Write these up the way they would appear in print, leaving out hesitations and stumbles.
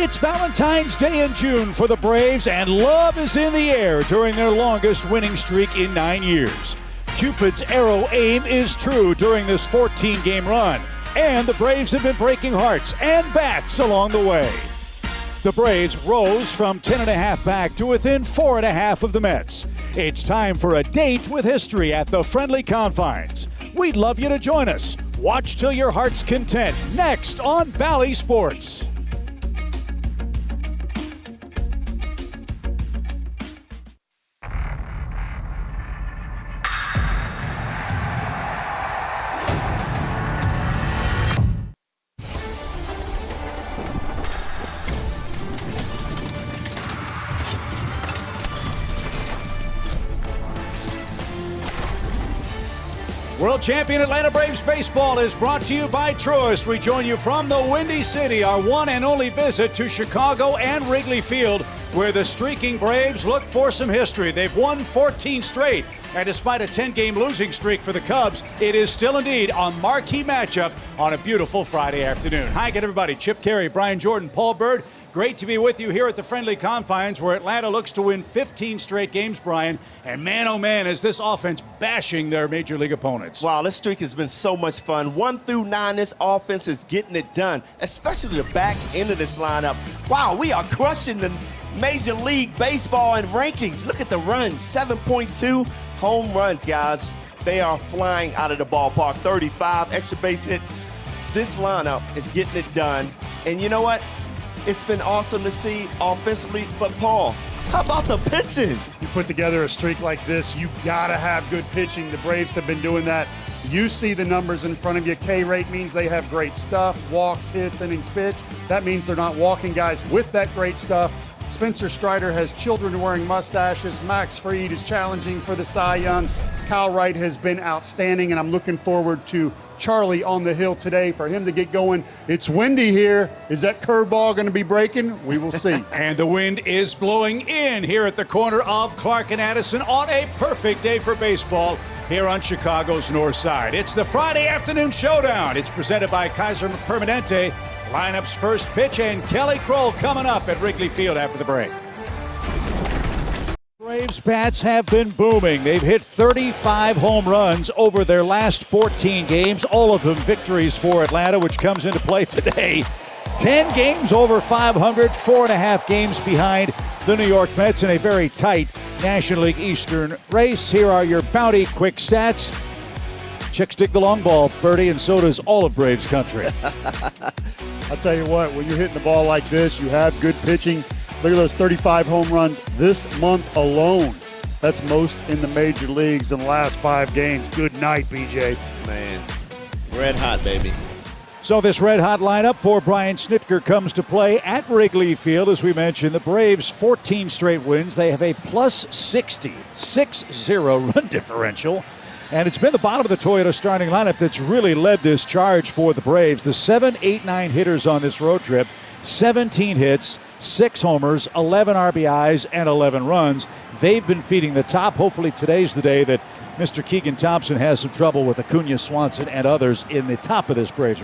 It's Valentine's Day in June for the Braves, and love is in the air during their longest winning streak in 9 years. Cupid's arrow aim is true during this 14-game run, and the Braves have been breaking hearts and bats along the way. The Braves rose from 10.5 back to within 4.5 of the Mets. It's time for a date with history at the Friendly Confines. We'd love you to join us. Watch till your heart's content, next on Bally Sports. World champion Atlanta Braves baseball is brought to you by Truist. We join you from the Windy City, our one and only visit to Chicago and Wrigley Field, where the streaking Braves look for some history. They've won 14 straight, and despite a 10-game losing streak for the Cubs, it is still indeed a marquee matchup on a beautiful Friday afternoon. Hi again, everybody. Chip Carey, Brian Jordan, Paul Bird. Great to be with you here at the Friendly Confines, where Atlanta looks to win 15 straight games, Brian. And man, oh man, is this offense bashing their major league opponents. Wow, this streak has been so much fun. 1 through 9, this offense is getting it done, especially the back end of this lineup. Wow, we are crushing the Major League Baseball and rankings. Look at the runs, 7.2 home runs, guys. They are flying out of the ballpark, 35 extra base hits. This lineup is getting it done. And you know what? It's been awesome to see offensively, but Paul, how about the pitching? You put together a streak like this, you gotta have good pitching. The Braves have been doing that. You see the numbers in front of you. K rate means they have great stuff. Walks, hits, innings pitched. That means they're not walking guys with that great stuff. Spencer Strider has children wearing mustaches. Max Fried is challenging for the Cy Young. Kyle Wright has been outstanding, and I'm looking forward to Charlie on the hill today for him to get going. It's windy here. Is that curveball going to be breaking? We will see. And the wind is blowing in here at the corner of Clark and Addison on a perfect day for baseball here on Chicago's North Side. It's the Friday afternoon showdown. It's presented by Kaiser Permanente. Lineup's first pitch, and Kelly Kroll coming up at Wrigley Field after the break. Braves bats have been booming. They've hit 35 home runs over their last 14 games, all of them victories for Atlanta, which comes into play today. 10 games over 500, 4.5 games behind the New York Mets in a very tight National League Eastern race. Here are your Bounty quick stats. Chicks dig the long ball, Birdie, and so does all of Braves country. I'll tell you what, when you're hitting the ball like this, you have good pitching. Look at those 35 home runs this month alone. That's most in the major leagues in the last 5 games. Good night, BJ. Man, red hot, baby. So this red hot lineup for Brian Snitker comes to play at Wrigley Field. As we mentioned, the Braves 14 straight wins. They have a plus 60, 6-0 run differential. And it's been the bottom of the Toyota starting lineup that's really led this charge for the Braves. The 7, 8, 9 hitters on this road trip, 17 hits, 6 homers, 11 RBIs, and 11 runs. They've been feeding the top. Hopefully today's the day that Mr. Keegan Thompson has some trouble with Acuna, Swanson, and others in the top of this Braves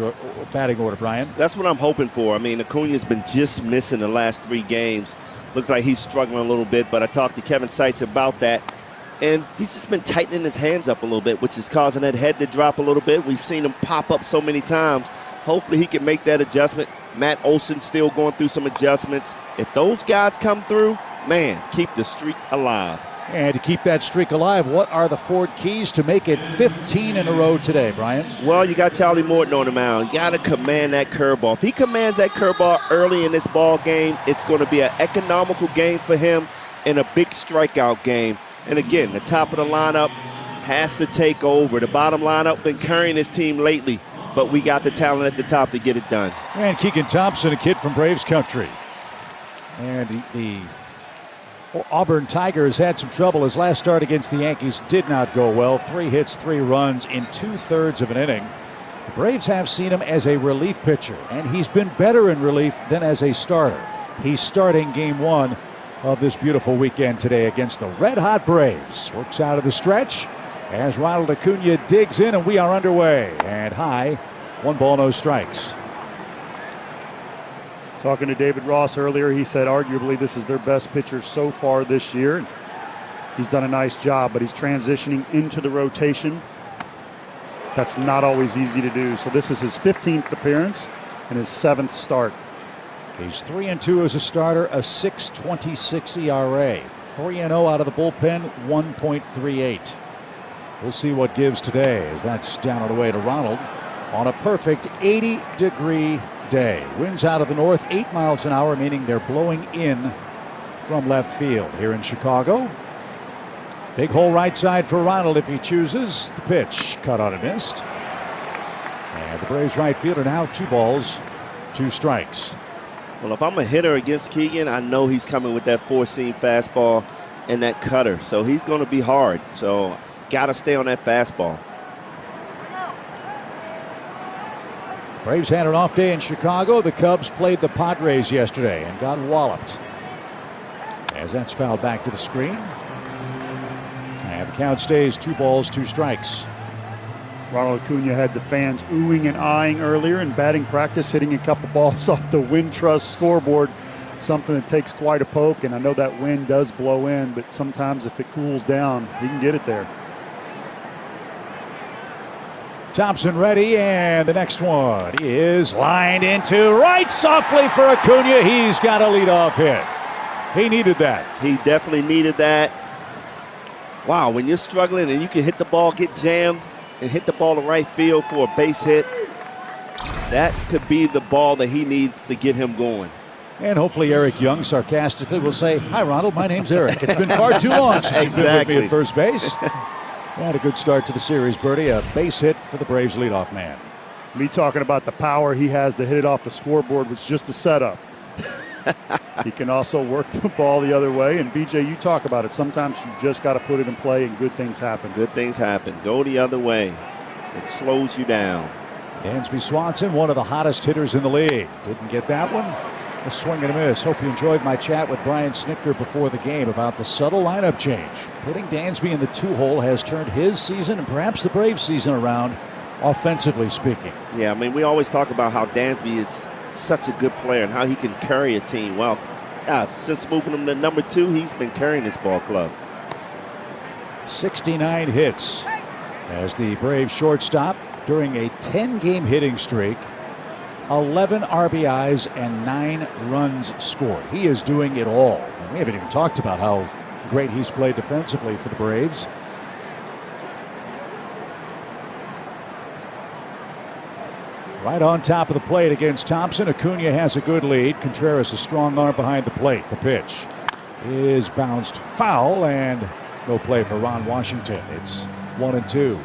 batting order, Brian. That's what I'm hoping for. I mean, Acuna's been just missing the last 3 games. Looks like he's struggling a little bit, but I talked to Kevin Seitz about that. And he's just been tightening his hands up a little bit, which is causing that head to drop a little bit. We've seen him pop up so many times. Hopefully he can make that adjustment. Matt Olson still going through some adjustments. If those guys come through, man, keep the streak alive. And to keep that streak alive, what are the Ford keys to make it 15 in a row today, Brian? Well, you got Charlie Morton on the mound. You got to command that curveball. If he commands that curveball early in this ball game, it's going to be an economical game for him and a big strikeout game. And again, the top of the lineup has to take over. The bottom lineup been carrying this team lately, but we got the talent at the top to get it done. And Keegan Thompson, a kid from Braves country. And the Auburn Tigers had some trouble. His last start against the Yankees did not go well. 3 hits, 3 runs in 2/3 of an inning. The Braves have seen him as a relief pitcher, and he's been better in relief than as a starter. He's starting game 1 of this beautiful weekend today against the red-hot Braves. Works out of the stretch as Ronald Acuna digs in, and we are underway. And high, 1 ball, no strikes. Talking to David Ross earlier, he said arguably this is their best pitcher so far this year. He's done a nice job, but he's transitioning into the rotation. That's not always easy to do. So this is his 15th appearance and his 7th start. He's 3-2 as a starter, a 6.26 ERA. 3-0 out of the bullpen, 1.38. We'll see what gives today as that's down and away to Ronald on a perfect 80-degree day. Winds out of the north, 8 miles an hour, meaning they're blowing in from left field here in Chicago. Big hole right side for Ronald if he chooses. The pitch cut on and missed. And the Braves right fielder now 2 balls, 2 strikes. Well, if I'm a hitter against Keegan, I know he's coming with that 4-seam fastball and that cutter. So he's going to be hard. So got to stay on that fastball. Braves had an off day in Chicago. The Cubs played the Padres yesterday and got walloped. As that's fouled back to the screen. And the count stays 2 balls, 2 strikes. Ronald Acuna had the fans oohing and eyeing earlier in batting practice, hitting a couple balls off the Wintrust scoreboard, something that takes quite a poke. And I know that wind does blow in, but sometimes if it cools down, he can get it there. Thompson ready, and the next one is lined into right softly for Acuna. He's got a leadoff hit. He needed that. He definitely needed that. Wow, when you're struggling and you can hit the ball, get jammed, and hit the ball to right field for a base hit, that could be the ball that he needs to get him going. And hopefully Eric Young sarcastically will say, "Hi, Ronald, my name's Eric. It's been far too long since you've been with me at first base." Had a good start to the series, Bertie. A base hit for the Braves leadoff man. Me talking about the power he has to hit it off the scoreboard was just a setup. He can also work the ball the other way. And, BJ, you talk about it. Sometimes you just got to put it in play and good things happen. Good things happen. Go the other way. It slows you down. Dansby Swanson, one of the hottest hitters in the league. Didn't get that one. A swing and a miss. Hope you enjoyed my chat with Brian Snitker before the game about the subtle lineup change. Putting Dansby in the 2-hole has turned his season and perhaps the Braves season around, offensively speaking. Yeah, I mean, we always talk about how Dansby is such a good player and how he can carry a team. Well, since moving him to number 2, he's been carrying this ball club. 69 hits as the Braves shortstop during a 10-game hitting streak. 11 RBIs and 9 runs scored. He is doing it all. We haven't even talked about how great he's played defensively for the Braves. Right on top of the plate against Thompson. Acuna has a good lead. Contreras a strong arm behind the plate. The pitch is bounced foul and no play for Ron Washington. It's 1-2.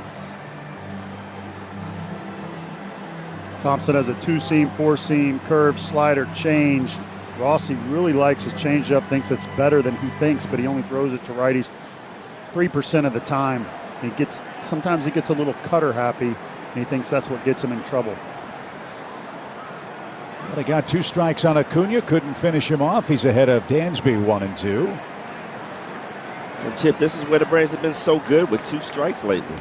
Thompson has a 2-seam, 4-seam, curve, slider, change. Rossi really likes his changeup, thinks it's better than he thinks, but he only throws it to righties 3% of the time. Sometimes he gets a little cutter happy, and he thinks that's what gets him in trouble. Well, they got 2 strikes on Acuna, couldn't finish him off. He's ahead of Dansby 1-2. And Chip, this is where the Braves have been so good with 2 strikes lately.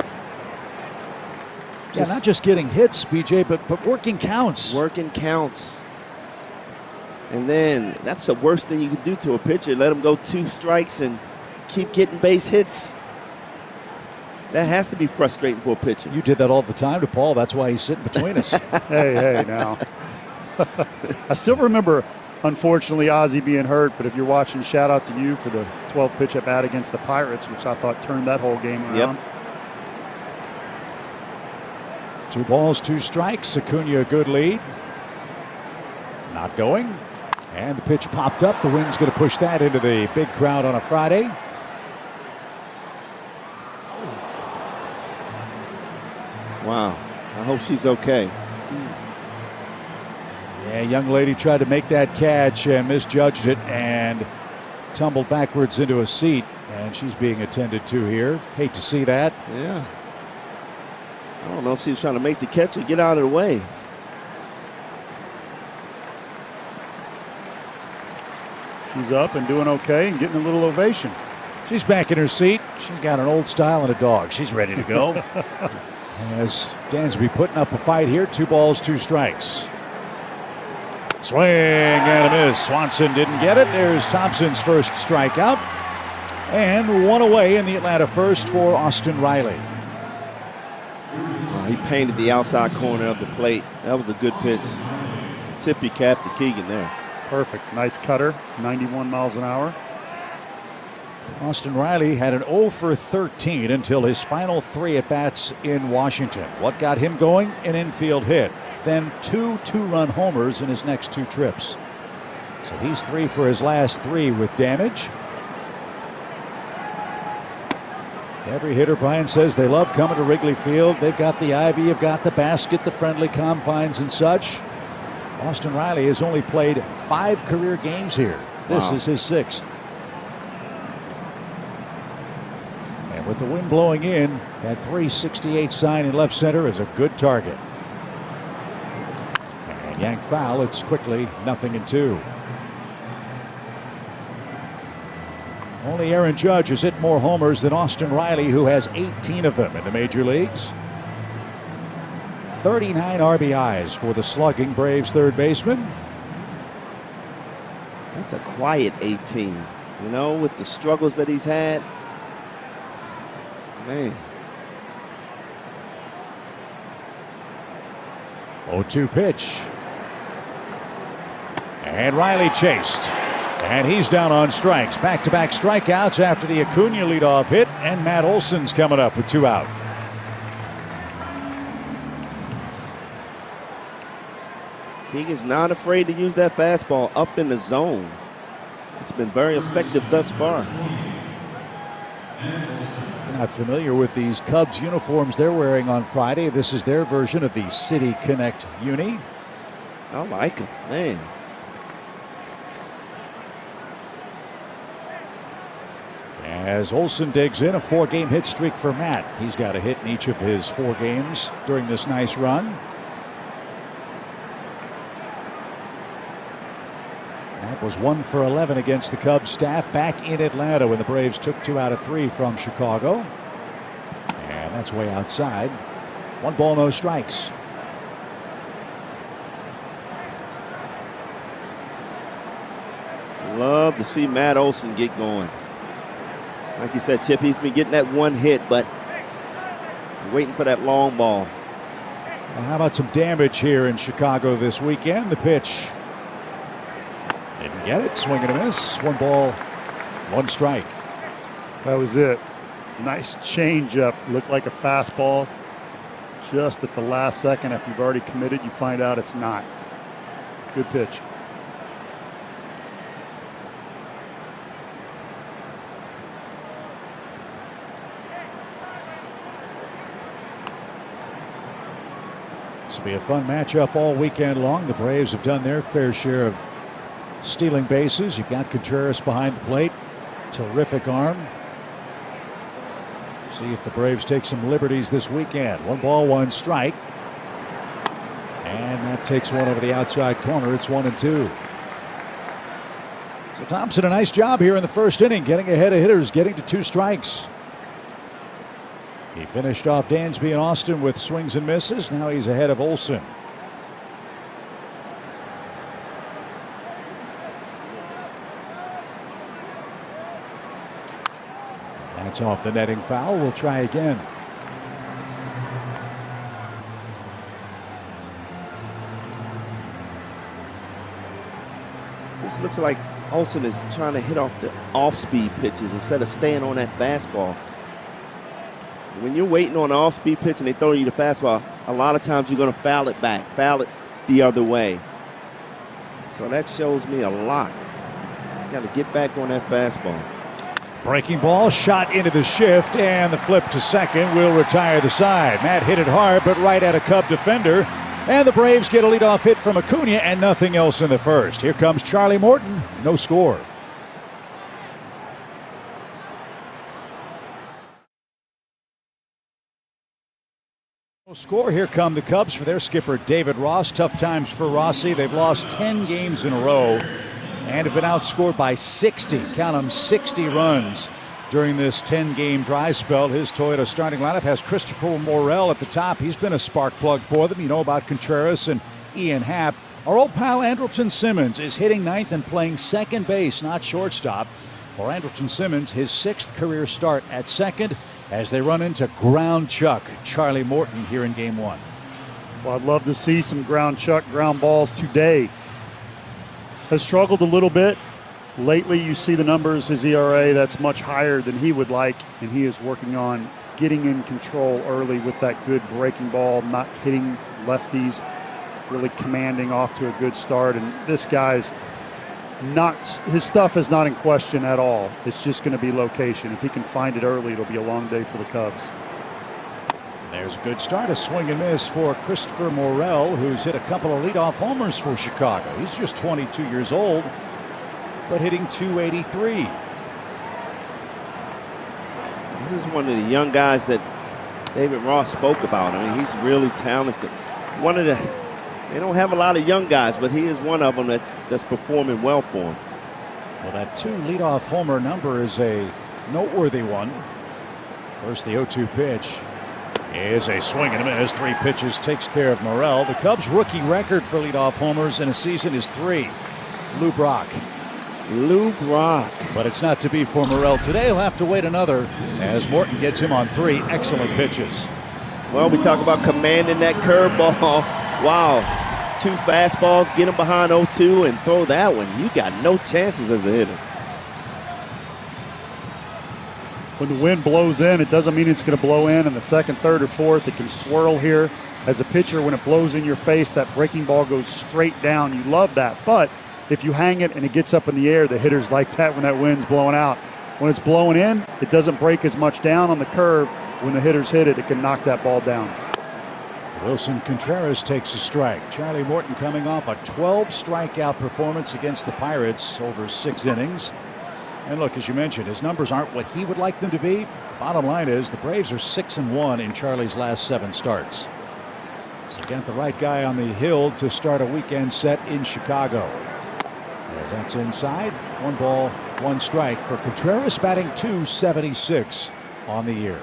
Yeah, not just getting hits, BJ, but working counts. Working counts. And then that's the worst thing you can do to a pitcher. Let him go 2 strikes and keep getting base hits. That has to be frustrating for a pitcher. You did that all the time to Paul. That's why he's sitting between us. Hey, now. I still remember, unfortunately, Ozzie being hurt, but if you're watching, shout out to you for the 12-pitch at bat against the Pirates, which I thought turned that whole game around. Yep. 2 balls, 2 strikes. Acuna a good lead. Not going. And the pitch popped up. The wind's going to push that into the big crowd on a Friday. Wow. I hope she's okay. Yeah, young lady tried to make that catch and misjudged it and tumbled backwards into a seat. And she's being attended to here. Hate to see that. Yeah. I don't know if she was trying to make the catch or get out of the way. She's up and doing okay and getting a little ovation. She's back in her seat. She's got an old style and a dog. She's ready to go. As Dansby putting up a fight here. 2 balls, 2 strikes. Swing and a miss. Swanson didn't get it. There's Thompson's first strikeout. And one away in the Atlanta first for Austin Riley. He painted the outside corner of the plate. That was a good pitch. Tippy cap to Keegan there. Perfect. Nice cutter. 91 miles an hour. Austin Riley had an 0 for 13 until his final 3 at-bats in Washington. What got him going? An infield hit. Then 2 two-run homers in his next 2 trips. So he's 3 for his last 3 with damage. Every hitter, Brian says, they love coming to Wrigley Field. They've got the ivy, you've got the basket, the friendly confines and such. Austin Riley has only played 5 career games here. This is his 6th. And with the wind blowing in, that .368 sign in left center is a good target. And yanked foul, it's quickly 0-2. Only Aaron Judge has hit more homers than Austin Riley, who has 18 of them in the major leagues. 39 RBIs for the slugging Braves third baseman. That's a quiet 18, you know, with the struggles that he's had. Man. 0-2 pitch. And Riley chased. And he's down on strikes. Back-to-back strikeouts after the Acuna leadoff hit. And Matt Olson's coming up with 2 out. Keegan's not afraid to use that fastball up in the zone. It's been very effective thus far. Not familiar with these Cubs uniforms they're wearing on Friday. This is their version of the City Connect uni. I like him, man. As Olson digs in, a 4-game hit streak for Matt. He's got a hit in each of his 4 games during this nice run. Matt was 1 for 11 against the Cubs staff back in Atlanta when the Braves took 2 out of 3 from Chicago. And that's way outside. 1 ball, no strikes. Love to see Matt Olson get going. Like you said, Chip, he's been getting that 1 hit, but waiting for that long ball. Well, how about some damage here in Chicago this weekend? The pitch. Didn't get it. Swing and a miss. 1 ball, 1 strike. That was it. Nice changeup. Looked like a fastball. Just at the last second, after you've already committed, you find out it's not. Good pitch. This will be a fun matchup all weekend long. The Braves have done their fair share of stealing bases. You've got Contreras behind the plate. Terrific arm. See if the Braves take some liberties this weekend. 1 ball, 1 strike. And that takes one over the outside corner. It's 1-2. So Thompson, a nice job here in the first inning, getting ahead of hitters, getting to 2 strikes. He finished off Dansby and Austin with swings and misses. Now he's ahead of Olson. That's off the netting foul. We'll try again. This looks like Olson is trying to hit off the off-speed pitches instead of staying on that fastball. When you're waiting on an off-speed pitch and they throw you the fastball, a lot of times you're going to foul it back, foul it the other way. So that shows me a lot. You got to get back on that fastball. Breaking ball, shot into the shift, and the flip to second will retire the side. Matt hit it hard, but right at a Cub defender. And the Braves get a leadoff hit from Acuna and nothing else in the first. Here comes Charlie Morton. No score. No score. Here come the Cubs for their skipper, David Ross. Tough times for Rossi. They've lost 10 games in a row and have been outscored by 60. Count them, 60 runs during this 10-game dry spell. His Toyota starting lineup has Christopher Morel at the top. He's been a spark plug for them. You know about Contreras and Ian Happ. Our old pal Andrelton Simmons is hitting ninth and playing second base, not shortstop. For Andrelton Simmons, his 6th career start at second as they run into ground chuck Charlie Morton here in game 1. Well, I'd love to see some ground chuck, ground balls today. Has struggled a little bit. Lately, you see the numbers, his ERA, that's much higher than he would like, and he is working on getting in control early with that good breaking ball, not hitting lefties, really commanding off to a good start. And this guy's not, his stuff is not in question at all. It's just going to be location. If he can find it early, it'll be a long day for the Cubs. There's a good start, a swing and miss for Christopher Morel, who's hit a couple of leadoff homers for Chicago. He's just 22 years old, but hitting .283. This is one of the young guys that David Ross spoke about. I mean, he's really talented. They don't have a lot of young guys, but he is one of them that's performing well for him. Well, that 2 leadoff homer number is a noteworthy one. First, the 0-2 pitch is a swing and a miss. 3 pitches takes care of Morel. The Cubs' rookie record for leadoff homers in a season is 3. Lou Brock. But it's not to be for Morel today. He'll have to wait another as Morton gets him on 3 excellent pitches. Well, we talk about commanding that curveball. Wow. 2 fastballs, get him behind 0-2 and throw that one. You got no chances as a hitter. When the wind blows in, it doesn't mean it's going to blow in the 2nd, 3rd, or 4th. It can swirl here. As a pitcher, when it blows in your face, that breaking ball goes straight down. You love that. But if you hang it and it gets up in the air, the hitters like that when that wind's blowing out. When it's blowing in, it doesn't break as much down on the curve. When the hitters hit it, it can knock that ball down. Wilson Contreras takes a strike. Charlie Morton coming off a 12 strikeout performance against the Pirates over 6 innings. And look, as you mentioned, his numbers aren't what he would like them to be. Bottom line is the Braves are 6-1 in Charlie's last 7 starts. So got the right guy on the hill to start a weekend set in Chicago. As that's inside, 1 ball, 1 strike for Contreras, batting .276 on the year.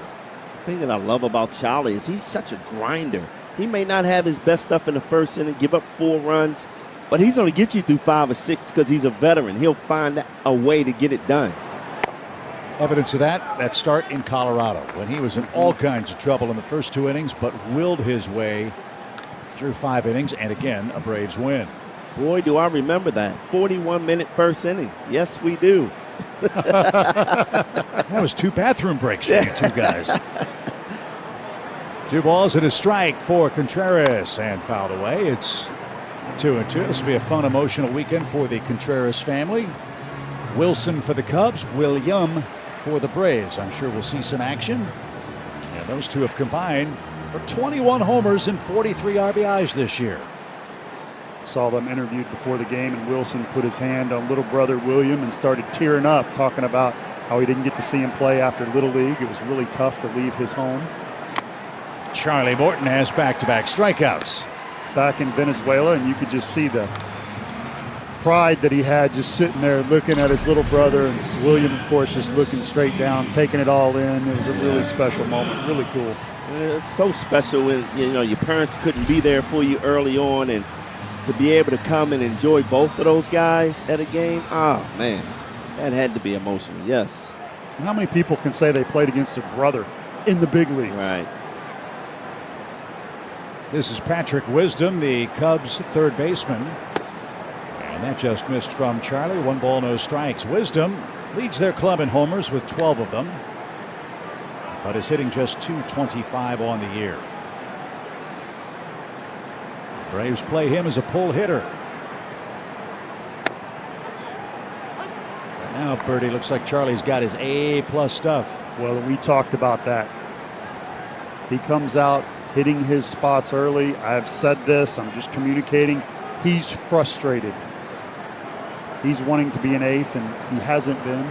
The thing that I love about Charlie is he's such a grinder. He may not have his best stuff in the first inning, give up 4 runs, but he's going to get you through 5 or 6 because he's a veteran. He'll find a way to get it done. Evidence of that start in Colorado when he was in all kinds of trouble in the first 2 innings, but willed his way through 5 innings, and again, a Braves win. Boy, do I remember that. 41-minute first inning. Yes, we do. That was 2 bathroom breaks for you 2 guys. 2 balls and a strike for Contreras, and fouled away. It's 2-2. This will be a fun, emotional weekend for the Contreras family. Wilson for the Cubs, William for the Braves. I'm sure we'll see some action. And those 2 have combined for 21 homers and 43 RBIs this year. Saw them interviewed before the game, and Wilson put his hand on little brother William and started tearing up, talking about how he didn't get to see him play after Little League. It was really tough to leave his home. Charlie Morton has back-to-back strikeouts. Back in Venezuela, and you could just see the pride that he had just sitting there looking at his little brother, and William, of course, just looking straight down, taking it all in. It was a really special moment, really cool. It's so special when your parents couldn't be there for you early on, and to be able to come and enjoy both of those guys at a game, oh man, that had to be emotional. Yes. How many people can say they played against their brother in the big leagues? Right. This is Patrick Wisdom, the Cubs' 3rd baseman. And that just missed from Charlie. 1 ball, no strikes. Wisdom leads their club in homers with 12 of them, but is hitting just .225 on the year. The Braves play him as a pull hitter. Right now, Birdie, looks like Charlie's got his A+ stuff. Well, we talked about that. He comes out hitting his spots early. I've said this, I'm just communicating. He's frustrated. He's wanting to be an ace, and he hasn't been.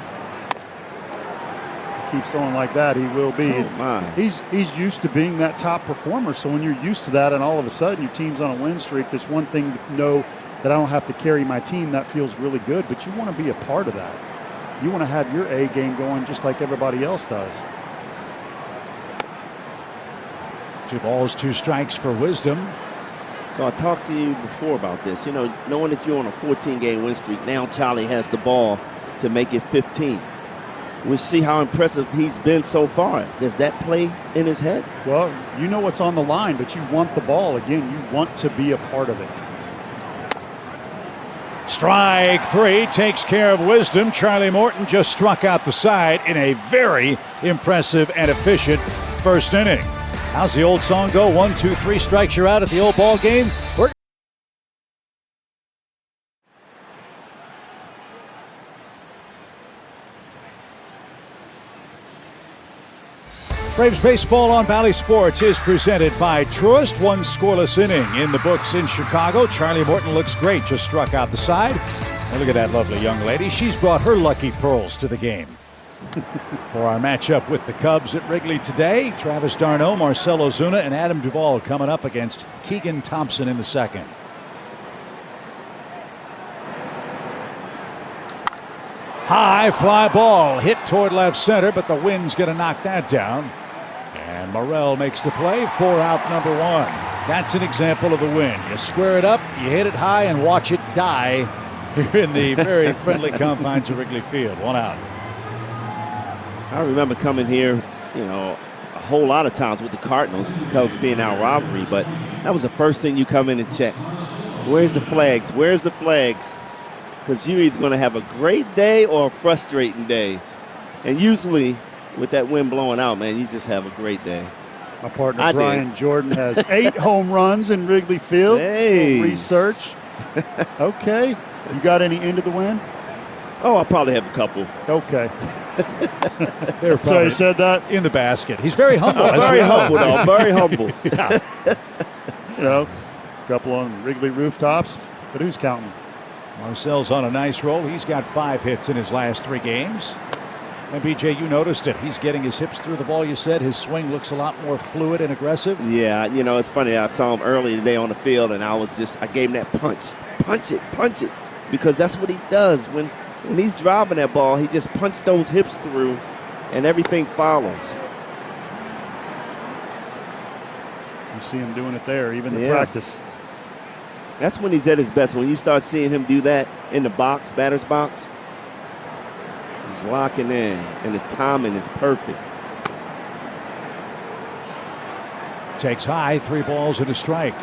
He keeps throwing like that, he will be. Oh my. He's used to being that top performer, so when you're used to that and all of a sudden your team's on a win streak, there's one thing to know that I don't have to carry my team. That feels really good, but you want to be a part of that. You want to have your A game going just like everybody else does. 2 balls, 2 strikes for Wisdom. So I talked to you before about this. You know, knowing that you're on a 14-game win streak, now Charlie has the ball to make it 15. We see how impressive he's been so far. Does that play in his head? Well, you know what's on the line, but you want the ball. Again, you want to be a part of it. Strike three takes care of Wisdom. Charlie Morton just struck out the side in a very impressive and efficient first inning. How's the old song go? 1, 2, 3 strikes, you're out at the old ball game. Braves baseball on Bally Sports is presented by Truist. One scoreless inning in the books in Chicago. Charlie Morton looks great, just struck out the side. And look at that lovely young lady. She's brought her lucky pearls to the game. For our matchup with the Cubs at Wrigley today, Travis d'Arnaud, Marcell Ozuna, and Adam Duvall coming up against Keegan Thompson in the second. High fly ball hit toward left center, but the wind's going to knock that down. And Morel makes the play for out number 1. That's an example of the wind. You square it up, you hit it high, and watch it die here in the very friendly confines of Wrigley Field. 1 out. I remember coming here, you know, a whole lot of times with the Cardinals, the Cubs being our rivalry, but that was the first thing you come in and check. Where's the flags? Where's the flags? Because you're either going to have a great day or a frustrating day. And usually, with that wind blowing out, man, you just have a great day. My partner, Brian Jordan, has 8 home runs in Wrigley Field. Hey. Research. Okay. You got any into the wind? Oh, I'll probably have a couple. Okay. So he said that? In the basket. He's very humble. Very humble, though. Very humble. Yeah. You know, a couple on Wrigley rooftops, but who's counting? Marcel's on a nice roll. He's got 5 hits in his last 3 games. And BJ, you noticed it. He's getting his hips through the ball. You said his swing looks a lot more fluid and aggressive. Yeah, you know, it's funny. I saw him early today on the field, and I gave him that punch. Punch it. Because that's what he does. When he's driving that ball, he just punches those hips through, and everything follows. You see him doing it there, even the practice. That's when he's at his best. When you start seeing him do that in the box, batter's box, he's locking in, and his timing is perfect. Takes high, 3 balls and a strike.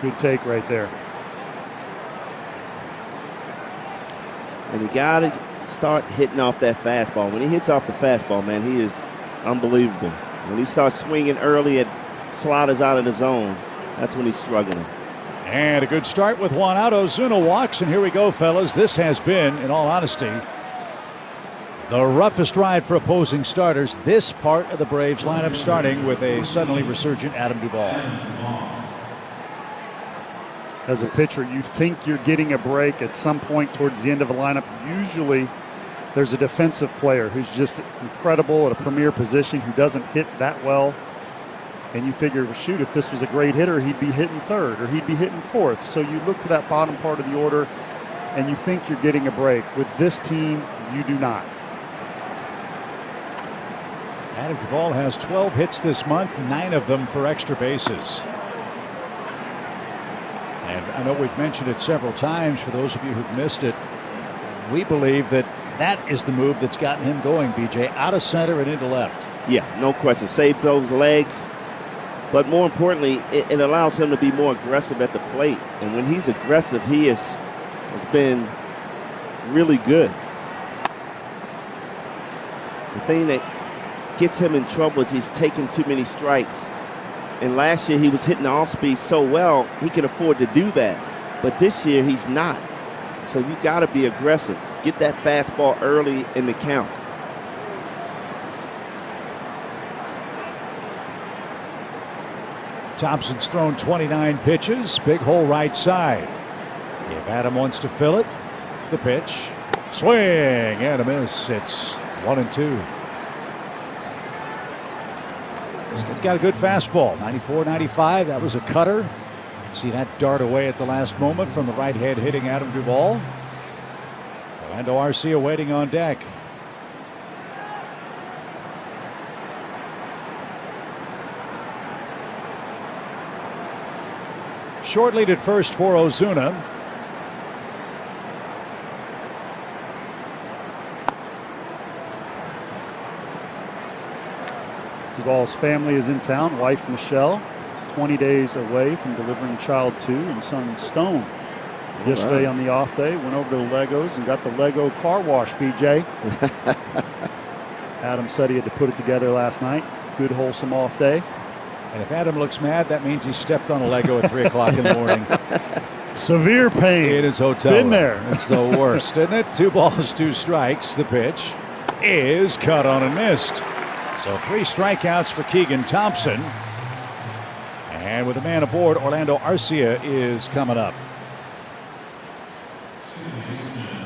Good take right there. And you got to start hitting off that fastball. When he hits off the fastball, man, he is unbelievable. When he starts swinging early at sliders out of the zone, that's when he's struggling. And a good start with 1 out. Ozuna walks, and here we go, fellas. This has been, in all honesty, the roughest ride for opposing starters. This part of the Braves lineup starting with a suddenly resurgent Adam Duvall. As a pitcher, you think you're getting a break at some point towards the end of a lineup. Usually there's a defensive player who's just incredible at a premier position who doesn't hit that well. And you figure, well, shoot, if this was a great hitter, he'd be hitting 3rd or he'd be hitting 4th. So you look to that bottom part of the order and you think you're getting a break. With this team, you do not. Adam Duvall has 12 hits this month, 9 of them for extra bases. And I know we've mentioned it several times. For those of you who've missed it, we believe that is the move that's gotten him going, BJ, out of center and into left. Yeah, no question. Save those legs. But more importantly, it allows him to be more aggressive at the plate. And when he's aggressive, he has been really good. The thing that gets him in trouble is he's taking too many strikes. And last year he was hitting the off speed so well, he could afford to do that. But this year he's not. So you got to be aggressive. Get that fastball early in the count. Thompson's thrown 29 pitches, big hole right side. If Adam wants to fill it, the pitch, swing and a miss. It's 1-2. He's got a good fastball, 94, 95. That was a cutter. You can see that dart away at the last moment from the right hand hitting Adam Duvall. Orlando Arcia waiting on deck. short lead at first for Ozuna. Duvall's family is in town. Wife Michelle is 20 days away from delivering child 2, and son Stone. Yesterday on the off day, went over to the Legos and got the Lego car wash, BJ. Adam said he had to put it together last night. Good, wholesome off day. And if Adam looks mad, that means he stepped on a Lego at 3 o'clock in the morning. Severe pain. In his hotel Been room. there. It's the worst, isn't it? 2 balls, 2 strikes. The pitch is cut on and missed. So 3 strikeouts for Keegan Thompson. And with a man aboard, Orlando Arcia is coming up.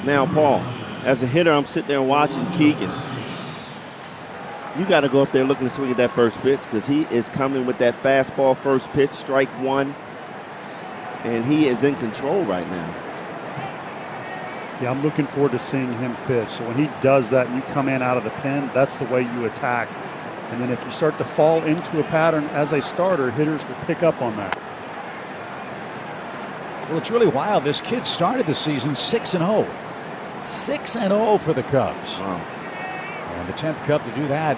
Now, Paul, as a hitter, I'm sitting there watching Keegan. You got to go up there looking to swing at that first pitch because he is coming with that fastball first pitch, strike 1. And he is in control right now. Yeah, I'm looking forward to seeing him pitch. So when he does that and you come in out of the pen, that's the way you attack. And then if you start to fall into a pattern as a starter, hitters will pick up on that. Well, it's really wild. This kid started the season 6-0. 6-0 for the Cubs. Wow. And the 10th Cub to do that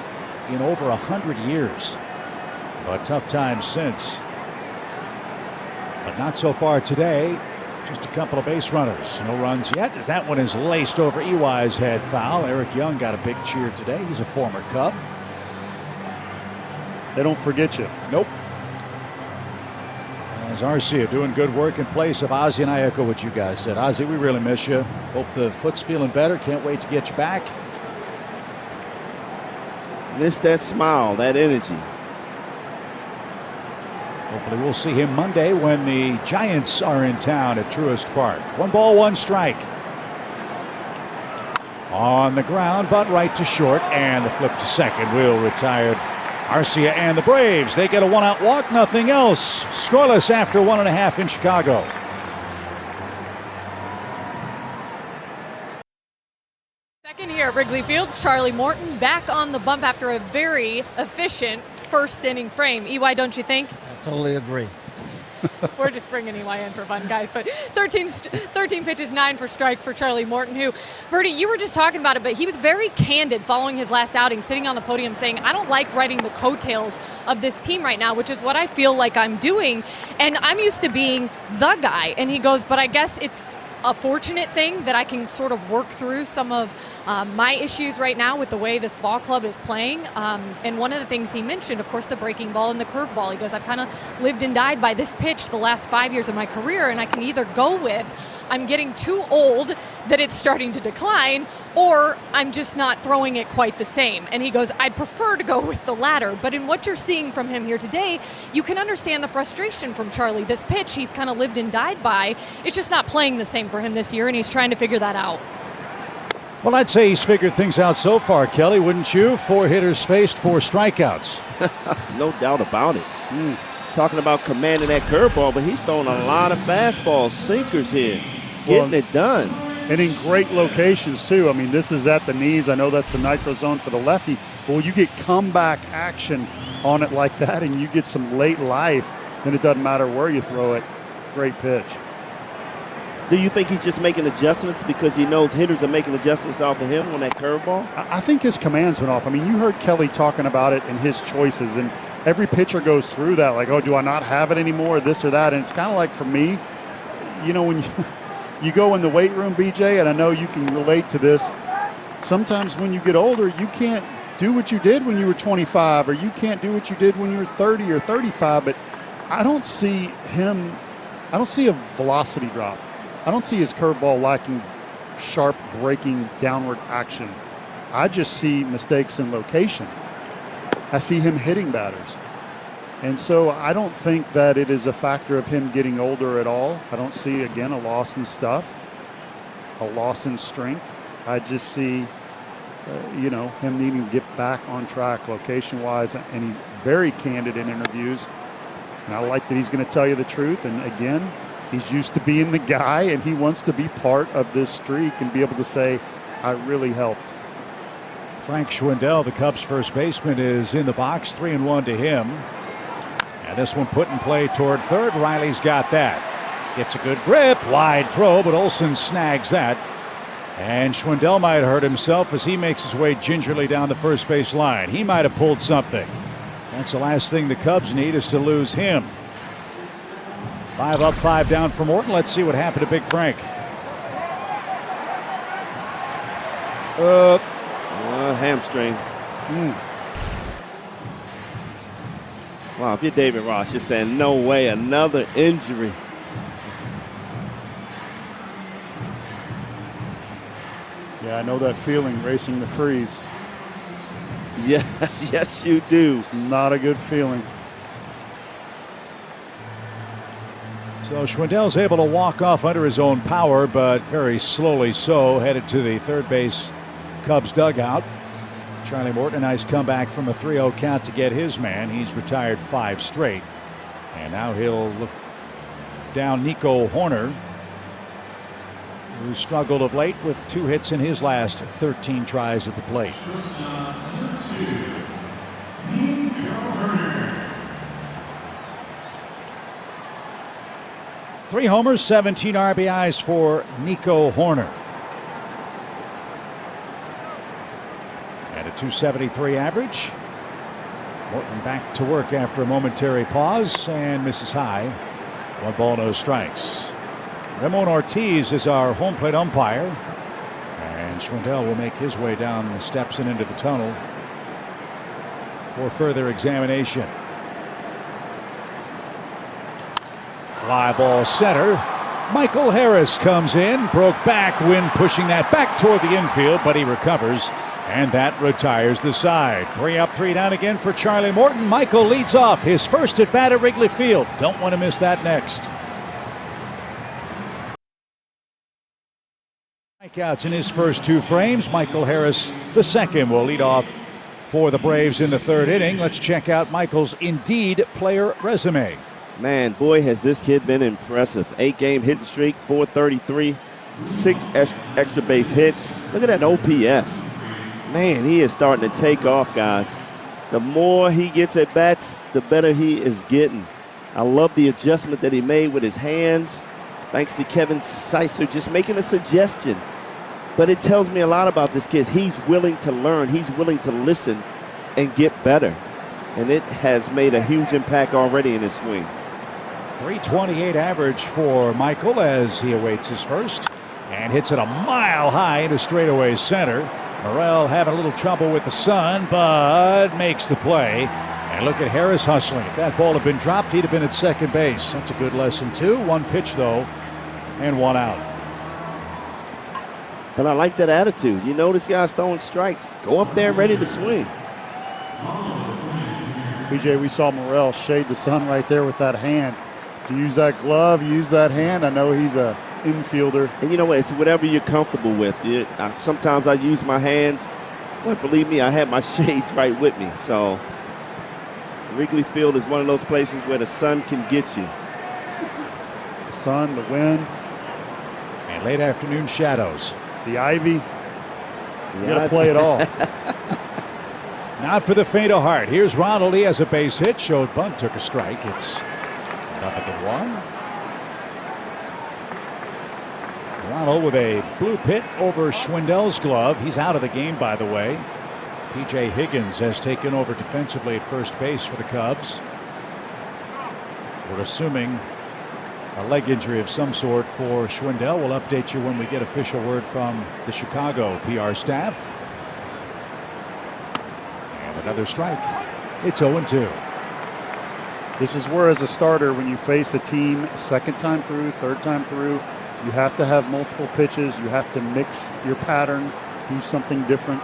in over 100 years. But tough times since. But not so far today. Just a couple of base runners. No runs yet, as that one is laced over Ewy's head foul. Eric Young got a big cheer today. He's a former Cub. They don't forget you. Nope. As Arcia doing good work in place of Ozzie, and I echo what you guys said. Ozzie, we really miss you. Hope the foot's feeling better. Can't wait to get you back. Miss that smile, that energy. Hopefully we'll see him Monday when the Giants are in town at Truist Park. 1 ball, 1 strike. On the ground, but right to short, and the flip to second will retire Arcia and the Braves. They get a 1-out walk, nothing else. Scoreless after 1.5 in Chicago. Second here at Wrigley Field, Charlie Morton back on the bump after a very efficient first inning frame. EY, don't you think? I totally agree. We're just bringing EY in for fun, guys. But 13 pitches, 9 for strikes for Charlie Morton, who, Bertie, you were just talking about it, but he was very candid following his last outing, sitting on the podium saying, I don't like riding the coattails of this team right now, which is what I feel like I'm doing. And I'm used to being the guy. And he goes, but I guess it's a fortunate thing that I can sort of work through some of my issues right now with the way this ball club is playing. And one of the things he mentioned, of course, the breaking ball and the curve ball. He goes, I've kind of lived and died by this pitch the last 5 years of my career, and I can either go with I'm getting too old that it's starting to decline, or I'm just not throwing it quite the same. And he goes, I'd prefer to go with the latter. But in what you're seeing from him here today, you can understand the frustration from Charlie. This pitch he's kind of lived and died by. It's just not playing the same for him this year, and he's trying to figure that out. Well, I'd say he's figured things out so far, Kelly, wouldn't you? 4 hitters faced, 4 strikeouts. No doubt about it. Talking about commanding that curveball, but he's throwing a lot of fastballs, sinkers here, getting it done. And in great locations, too. I mean, this is at the knees. I know that's the nitro zone for the lefty. But when you get comeback action on it like that and you get some late life, then it doesn't matter where you throw it. It's a great pitch. Do you think he's just making adjustments because he knows hitters are making adjustments off of him on that curveball? I think his command's been off. I mean, you heard Kelly talking about it and his choices, and every pitcher goes through that, like, oh, do I not have it anymore, this or that? And it's kind of like for me, you know, when you go in the weight room, BJ, and I know you can relate to this, sometimes when you get older, you can't do what you did when you were 25, or you can't do what you did when you were 30 or 35, but I don't see a velocity drop. I don't see his curveball lacking sharp breaking downward action. I just see mistakes in location. I see him hitting batters. And so I don't think that it is a factor of him getting older at all. I don't see, again, a loss in stuff, a loss in strength. I just see, him needing to get back on track location-wise, and he's very candid in interviews. And I like that he's going to tell you the truth. And again, he's used to being the guy, and he wants to be part of this streak and be able to say, I really helped. Frank Schwindel, the Cubs' first baseman, is in the box, 3-1 to him. And this one put in play toward third. Riley's got that. Gets a good grip. Wide throw, but Olson snags that. And Schwindel might hurt himself as he makes his way gingerly down the first base line. He might have pulled something. That's the last thing the Cubs need, is to lose him. 5 up, 5 down for Morton. Let's see what happened to Big Frank. Hamstring. Wow, if you're David Ross, you're saying, no way, another injury. Yeah, I know that feeling, racing the freeze. Yeah, yes, you do. It's not a good feeling. So Schwindel's able to walk off under his own power, but very slowly so, headed to the third base Cubs dugout. Charlie Morton, a nice comeback from a 3-0 count to get his man. He's retired 5 straight. And now he'll look down Nico Hoerner, who struggled of late with 2 hits in his last 13 tries at the plate. Three homers, 17 RBIs for Nico Hoerner. And a .273 average. Morton back to work after a momentary pause and misses high. 1 ball, no strikes. Ramon Ortiz is our home plate umpire. And Schwindel will make his way down the steps and into the tunnel for further examination. Fly ball center. Michael Harris comes in, broke back, Wynn pushing that back toward the infield, but he recovers, and that retires the side. 3 up, 3 down again for Charlie Morton. Michael leads off his first at bat at Wrigley Field. Don't want to miss that next. Strikeouts in his first 2 frames. Michael Harris, the second, will lead off for the Braves in the 3rd inning. Let's check out Michael's Indeed player resume. Man, boy, has this kid been impressive. 8-game hitting streak, .433, 6 extra base hits. Look at that OPS. Man, he is starting to take off, guys. The more he gets at bats, the better he is getting. I love the adjustment that he made with his hands. Thanks to Kevin Sicer just making a suggestion. But it tells me a lot about this kid. He's willing to learn. He's willing to listen and get better. And it has made a huge impact already in his swing. .328 average for Michael as he awaits his first and hits it a mile high into straightaway center. Morel having a little trouble with the sun, but makes the play. And look at Harris hustling. If that ball had been dropped, he'd have been at second base. That's a good lesson, too. 1 pitch, though, and 1 out. But I like that attitude. You know this guy's throwing strikes. Go up there ready to swing. BJ, we saw Morel shade the sun right there with that hand. To use that glove, use that hand. I know he's a infielder. And you know what? It's whatever you're comfortable with. Sometimes I use my hands. But believe me, I have my shades right with me. So Wrigley Field is one of those places where the sun can get you. The sun, the wind. And late afternoon shadows. The ivy. You got to play it all. Not for the faint of heart. Here's Ronald. He has a base hit. Showed bunt, took a strike. It's 0-1. Ronald with a blue pit over Schwindel's glove. He's out of the game, by the way. P.J. Higgins has taken over defensively at first base for the Cubs. We're assuming a leg injury of some sort for Schwindel. We'll update you when we get official word from the Chicago PR staff. And another strike. It's 0-2. This is where, as a starter, when you face a team 2nd time through, 3rd time through, you have to have multiple pitches. You have to mix your pattern, do something different.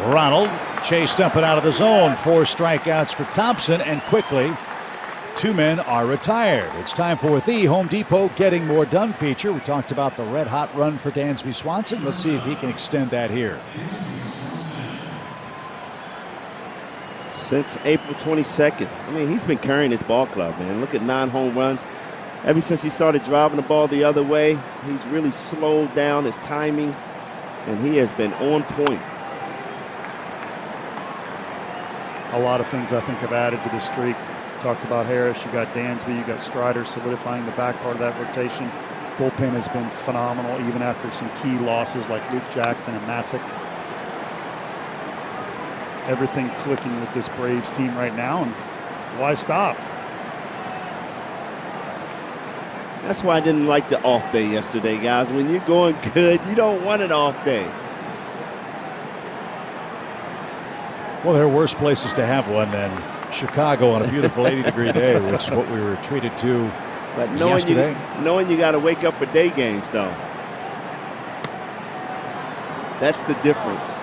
Ronald chased up and out of the zone. 4 strikeouts for Thompson, and quickly 2 men are retired. It's time for the Home Depot Getting More Done feature. We talked about the red-hot run for Dansby Swanson. Let's see if he can extend that here. Since April 22nd. I mean, he's been carrying his ball club, man. Look at 9 home runs. Ever since he started driving the ball the other way, he's really slowed down his timing, and he has been on point. a lot of things I think have added to the streak. Talked about Harris, you got Dansby, you got Strider solidifying the back part of that rotation. Bullpen has been phenomenal even after some key losses like Luke Jackson and Matzek. Everything clicking with this Braves team right now, and why stop? That's why I didn't like the off day yesterday, guys. When you're going good, you don't want an off day. Well, there are worse places to have one than Chicago on a beautiful 80-degree day, which is what we were treated to But yesterday. knowing you got to wake up for day games, though. That's the difference.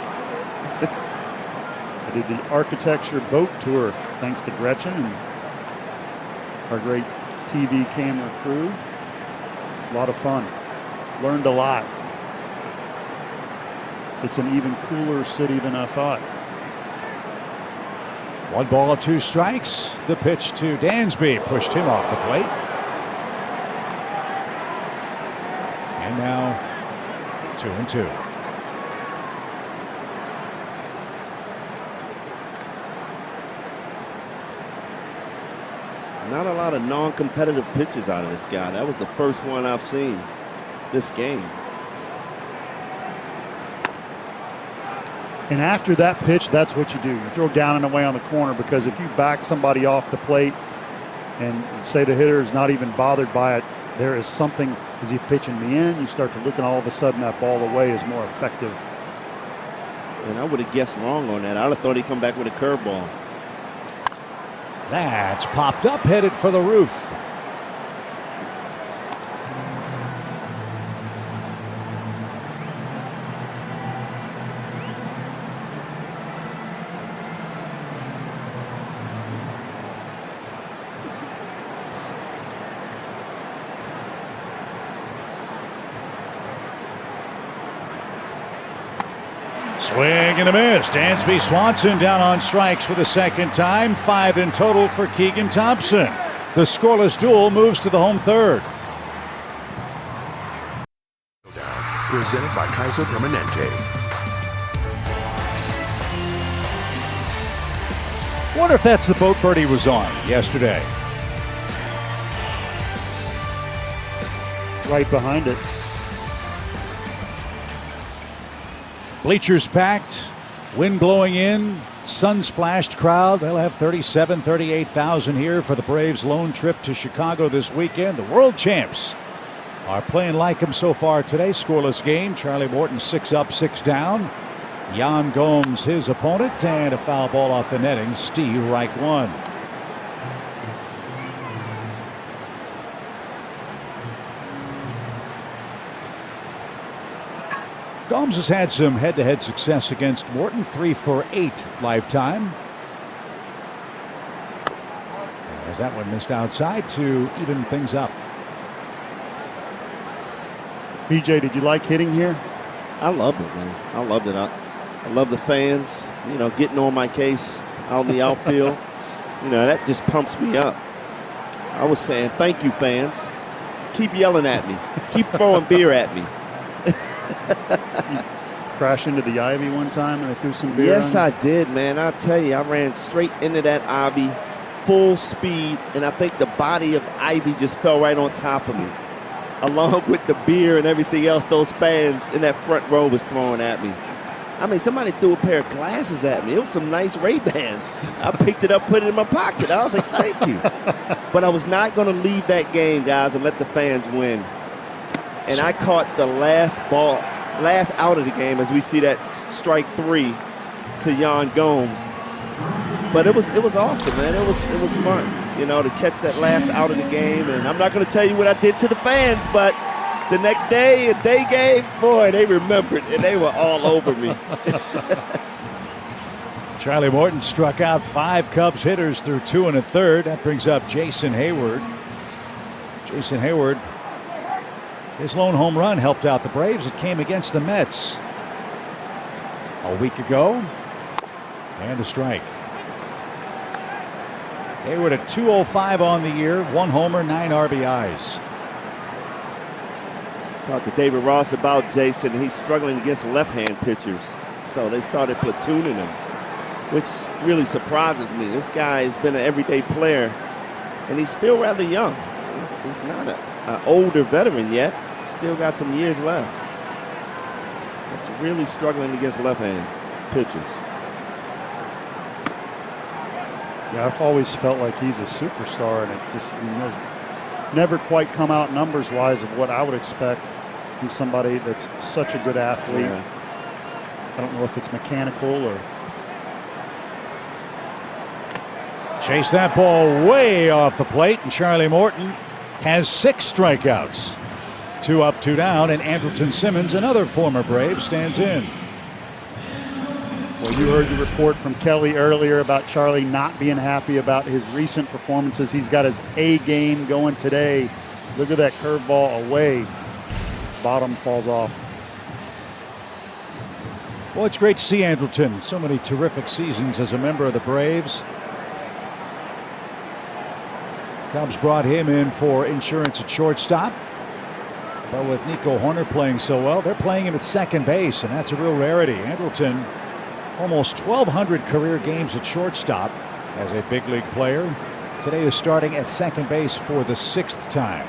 I did the architecture boat tour thanks to Gretchen and our great TV camera crew. A lot of fun. Learned a lot. It's an even cooler city than I thought. 1 ball, 2 strikes. The pitch to Dansby pushed him off the plate. And now 2-2. Not a lot of non-competitive pitches out of this guy. That was the first one I've seen this game. And after that pitch, that's what you do. You throw down and away on the corner, because if you back somebody off the plate and say the hitter is not even bothered by it, there is something. Is he pitching me in? You start to look, and all of a sudden that ball away is more effective. And I would have guessed wrong on that. I would have thought he'd come back with a curveball. That's popped up, headed for the roof. Swing and a miss. Dansby Swanson down on strikes for the second time. 5 in total for Keegan Thompson. The scoreless duel moves to the home third. Presented by Kaiser Permanente. Wonder if that's the boat Birdie was on yesterday. Right behind it. Bleachers packed, wind blowing in, sun-splashed crowd. They'll have 37,000, 38,000 here for the Braves' lone trip to Chicago this weekend. The world champs are playing like them so far today. Scoreless game. Charlie Morton 6 up, 6 down. Yan Gomes his opponent, and a foul ball off the netting. Steve Reich won. Gomes has had some head-to-head success against Morton, 3 for 8 lifetime. As that one missed outside to even things up. BJ, did you like hitting here? I loved it, man. I loved it. I love the fans, you know, getting on my case out in the outfield. You know, that just pumps me up. I was saying, thank you, fans. Keep yelling at me. Keep throwing beer at me. You crash into the ivy one time and they threw some beer Yes, on I did, man. I'll tell you, I ran straight into that ivy, full speed, and I think the body of ivy just fell right on top of me, along with the beer and everything else those fans in that front row was throwing at me. I mean, somebody threw a pair of glasses at me. It was some nice Ray-Bans. I picked it up, put it in my pocket. I was like, thank you. But I was not going to leave that game, guys, and let the fans win. And I caught the last out of the game as we see that strike 3 to Yan Gomes. But it was awesome, man. It was fun, you know, to catch that last out of the game. And I'm not going to tell you what I did to the fans, but the next day, a day game, boy, they remembered, and they were all over me. Charlie Morton struck out 5 Cubs hitters through 2 1/3. That brings up Jason Hayward. Jason Hayward, his lone home run helped out the Braves. It came against the Mets a week ago. And a strike. Hayward at .205 on the year, 1 homer, 9 RBIs. Talked to David Ross about Jason. He's struggling against left-hand pitchers, so they started platooning him. which really surprises me. This guy has been an everyday player, and he's still rather young. He's not an older veteran yet. Still got some years left. It's really struggling against left-hand pitchers. Yeah, I've always felt like he's a superstar, and it just has never quite come out numbers-wise of what I would expect from somebody that's such a good athlete. Yeah. I don't know if it's mechanical or... Chase that ball way off the plate, and Charlie Morton has 6 strikeouts. 2 up, 2 down, and Andrelton Simmons, another former Brave, stands in. Well, you heard the report from Kelly earlier about Charlie not being happy about his recent performances. He's got his A game going today. Look at that curveball away. Bottom falls off. Well, it's great to see Andrelton. So many terrific seasons as a member of the Braves. Cubs brought him in for insurance at shortstop. But with Nico Horner playing so well, they're playing him at second base, and that's a real rarity. Andrelton, almost 1,200 career games at shortstop as a big league player. Today is starting at second base for the 6th time.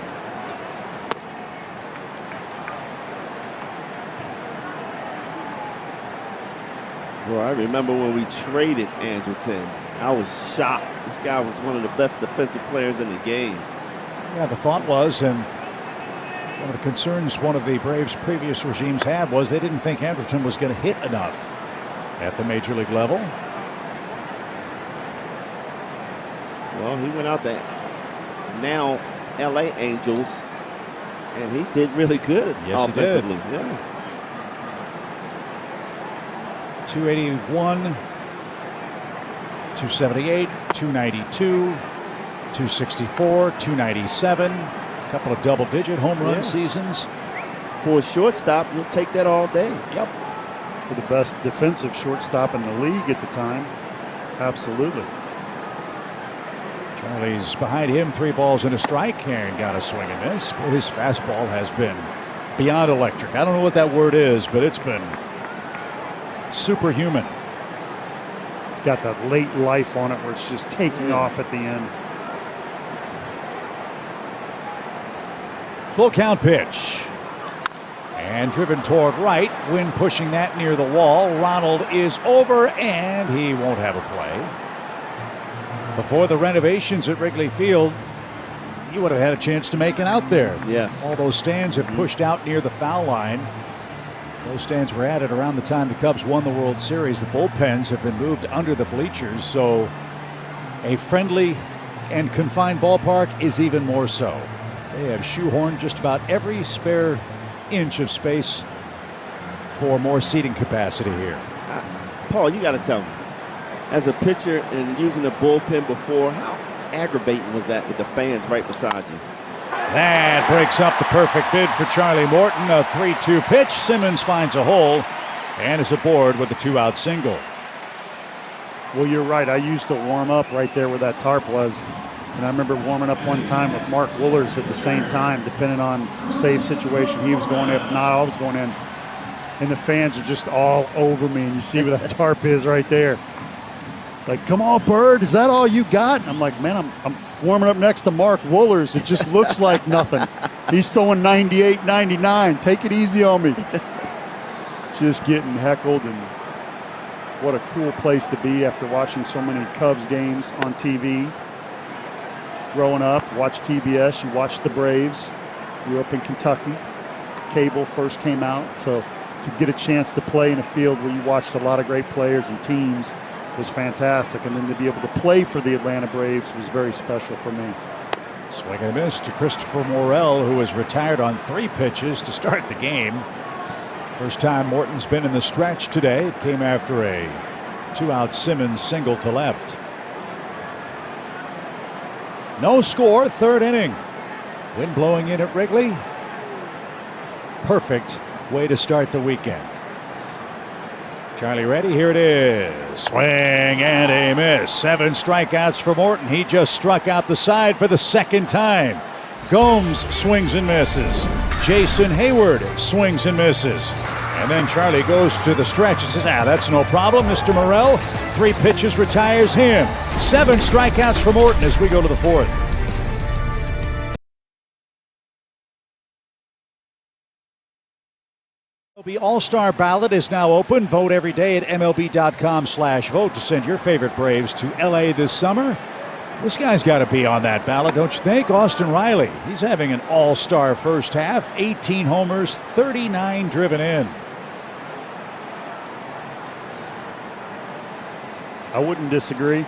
Well, I remember when we traded Andrelton. I was shocked. This guy was one of the best defensive players in the game. Yeah, the thought was, and one of the concerns one of the Braves' previous regimes had was they didn't think Andrelton was going to hit enough at the major league level. Well, he went out to now LA Angels, and he did really good offensively. He did. Yeah. 281, 278, 292, 264, 297. A couple of double-digit home run seasons. For a shortstop, you'll take that all day. Yep. For the best defensive shortstop in the league at the time. Absolutely. Charlie's behind him, 3 balls and a strike, and got a swing and miss. His fastball has been beyond electric. I don't know what that word is, but it's been superhuman. It's got that late life on it where it's just taking off at the end. Full count pitch. And driven toward right. Wind pushing that near the wall. Ronald is over, and he won't have a play. Before the renovations at Wrigley Field, you would have had a chance to make it out there. Yes. All those stands have pushed out near the foul line. Those stands were added around the time the Cubs won the World Series. The bullpens have been moved under the bleachers, so a friendly and confined ballpark is even more so. They have shoehorned just about every spare inch of space for more seating capacity here. Paul, you got to tell me, as a pitcher and using the bullpen before, how aggravating was that with the fans right beside you? That breaks up the perfect bid for Charlie Morton. A 3-2 pitch. Simmons finds a hole and is aboard with a 2-out single. Well, you're right. I used to warm up right there where that tarp was. And I remember warming up one time with Mark Wohlers at the same time, depending on save situation. He was going in, if not, I was going in. And the fans are just all over me. And you see where that tarp is right there. Like, come on, Bird, is that all you got? And I'm like, man, I'm warming up next to Mark Wohlers. It just looks like nothing. He's throwing 98, 99. Take it easy on me. Just getting heckled, and what a cool place to be after watching so many Cubs games on TV. Growing up, watched TBS, you watched the Braves. Grew up in Kentucky. Cable first came out, so to get a chance to play in a field where you watched a lot of great players and teams was fantastic, and then to be able to play for the Atlanta Braves was very special for me. Swing and a miss to Christopher Morel, who was retired on 3 pitches to start the game. First time Morton's been in the stretch today. It came after a 2-out Simmons single to left. No score, 3rd inning. Wind blowing in at Wrigley. Perfect way to start the weekend. Charlie ready? Here it is. Swing and a miss. 7 strikeouts for Morton. He just struck out the side for the 2nd time. Gomes swings and misses. Jason Hayward swings and misses. And then Charlie goes to the stretch and says, that's no problem. Mr. Morel, 3 pitches, retires him. 7 strikeouts for Morton as we go to the 4th. MLB All-Star ballot is now open. Vote every day at MLB.com/vote to send your favorite Braves to LA this summer. This guy's got to be on that ballot, don't you think? Austin Riley. He's having an all-star first half. 18 homers, 39 driven in. I wouldn't disagree.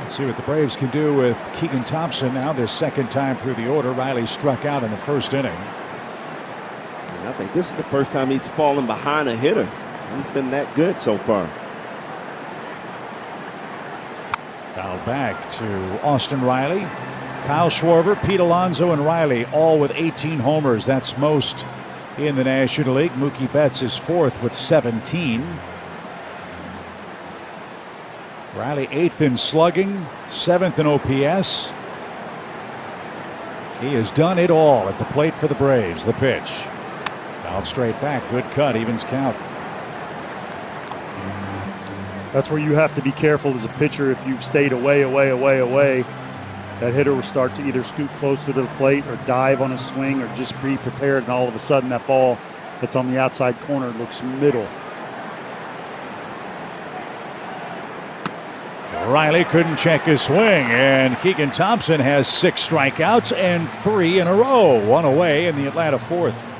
Let's see what the Braves can do with Keegan Thompson now, their second time through the order. Riley struck out in the first inning. And I think this is the first time he's fallen behind a hitter. He's been that good so far. Fouled back to Austin Riley. Kyle Schwarber, Pete Alonso, and Riley all with 18 homers. That's most in the National League. Mookie Betts is 4th with 17. Riley 8th in slugging, 7th in OPS. He has done it all at the plate for the Braves. The pitch. Fouled straight back. Good cut. Evens count. That's where you have to be careful as a pitcher. If you've stayed away, that hitter will start to either scoot closer to the plate or dive on a swing or just be prepared, and all of a sudden that ball that's on the outside corner looks middle. Riley couldn't check his swing, and Keegan Thompson has 6 strikeouts and 3 in a row. 1 away in the Atlanta 4th.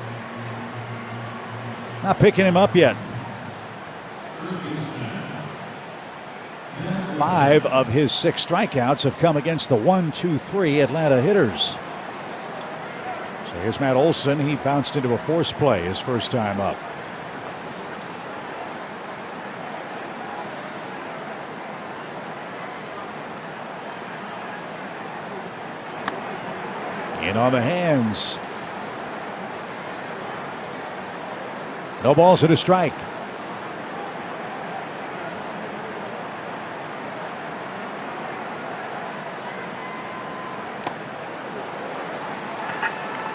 Not picking him up yet. 5 of his 6 strikeouts have come against the 1-2-3 Atlanta hitters. So here's Matt Olson. He bounced into a force play his first time up. In on the hands. No balls and a strike.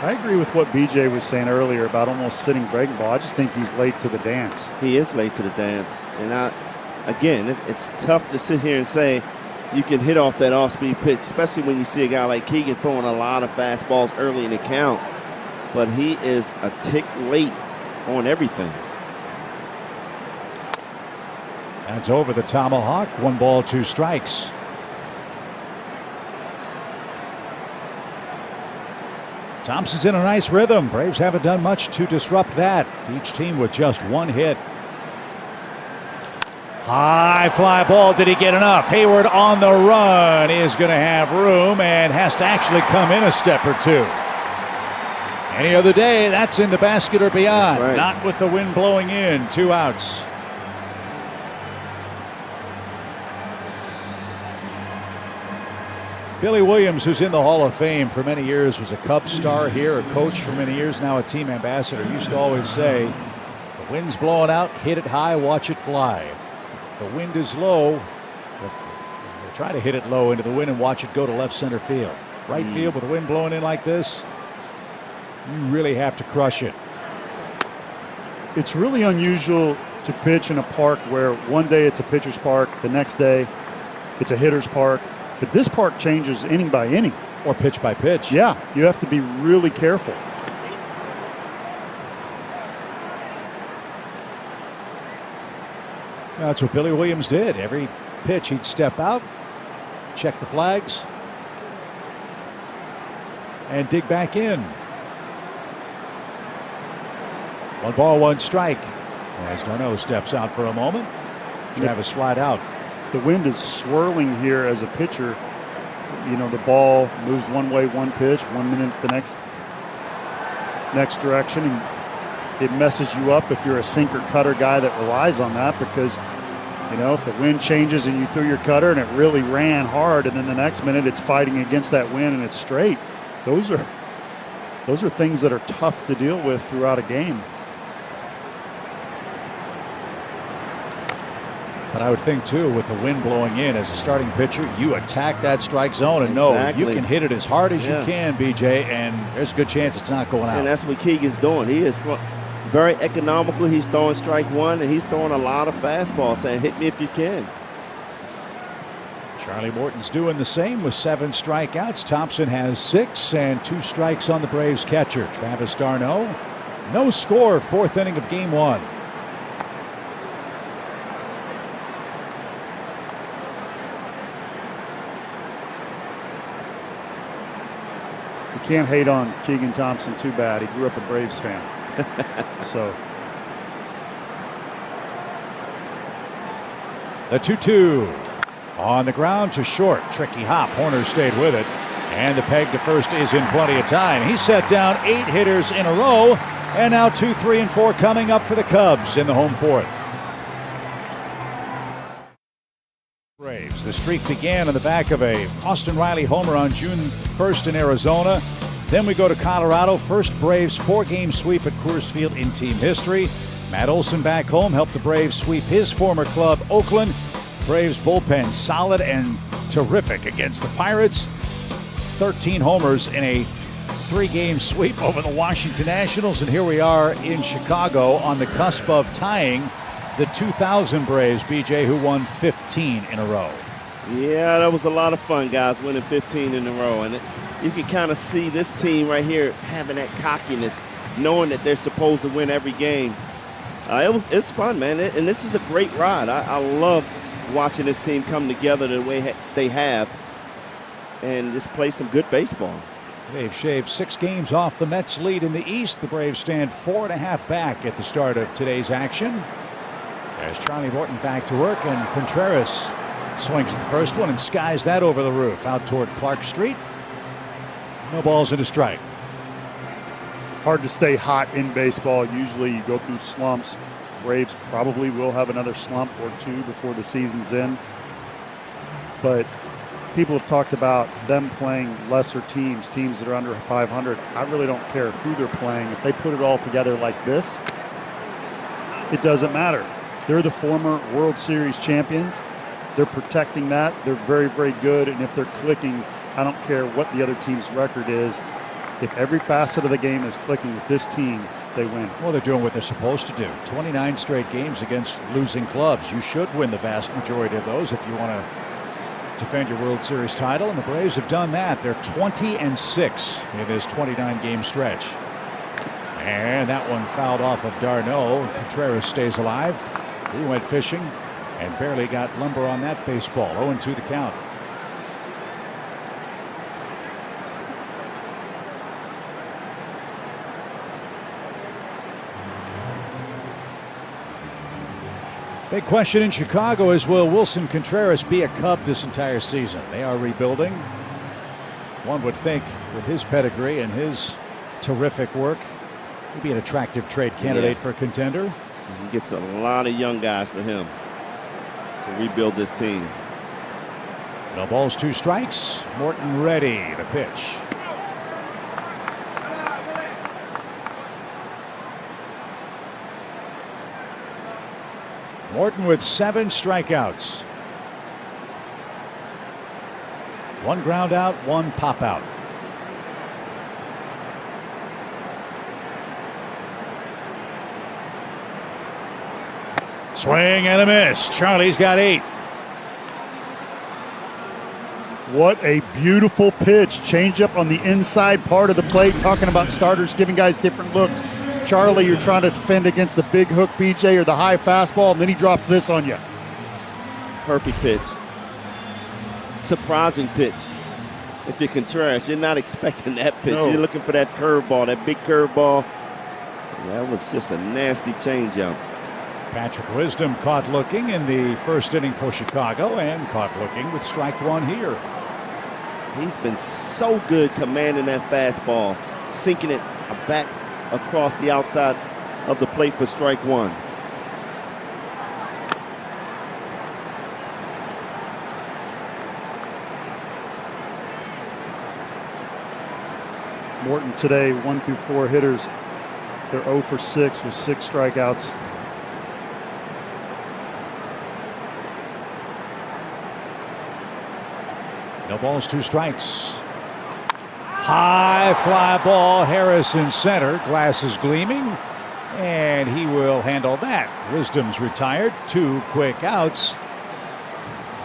I agree with what BJ was saying earlier about almost sitting breaking ball. I just think he's late to the dance. He is late to the dance. And again, it's tough to sit here and say you can hit off that off-speed pitch, especially when you see a guy like Keegan throwing a lot of fastballs early in the count. But he is a tick late on everything. That's over the tomahawk. 1 ball, 2 strikes. Thompson's in a nice rhythm. Braves haven't done much to disrupt that. Each team with just 1 hit. High fly ball. Did he get enough? Hayward on the run is going to have room and has to actually come in a step or 2. Any other day, that's in the basket or beyond. Right. Not with the wind blowing in. 2 outs. Billy Williams, who's in the Hall of Fame for many years, was a Cubs star here, a coach for many years, now a team ambassador, used to always say, the wind's blowing out, hit it high, watch it fly. The wind is low, try to hit it low into the wind and watch it go to left center field. Right field with the wind blowing in like this, you really have to crush it. It's really unusual to pitch in a park where one day it's a pitcher's park, the next day it's a hitter's park. But this park changes inning by inning. Or pitch by pitch. Yeah, you have to be really careful. That's what Billy Williams did. Every pitch he'd step out, check the flags, and dig back in. 1 ball, 1 strike. As Darno steps out for a moment. Travis flied out. The wind is swirling here as a pitcher. You know, the ball moves one way, one pitch, 1 minute the next direction, and it messes you up if you're a sinker cutter guy that relies on that, because you know, if the wind changes and you threw your cutter and it really ran hard, and then the next minute it's fighting against that wind and it's straight, those are things that are tough to deal with throughout a game. But I would think, too, with the wind blowing in as a starting pitcher, you attack that strike zone and know you can hit it as hard as you can, BJ, and there's a good chance it's not going out. And that's what Keegan's doing. He is very economical. He's throwing strike one, and he's throwing a lot of fastballs, saying, hit me if you can. Charlie Morton's doing the same with 7 strikeouts. Thompson has 6 and 2 strikes on the Braves catcher, Travis d'Arnaud. No score, 4th inning of game 1. You can't hate on Keegan Thompson too bad. He grew up a Braves fan. So the 2-2 on the ground to short. Tricky hop. Horner stayed with it. And the peg to first is in plenty of time. He set down 8 hitters in a row. And now 2, 3, and 4 coming up for the Cubs in the home 4th. Braves. The streak began on the back of a Austin Riley homer on June 1st in Arizona. Then we go to Colorado. First Braves 4-game sweep at Coors Field in team history. Matt Olson back home helped the Braves sweep his former club, Oakland. Braves bullpen solid and terrific against the Pirates. 13 homers in a 3-game sweep over the Washington Nationals. And here we are in Chicago on the cusp of tying the 2000 Braves, BJ, who won 15 in a row. Yeah, that was a lot of fun, guys, winning 15 in a row. And you can kind of see this team right here having that cockiness, knowing that they're supposed to win every game. It's fun, man. And this is a great ride. I love watching this team come together the way they have and just play some good baseball. They've shaved 6 games off the Mets' lead in the East. The Braves stand 4.5 back at the start of today's action. As Charlie Morton back to work, and Contreras swings at the first one and skies that over the roof out toward Clark Street. No balls and a strike. hard to stay hot in baseball. Usually you go through slumps. Braves probably will have another slump or two before the season's in. But people have talked about them playing lesser teams, teams that are under 500. I really don't care who they're playing. If they put it all together like this, it doesn't matter. They're the former World Series champions. They're protecting that. They're very, very good. And if they're clicking, I don't care what the other team's record is. If every facet of the game is clicking with this team, they win. Well, they're doing what they're supposed to do. 29 straight games against losing clubs. You should win the vast majority of those if you want to defend your World Series title, and the Braves have done that. They're 20-6 in this 29-game stretch. And that one fouled off of d'Arnaud. Contreras stays alive. He went fishing and barely got lumber on that baseball. 0-2 the count. Big question in Chicago is, will Wilson Contreras be a Cub this entire season? They are rebuilding. One would think with his pedigree and his terrific work, he'd be an attractive trade candidate for a contender. He gets a lot of young guys to him to rebuild this team. No balls, 2 strikes. Morton ready. The pitch. Morton with 7 strikeouts. 1 ground out, 1 pop out. Swing and a miss. Charlie's got 8. What a beautiful pitch. Changeup on the inside part of the plate. Talking about starters giving guys different looks. Charlie, you're trying to defend against the big hook, BJ, or the high fastball, and then he drops this on you. Perfect pitch. Surprising pitch. If you're Contreras, you're not expecting that pitch. No. You're looking for that curveball, that big curveball. That was just a nasty changeup. Patrick Wisdom caught looking in the first inning for Chicago and caught looking with strike 1 here. He's been so good commanding that fastball, sinking it back across the outside of the plate for strike 1. Morton today, 1 through 4 hitters. They're 0 for 6 with 6 strikeouts. No balls, 2 strikes. High fly ball. Harrison center. Glasses gleaming. And he will handle that. Wisdom's retired. 2 quick outs.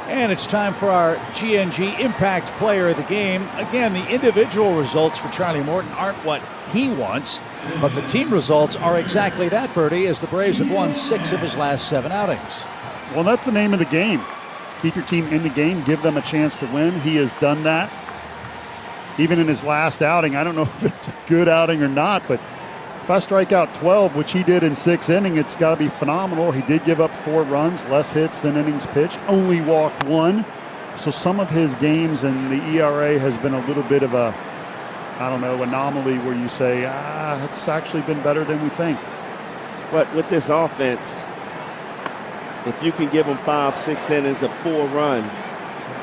And it's time for our GNG Impact Player of the Game. Again, the individual results for Charlie Morton aren't what he wants, but the team results are exactly that, Bertie, as the Braves have won 6 of his last 7 outings. Well, that's the name of the game. Keep your team in the game, give them a chance to win. He has done that. Even in his last outing, I don't know if it's a good outing or not, but if I strike out 12, which he did in 6 innings, it's got to be phenomenal. He did give up 4 runs, less hits than innings pitched, only walked 1. So some of his games and the ERA has been a little bit of a, anomaly where you say, it's actually been better than we think. But with this offense, if you can give them 5-6 innings of 4 runs,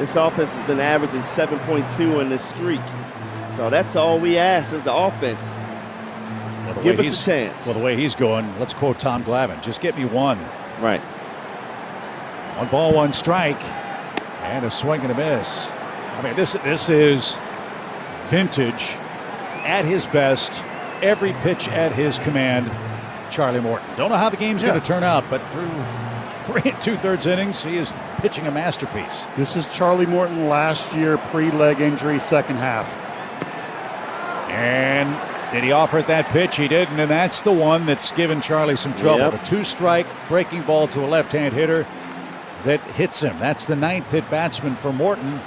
this offense has been averaging 7.2 in this streak. So that's all we ask as the offense. Well, give us a chance. Well, the way he's going, let's quote Tom Glavine, just get me 1. Right. 1 ball, 1 strike, and a swing and a miss. I mean, this is vintage, at his best, every pitch at his command, Charlie Morton. Don't know how the game's going to turn out, but through 3 2/3 innings, he is pitching a masterpiece. This is Charlie Morton last year, pre-leg injury, second half. And did he offer it that pitch? He didn't, and that's the one that's given Charlie some trouble. Yep. The 2-strike breaking ball to a left-hand hitter that hits him. That's the 9th hit batsman for Morton,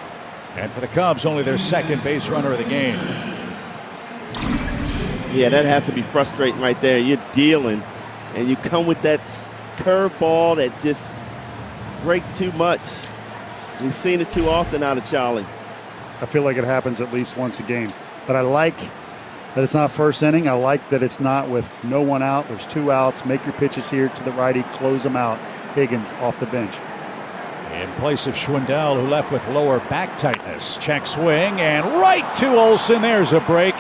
and for the Cubs, only their 2nd base runner of the game. Yeah, that has to be frustrating right there. You're dealing, and you come with that curveball that just breaks too much. We've seen it too often out of Charlie. I feel like it happens at least once a game. But I like that it's not first inning. I like that it's not with no one out. There's 2 outs. Make your pitches here to the righty. Close them out. Higgins off the bench. In place of Schwindel, who left with lower back tightness. Check swing and right to Olsen. There's a break.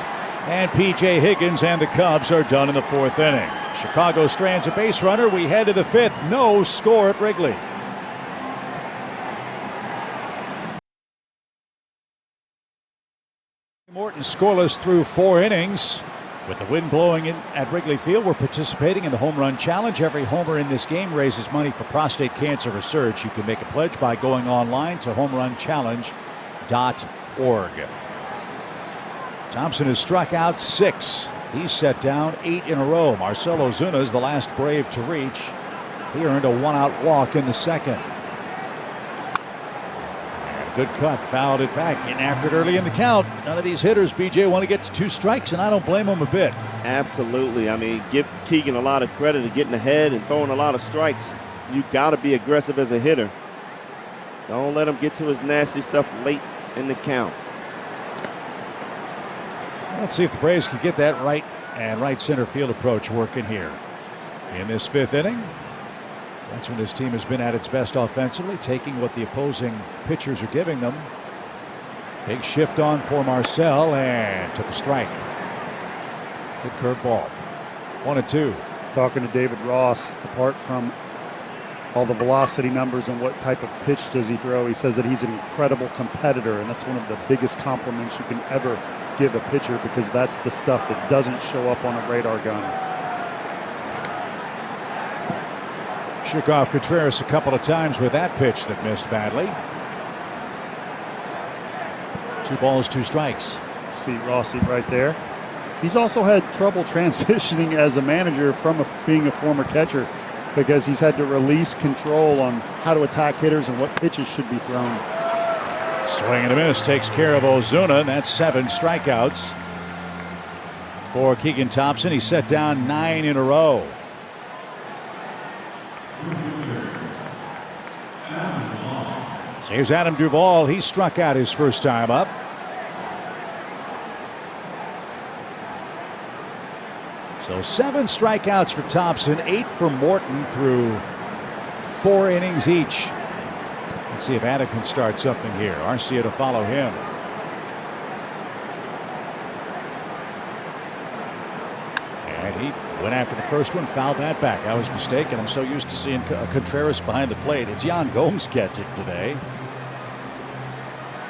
And P.J. Higgins and the Cubs are done in the 4th inning. Chicago strands a base runner. We head to the 5th. No score at Wrigley. Morton scoreless through 4 innings. With the wind blowing in at Wrigley Field, we're participating in the Home Run Challenge. Every homer in this game raises money for prostate cancer research. You can make a pledge by going online to homerunchallenge.org. Thompson has struck out 6. He's set down 8 in a row. Marcell Ozuna is the last Brave to reach. He earned a 1-out walk in the 2nd. Good cut, fouled it back, getting after it early in the count. None of these hitters, BJ, want to get to 2 strikes, and I don't blame them a bit. Absolutely. I mean, give Keegan a lot of credit of getting ahead and throwing a lot of strikes. You got to be aggressive as a hitter. Don't let him get to his nasty stuff late in the count. Let's see if the Braves can get that right and right center field approach working here. In this 5th inning, that's when this team has been at its best offensively, taking what the opposing pitchers are giving them. Big shift on for Marcell and took a strike. Good curveball. 1-2. Talking to David Ross, apart from all the velocity numbers and what type of pitch does he throw, he says that he's an incredible competitor, and that's one of the biggest compliments you can ever give a pitcher, because that's the stuff that doesn't show up on a radar gun. Shook off Contreras a couple of times with that pitch that missed badly. 2 balls, 2 strikes. See Rossi right there. He's also had trouble transitioning as a manager from being a former catcher, because he's had to release control on how to attack hitters and what pitches should be thrown. Swing and a miss takes care of Ozuna, and that's 7 strikeouts for Keegan Thompson. He's set down 9 in a row. So here's Adam Duvall. He struck out his first time up. So 7 strikeouts for Thompson, 8 for Morton through 4 innings each. Let's see if Adam can start something here. Arcia to follow him. And he went after the first one, fouled that back. I was mistaken. I'm so used to seeing Contreras behind the plate. It's Yan Gomes gets it today.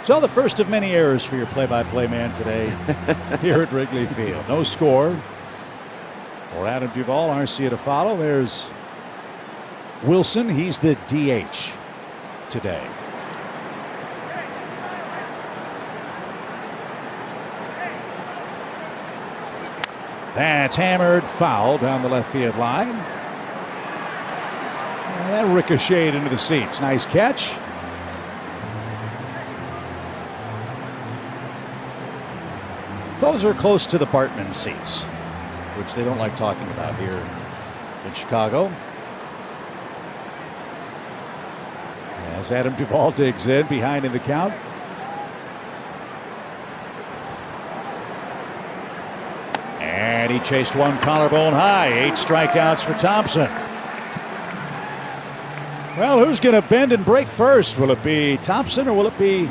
So the first of many errors for your play-by-play man today here at Wrigley Field. No score for Adam Duvall. Arcia to follow. There's Wilson. He's the DH today. That's hammered foul down the left field line. And that ricocheted into the seats. Nice catch. Those are close to the Bartman seats, which they don't like talking about here in Chicago. As Adam Duvall digs in behind in the count. And he chased one collarbone high. 8 strikeouts for Thompson. Well, who's going to bend and break first? Will it be Thompson or will it be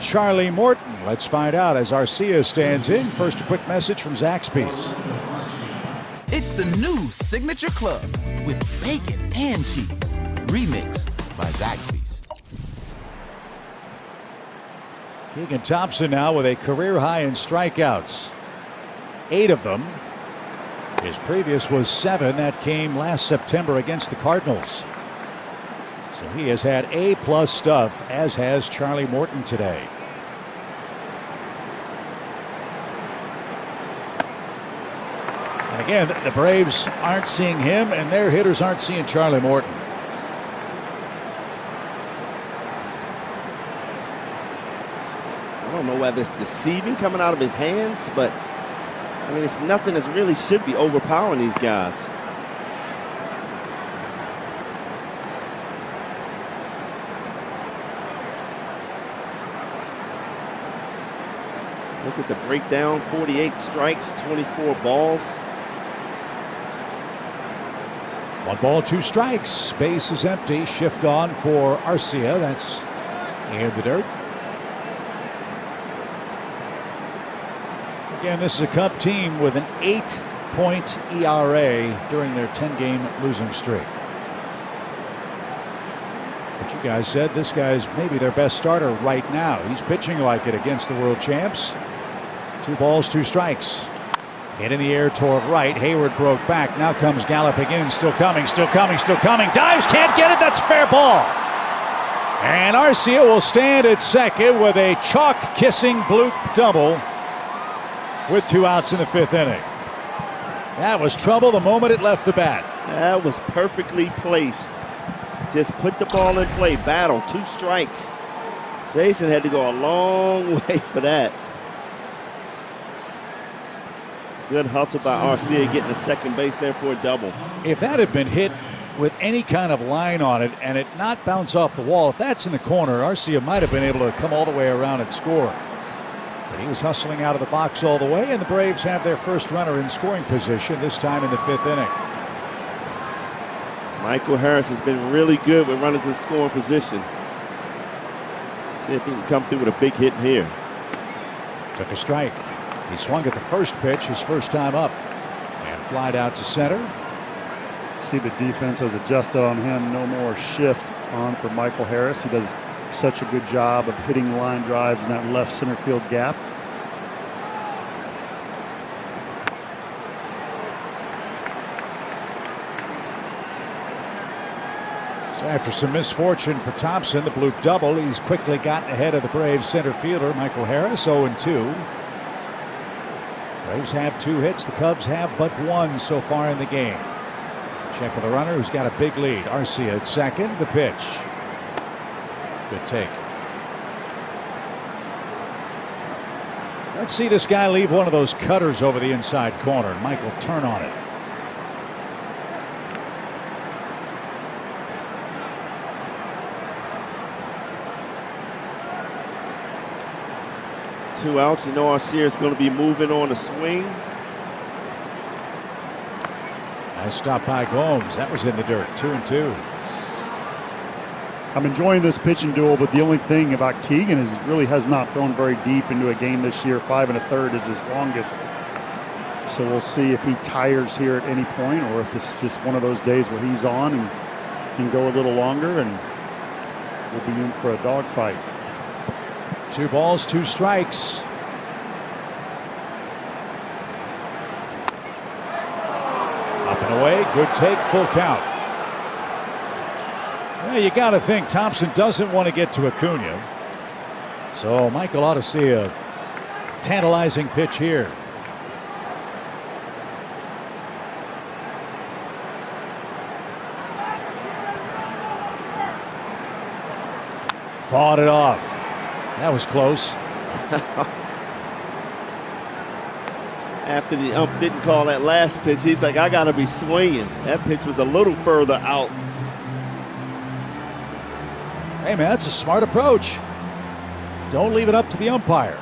Charlie Morton? Let's find out as Arcia stands in. First, a quick message from Zaxby's. It's the new Signature Club with bacon and cheese. Remixed by Zaxby's. Keegan Thompson now with a career high in strikeouts. 8 of them. His previous was 7. That came last September against the Cardinals. So he has had A+ stuff, as has Charlie Morton today. And again, the Braves aren't seeing him, and their hitters aren't seeing Charlie Morton. I don't know whether it's deceiving coming out of his hands, but I mean, it's nothing that really should be overpowering these guys. Look at the breakdown, 48 strikes, 24 balls. 1 ball, 2 strikes. Base is empty. Shift on for Arcia. That's in the dirt. Again, this is a Cub team with an 8-point ERA during their 10-game losing streak. But you guys said this guy's maybe their best starter right now. He's pitching like it against the world champs. 2 balls, 2 strikes. Hit in the air toward right. Hayward broke back. Now comes galloping in. Still coming, still coming, still coming. Dives, can't get it. That's fair ball. And Arcia will stand at second with a chalk-kissing bloop double with 2 outs in the 5th inning. That was trouble the moment it left the bat. That was perfectly placed. Just put the ball in play. Battle, 2 strikes. Jason had to go a long way for that. Good hustle by Arcia getting to second base there for a double. If that had been hit with any kind of line on it and it not bounce off the wall, if that's in the corner, Arcia might have been able to come all the way around and score. But he was hustling out of the box all the way, and the Braves have their first runner in scoring position, this time in the 5th inning. Michael Harris has been really good with runners in scoring position. See if he can come through with a big hit here. Took a strike. He swung at the first pitch, his first time up, and flied out to center. See, the defense has adjusted on him. No more shift on for Michael Harris. He does such a good job of hitting line drives in that left center field gap. So after some misfortune for Thompson, the bloop double, he's quickly gotten ahead of the Braves center fielder, Michael Harris, 0-2. Braves have 2 hits. The Cubs have but 1 so far in the game. Check of the runner who's got a big lead. Arcia at second. The pitch. Good take. Let's see this guy leave one of those cutters over the inside corner. Michael turn on it. Two outs. You know Arcia is going to be moving on the swing. Nice stop by Gomes. That was in the dirt. 2-2. I'm enjoying this pitching duel, but the only thing about Keegan is really has not thrown very deep into a game this year. 5 1/3 is his longest. So we'll see if he tires here at any point, or if it's just one of those days where he's on and can go a little longer, and we'll be in for a dogfight. 2 balls, 2 strikes. Up and away, good take, full count. Well, you got to think Thompson doesn't want to get to Acuna. So Michael ought to see a tantalizing pitch here. Fought it off. That was close. After the ump didn't call that last pitch, he's like, I got to be swinging. That pitch was a little further out. Hey, man, that's a smart approach. Don't leave it up to the umpire.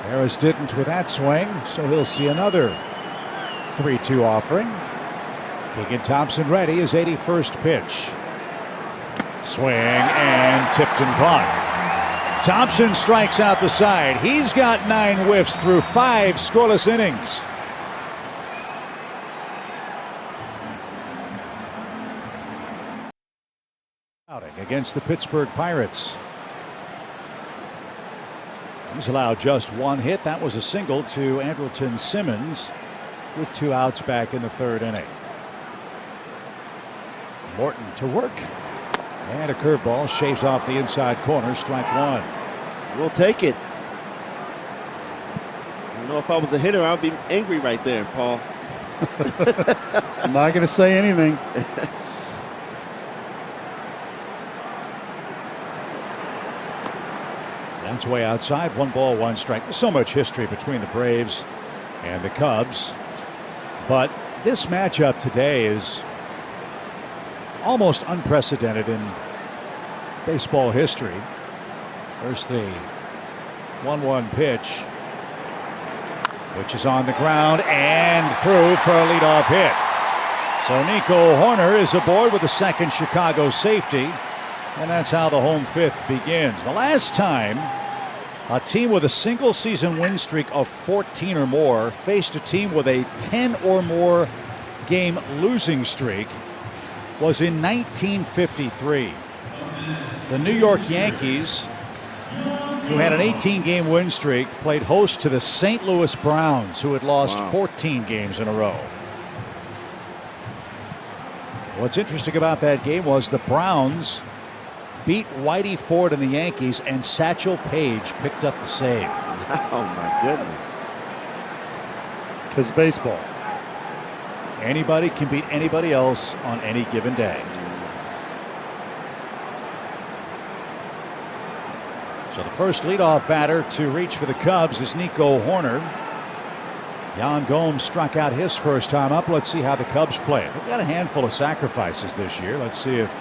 Harris didn't with that swing, so he'll see another 3-2 offering. Keegan Thompson ready, his 81st pitch. Swing and tipped and caught. Thompson strikes out the side. He's got 9 whiffs through 5 scoreless innings. Against the Pittsburgh Pirates. He's allowed just 1 hit. That was a single to Andrelton Simmons with 2 outs back in the 3rd inning. Morton to work. And a curveball shaves off the inside corner, strike 1. We'll take it. I don't know if I was a hitter, I'd be angry right there, Paul. I'm not going to say anything. That's way outside. 1 ball, 1 strike. There's so much history between the Braves and the Cubs. But this matchup today is almost unprecedented in baseball history. There's the 1-1 pitch, which is on the ground and through for a leadoff hit. So Nico Hoerner is aboard with the 2nd Chicago safety, and that's how the home 5th begins. The last time a team with a single season win streak of 14 or more faced a team with a 10 or more game losing streak was in 1953. The New York Yankees, who had an 18-game win streak, played host to the St. Louis Browns, who had lost 14 games in a row. What's interesting about that game was the Browns beat Whitey Ford and the Yankees, and Satchel Paige picked up the save. Oh, my goodness. Because baseball. Anybody can beat anybody else on any given day. So the first leadoff batter to reach for the Cubs is Nico Hoerner. Yan Gomes struck out his first time up. Let's see how the Cubs play. They've got a handful of sacrifices this year. Let's see if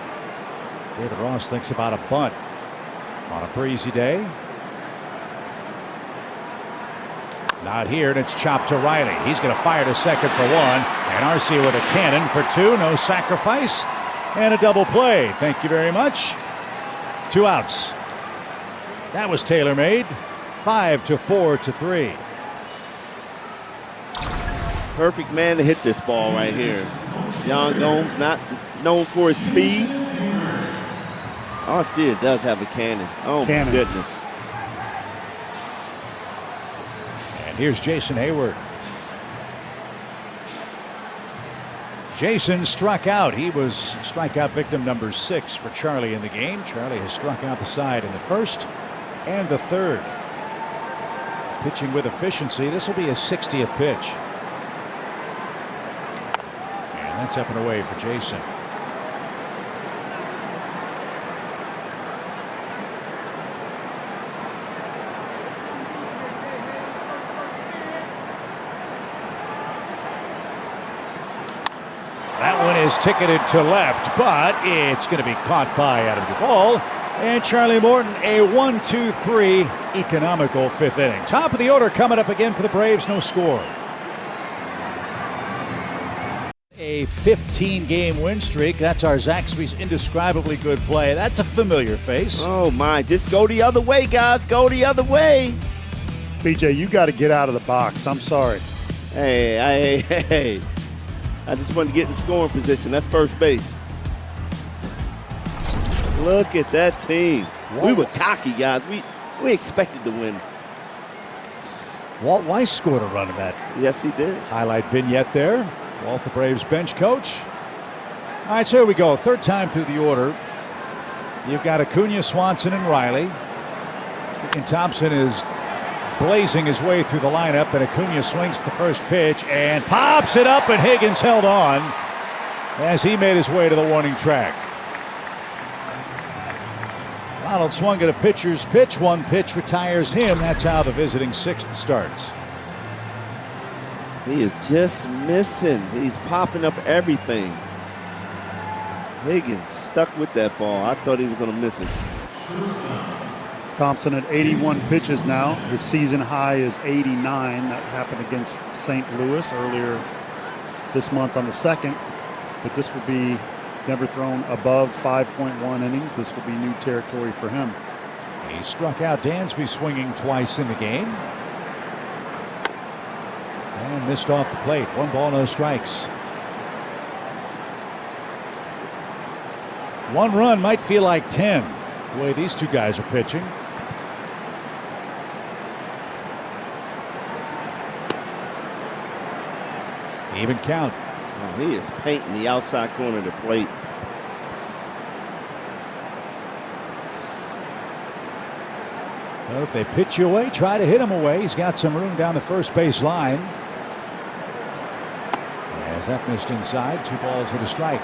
David Ross thinks about a bunt on a breezy day. Not here, and it's chopped to Riley. He's going to fire to second for 1, and Arcia with a cannon for 2. No sacrifice, and a double play. Thank you very much. 2 outs. That was tailor-made. 5-4-3. Perfect man to hit this ball right here. Yan Gomes, not known for his speed. Arcia does have a cannon. Oh, my goodness. And here's Jason Hayward. Jason struck out. He was strikeout victim number 6 for Charlie in the game. Charlie has struck out the side in the 1st and the 3rd. Pitching with efficiency. This will be his 60th pitch. And that's up and away for Jason. That one is ticketed to left, but it's going to be caught by Adam Duvall. And Charlie Morton, a 1-2-3 economical 5th inning. Top of the order coming up again for the Braves, no score. A 15-game win streak. That's our Zaxby's indescribably good play. That's a familiar face. Oh, my. Just go the other way, guys. Go the other way. BJ, you got to get out of the box. I'm sorry. Hey. I just wanted to get in scoring position. That's first base. Look at that team. Whoa. We were cocky, guys. We expected to win. Walt Weiss scored a run in that Yes, he did. highlight vignette there. Walt, the Braves bench coach. All right, so here we go. Third time through the order. You've got Acuna, Swanson, and Riley. And Thompson is blazing his way through the lineup, and Acuna swings the first pitch and pops it up, and Higgins held on as he made his way to the warning track. Ronald swung at a pitcher's pitch. One pitch retires him. That's how the visiting sixth starts. He is just missing. He's popping up everything. Higgins stuck with that ball. I thought he was going to miss it. Thompson at 81 pitches now. His season high is 89. That happened against St. Louis earlier this month on the 2nd. But this will be, he's never thrown above 5.1 innings. This will be new territory for him. He struck out Dansby swinging twice in the game. And missed off the plate. 1 ball, no strikes. 1 run might feel like 10, the way these two guys are pitching. Even count. Oh, he is painting the outside corner of the plate. Well, if they pitch you away, try to hit him away. He's got some room down the first base line. As that missed inside, 2 balls and a strike.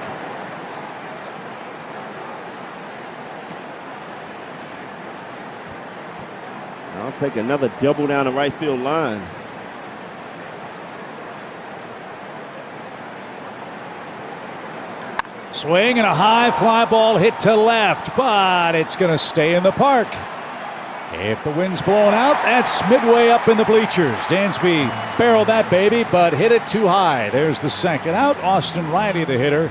I'll take another double down the right field line. Swing and a high fly ball hit to left, but it's going to stay in the park. If the wind's blowing out, that's midway up in the bleachers. Dansby barreled that baby, but hit it too high. There's the second out. Austin Riley, the hitter.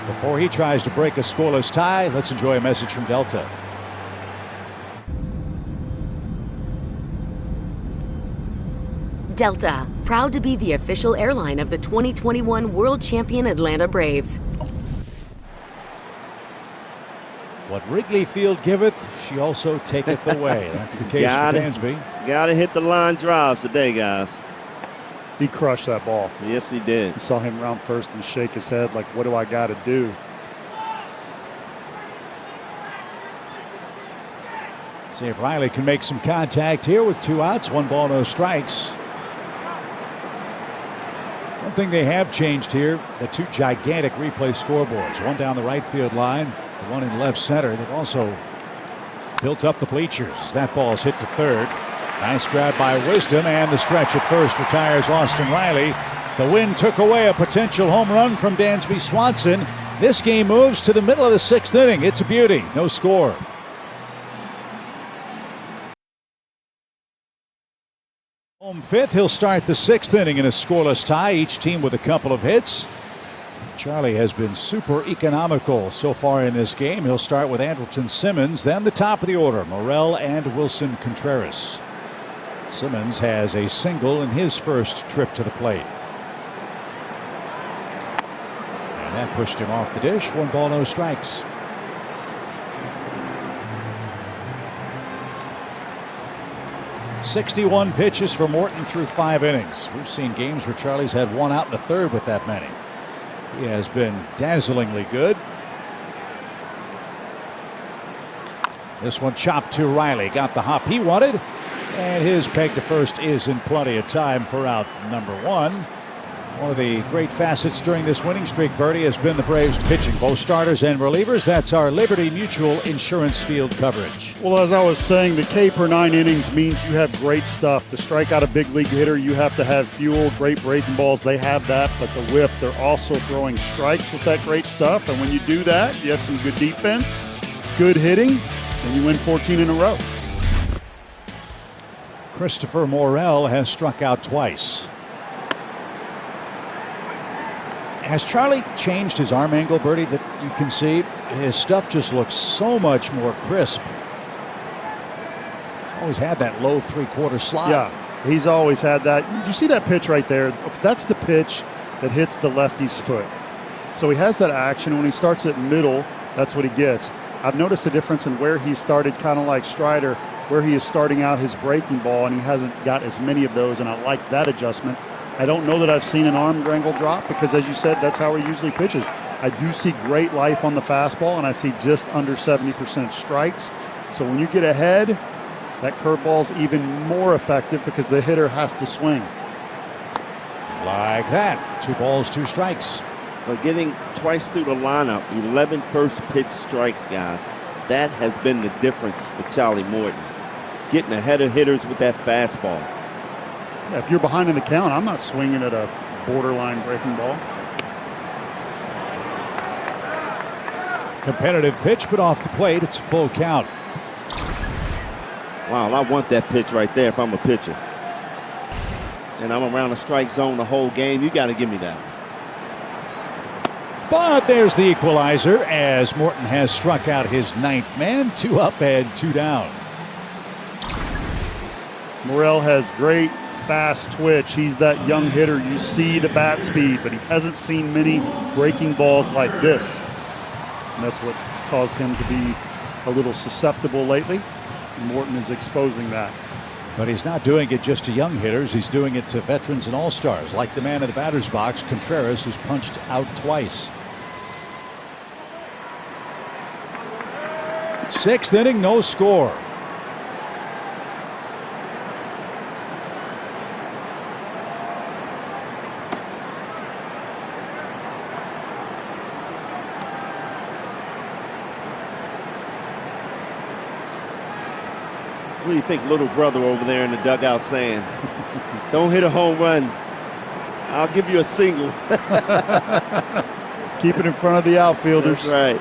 Before he tries to break a scoreless tie, let's enjoy a message from Delta. Delta, proud to be the official airline of the 2021 World Champion Atlanta Braves. What Wrigley Field giveth, she also taketh away. That's the case for Dansby. Gotta hit the line drives today, guys. He crushed that ball. Yes, he did. You saw him round first and shake his head like, what do I got to do? See if Riley can make some contact here with 2 outs, 1 ball, no strikes. One thing they have changed here, the 2 gigantic replay scoreboards, one down the right field line, the one in left center. They've also built up the bleachers. That ball's hit to third. Nice grab by Wisdom, and the stretch at first retires Austin Riley. The wind took away a potential home run from Dansby Swanson. This game moves to the middle of the 6th inning. It's a beauty. No score. Home 5th. He'll start the 6th inning in a scoreless tie, each team with a couple of hits. Charlie has been super economical so far in this game. He'll start with Andrelton Simmons, then the top of the order, Morel and Wilson Contreras. Simmons has a single in his first trip to the plate. And that pushed him off the dish. 1 ball, no strikes. "61 pitches for Morton through 5 innings. We've seen games where Charlie's had 1 out in the 3rd with that many. He has been dazzlingly good. This one chopped to Riley. Got the hop he wanted. And his peg to first is in plenty of time for out number 1. One of the great facets during this winning streak, Bertie, has been the Braves pitching, both starters and relievers. That's our Liberty Mutual Insurance Field coverage. Well, as I was saying, the K per 9 innings means you have great stuff. To strike out a big league hitter, you have to have fuel, great breaking balls. They have that, but the whip, they're also throwing strikes with that great stuff. And when you do that, you have some good defense, good hitting, and you win 14 in a row. Christopher Morel has struck out twice. Has Charlie changed his arm angle, Bertie, that you can see? His stuff just looks so much more crisp. He's always had that low 3/4 slide. Yeah, he's always had that. You see that pitch right there? That's the pitch that hits the lefty's foot. So he has that action. When he starts at middle, that's what he gets. I've noticed a difference in where he started, kind of like Strider, where he is starting out his breaking ball, and he hasn't got as many of those, and I like that adjustment. I don't know that I've seen an arm angle drop because, as you said, that's how he usually pitches. I do see great life on the fastball, and I see just under 70% strikes. So when you get ahead, that curveball's even more effective because the hitter has to swing. Like that. 2 balls, 2 strikes. But getting twice through the lineup, 11 first pitch strikes, guys. That has been the difference for Charlie Morton. Getting ahead of hitters with that fastball. Yeah, if you're behind in the count, I'm not swinging at a borderline breaking ball. Competitive pitch, but off the plate, it's a full count. Wow, I want that pitch right there if I'm a pitcher. And I'm around the strike zone the whole game. You got to give me that. But there's the equalizer as Morton has struck out his 9th man. 2 up and 2 down. Morel has great fast twitch. He's that young hitter. You see the bat speed, but he hasn't seen many breaking balls like this. And that's what caused him to be a little susceptible lately. Morton is exposing that. But he's not doing it just to young hitters. He's doing it to veterans and all-stars, like the man in the batter's box, Contreras, who's punched out twice. 6th inning, no score. What do you think little brother over there in the dugout saying? Don't hit a home run. I'll give you a single. Keep it in front of the outfielders. That's right.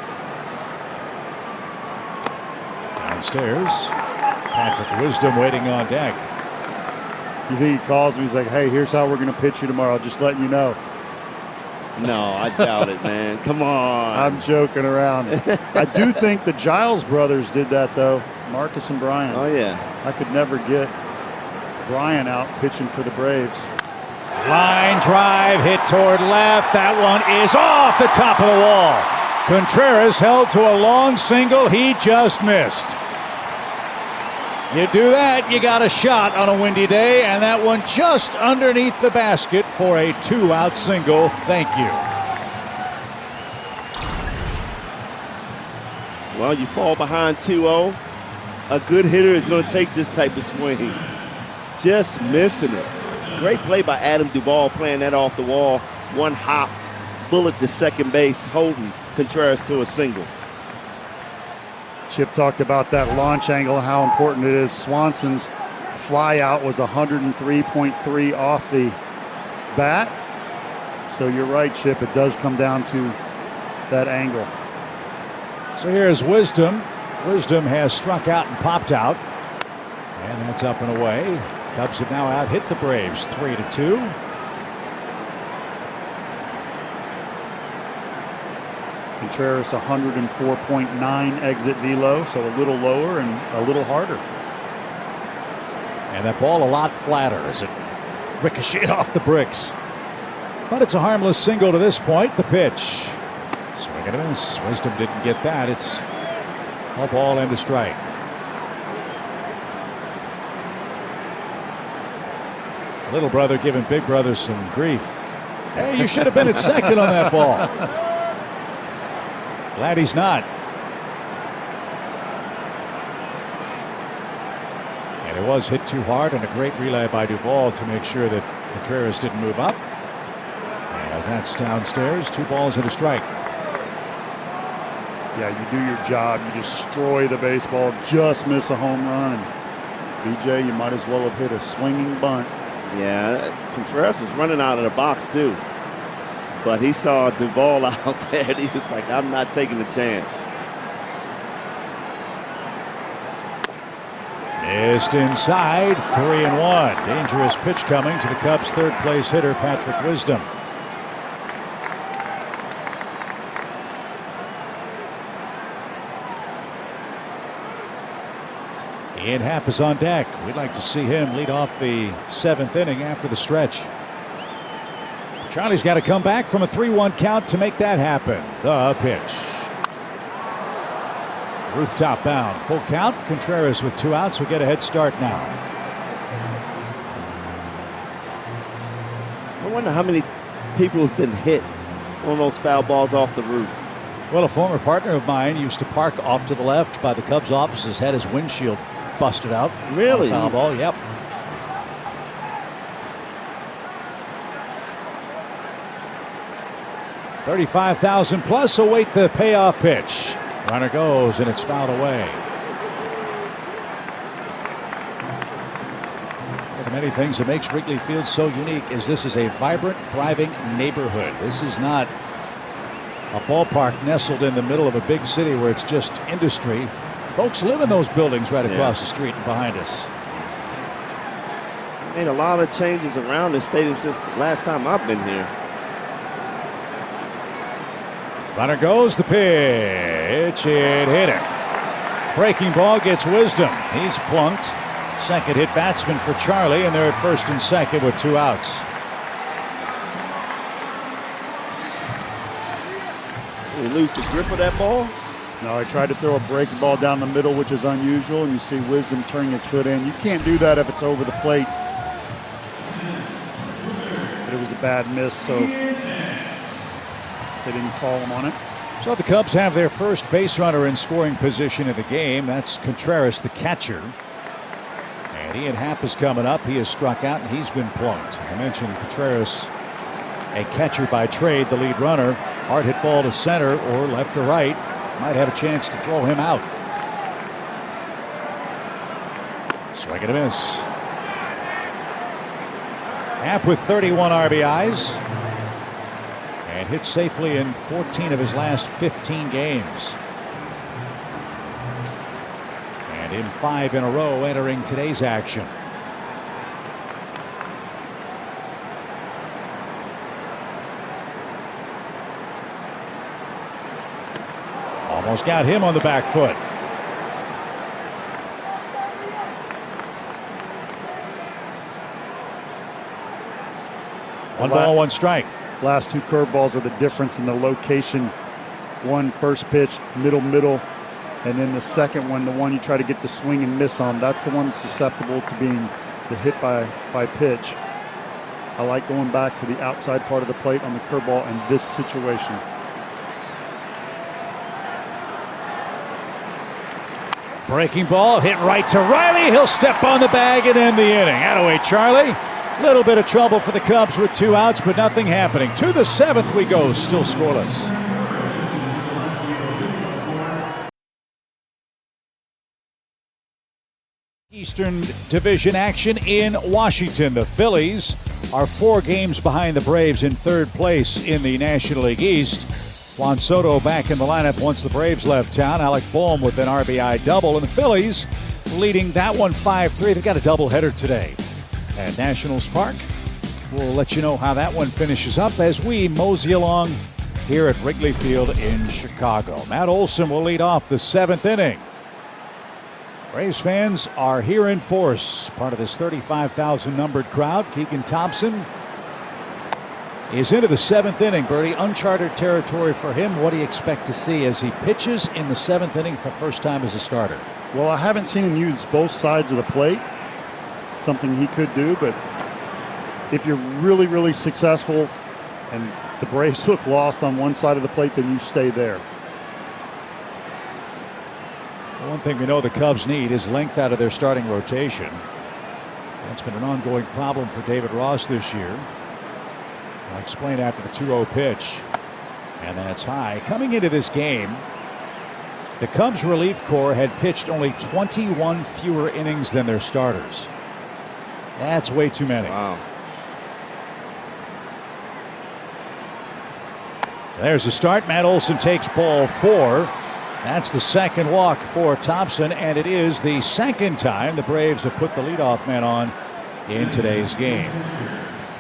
Downstairs, Patrick Wisdom waiting on deck. You think he calls me? He's like, hey, here's how we're going to pitch you tomorrow. Just letting you know. No, I doubt it, man. Come on. I'm joking around. I do think the Giles brothers did that, though. Marcus and Brian. Oh, yeah. I could never get Brian out pitching for the Braves. Line drive hit toward left. That one is off the top of the wall. Contreras held to a long single. He just missed. You do that, you got a shot on a windy day, and that one just underneath the basket for a 2-out single. Thank you. Well, you fall behind 2-0. A good hitter is going to take this type of swing. Just missing it. Great play by Adam Duvall playing that off the wall. One hop, bullet to second base, holding Contreras to a single. Chip talked about that launch angle, how important it is. Swanson's fly out was 103.3 off the bat. So you're right, Chip. It does come down to that angle. So here's Wisdom. Wisdom has struck out and popped out. And that's up and away. Cubs have now out-hit the Braves 3-2. Contreras 104.9 exit velo, so a little lower and a little harder. And that ball a lot flatter as it ricocheted off the bricks. But it's a harmless single to this point. The pitch. Swing and a miss. Wisdom didn't get that. It's a ball and a strike. Little brother giving big brother some grief. Hey, you should have been at second on that ball. Glad he's not. And it was hit too hard, and a great relay by Duvall to make sure that Contreras didn't move up. As that's downstairs, 2 balls and a strike. Yeah, you do your job. You destroy the baseball, just miss a home run. BJ, you might as well have hit a swinging bunt. Yeah, Contreras was running out of the box, too. But he saw Duvall out there, and he was like, I'm not taking a chance. Missed inside, 3-1. Dangerous pitch coming to the Cubs' third-place hitter, Patrick Wisdom. Ian Happ is on deck. We'd like to see him lead off the 7th inning after the stretch. Charlie's got to come back from a 3-1 count to make that happen. The pitch. Rooftop bound. Full count. Contreras with 2 outs will get a head start now. I wonder how many people have been hit on those foul balls off the roof. Well, a former partner of mine used to park off to the left by the Cubs offices, had his windshield busted out. Really? Foul ball, yep. $35,000 plus await the payoff pitch. Runner goes and it's fouled away. One of the many things that makes Wrigley Field so unique is this is a vibrant, thriving neighborhood. This is not a ballpark nestled in the middle of a big city where it's just industry. Folks live in those buildings right across the street and behind us. Made a lot of changes around the stadium since last time I've been here. Runner goes, the pitch, it hit him. Breaking ball gets Wisdom. He's plunked. Second hit batsman for Charlie, and they're at first and second with 2 outs. Did he lose the grip of that ball? No, I tried to throw a breaking ball down the middle, which is unusual, and you see Wisdom turning his foot in. You can't do that if it's over the plate. But it was a bad miss, so they didn't call him on it. So the Cubs have their first base runner in scoring position of the game. That's Contreras, the catcher. And Ian Happ is coming up. He has struck out and he's been plunked. I mentioned Contreras, a catcher by trade, the lead runner. Hard hit ball to center or left or right. Might have a chance to throw him out. Swing and a miss. Happ with 31 RBIs. And hit safely in 14 of his last 15 games. And in 5 in a row entering today's action. Almost got him on the back foot. One ball, 1 strike. Last 2 curveballs are the difference in the location. One first pitch, middle, and then the second one, the one you try to get the swing and miss on, that's the one that's susceptible to being the hit by pitch. I like going back to the outside part of the plate on the curveball in this situation. Breaking ball hit right to Riley. He'll step on the bag and end the inning. Attaway, Charlie. Little bit of trouble for the Cubs with 2 outs, but nothing happening. To the 7th we go, still scoreless. Eastern Division action in Washington. The Phillies are 4 games behind the Braves in 3rd place in the National League East. Juan Soto back in the lineup once the Braves left town. Alec Boehm with an RBI double, and the Phillies leading that one 5-3. They've got a doubleheader today at Nationals Park. We'll let you know how that one finishes up as we mosey along here at Wrigley Field in Chicago. Matt Olson will lead off the 7th inning. Braves fans are here in force, part of this 35,000 numbered crowd. Keegan Thompson is into the 7th inning. Bertie, uncharted territory for him. What do you expect to see as he pitches in the 7th inning for the first time as a starter? Well, I haven't seen him use both sides of the plate. Something he could do, but if you're really, really successful and the Braves look lost on one side of the plate, then you stay there. One thing we know the Cubs need is length out of their starting rotation. That's been an ongoing problem for David Ross this year. I'll explain after the 2-0 pitch. And that's high. Coming into this game, the Cubs relief corps had pitched only 21 fewer innings than their starters. That's way too many. Wow. So there's the start. Matt Olson takes ball 4. That's the second walk for Thompson, and it is the second time the Braves have put the leadoff man on in today's game.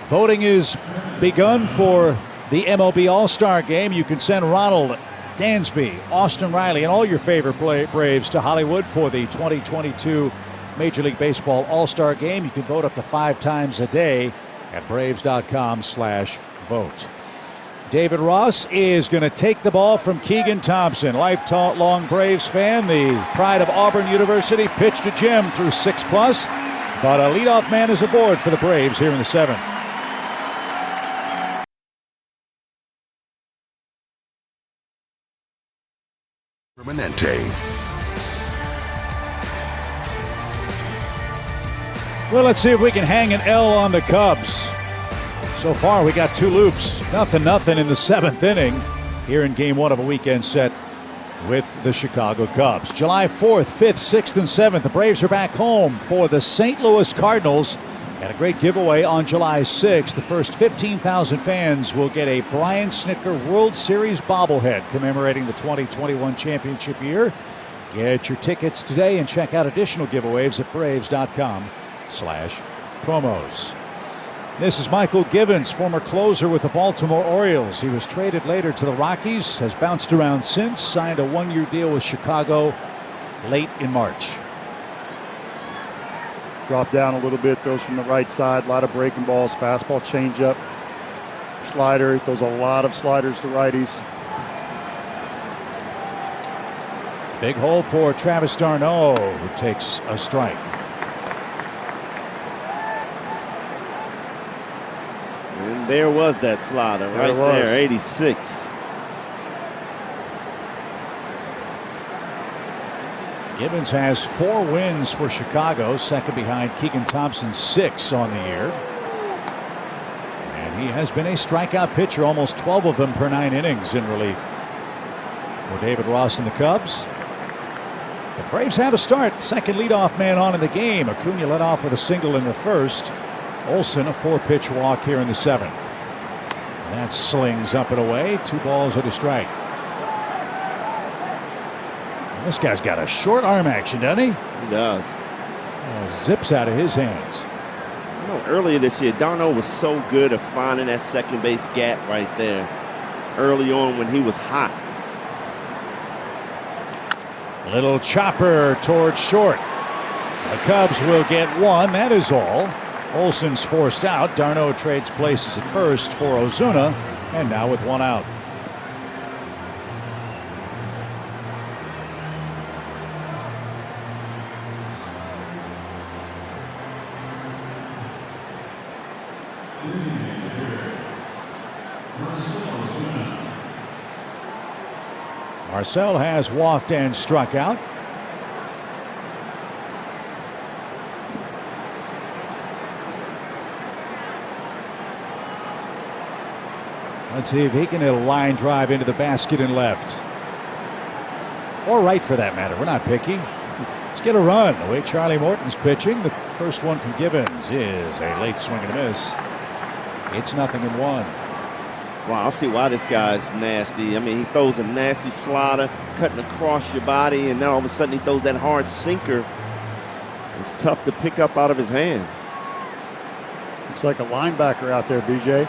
Voting is begun for the MLB All-Star Game. You can send Ronald Dansby, Austin Riley, and all your favorite Braves to Hollywood for the 2022 Major League Baseball All-Star Game. You can vote up to 5 times a day at Braves.com/vote. David Ross is going to take the ball from Keegan Thompson. Lifelong Braves fan, the pride of Auburn University, pitch to Jim through 6+. But a leadoff man is aboard for the Braves here in the 7th. Permanente. Well, let's see if we can hang an L on the Cubs. So far, we got 2 loops. 0-0 in the 7th inning here in Game 1 of a weekend set with the Chicago Cubs. July 4th, 5th, 6th, and 7th. The Braves are back home for the St. Louis Cardinals. And a great giveaway on July 6th. The first 15,000 fans will get a Brian Snitker World Series bobblehead commemorating the 2021 championship year. Get your tickets today and check out additional giveaways at braves.com/promos. This is Michael Givens, former closer with the Baltimore Orioles. He was traded later to the Rockies, has bounced around since, signed a 1-year deal with Chicago late in March. Drop down a little bit, throws from the right side, a lot of breaking balls, fastball, changeup, slider, throws a lot of sliders to righties. Big hole for Travis d'Arnaud, who takes a strike. And there was that slider right there, 86. Givens has 4 wins for Chicago, second behind Keegan Thompson's 6 on the year. And he has been a strikeout pitcher, almost 12 of them per 9 innings in relief. For David Ross and the Cubs, the Braves have a start. Second leadoff man on in the game. Acuna led off with a single in the first. Olsen a 4-pitch walk here in the 7th. And that slings up and away. 2 balls and a strike. And this guy's got a short arm action, doesn't he? He does. Zips out of his hands. You know, earlier this year, d'Arnaud was so good at finding that second base gap right there early on when he was hot. Little chopper towards short. The Cubs will get 1. That is all. Olsen's forced out. d'Arnaud trades places at first for Ozuna, and now with 1 out. Marcell has walked and struck out. Let's see if he can hit a line drive into the basket and left. Or right, for that matter. We're not picky. Let's get a run. The way Charlie Morton's pitching, the first one from Givens is a late swing and a miss. It's 0-1. Wow, I'll see why this guy's nasty. I mean, he throws a nasty slider, cutting across your body, and now all of a sudden he throws that hard sinker. It's tough to pick up out of his hand. Looks like a linebacker out there, BJ.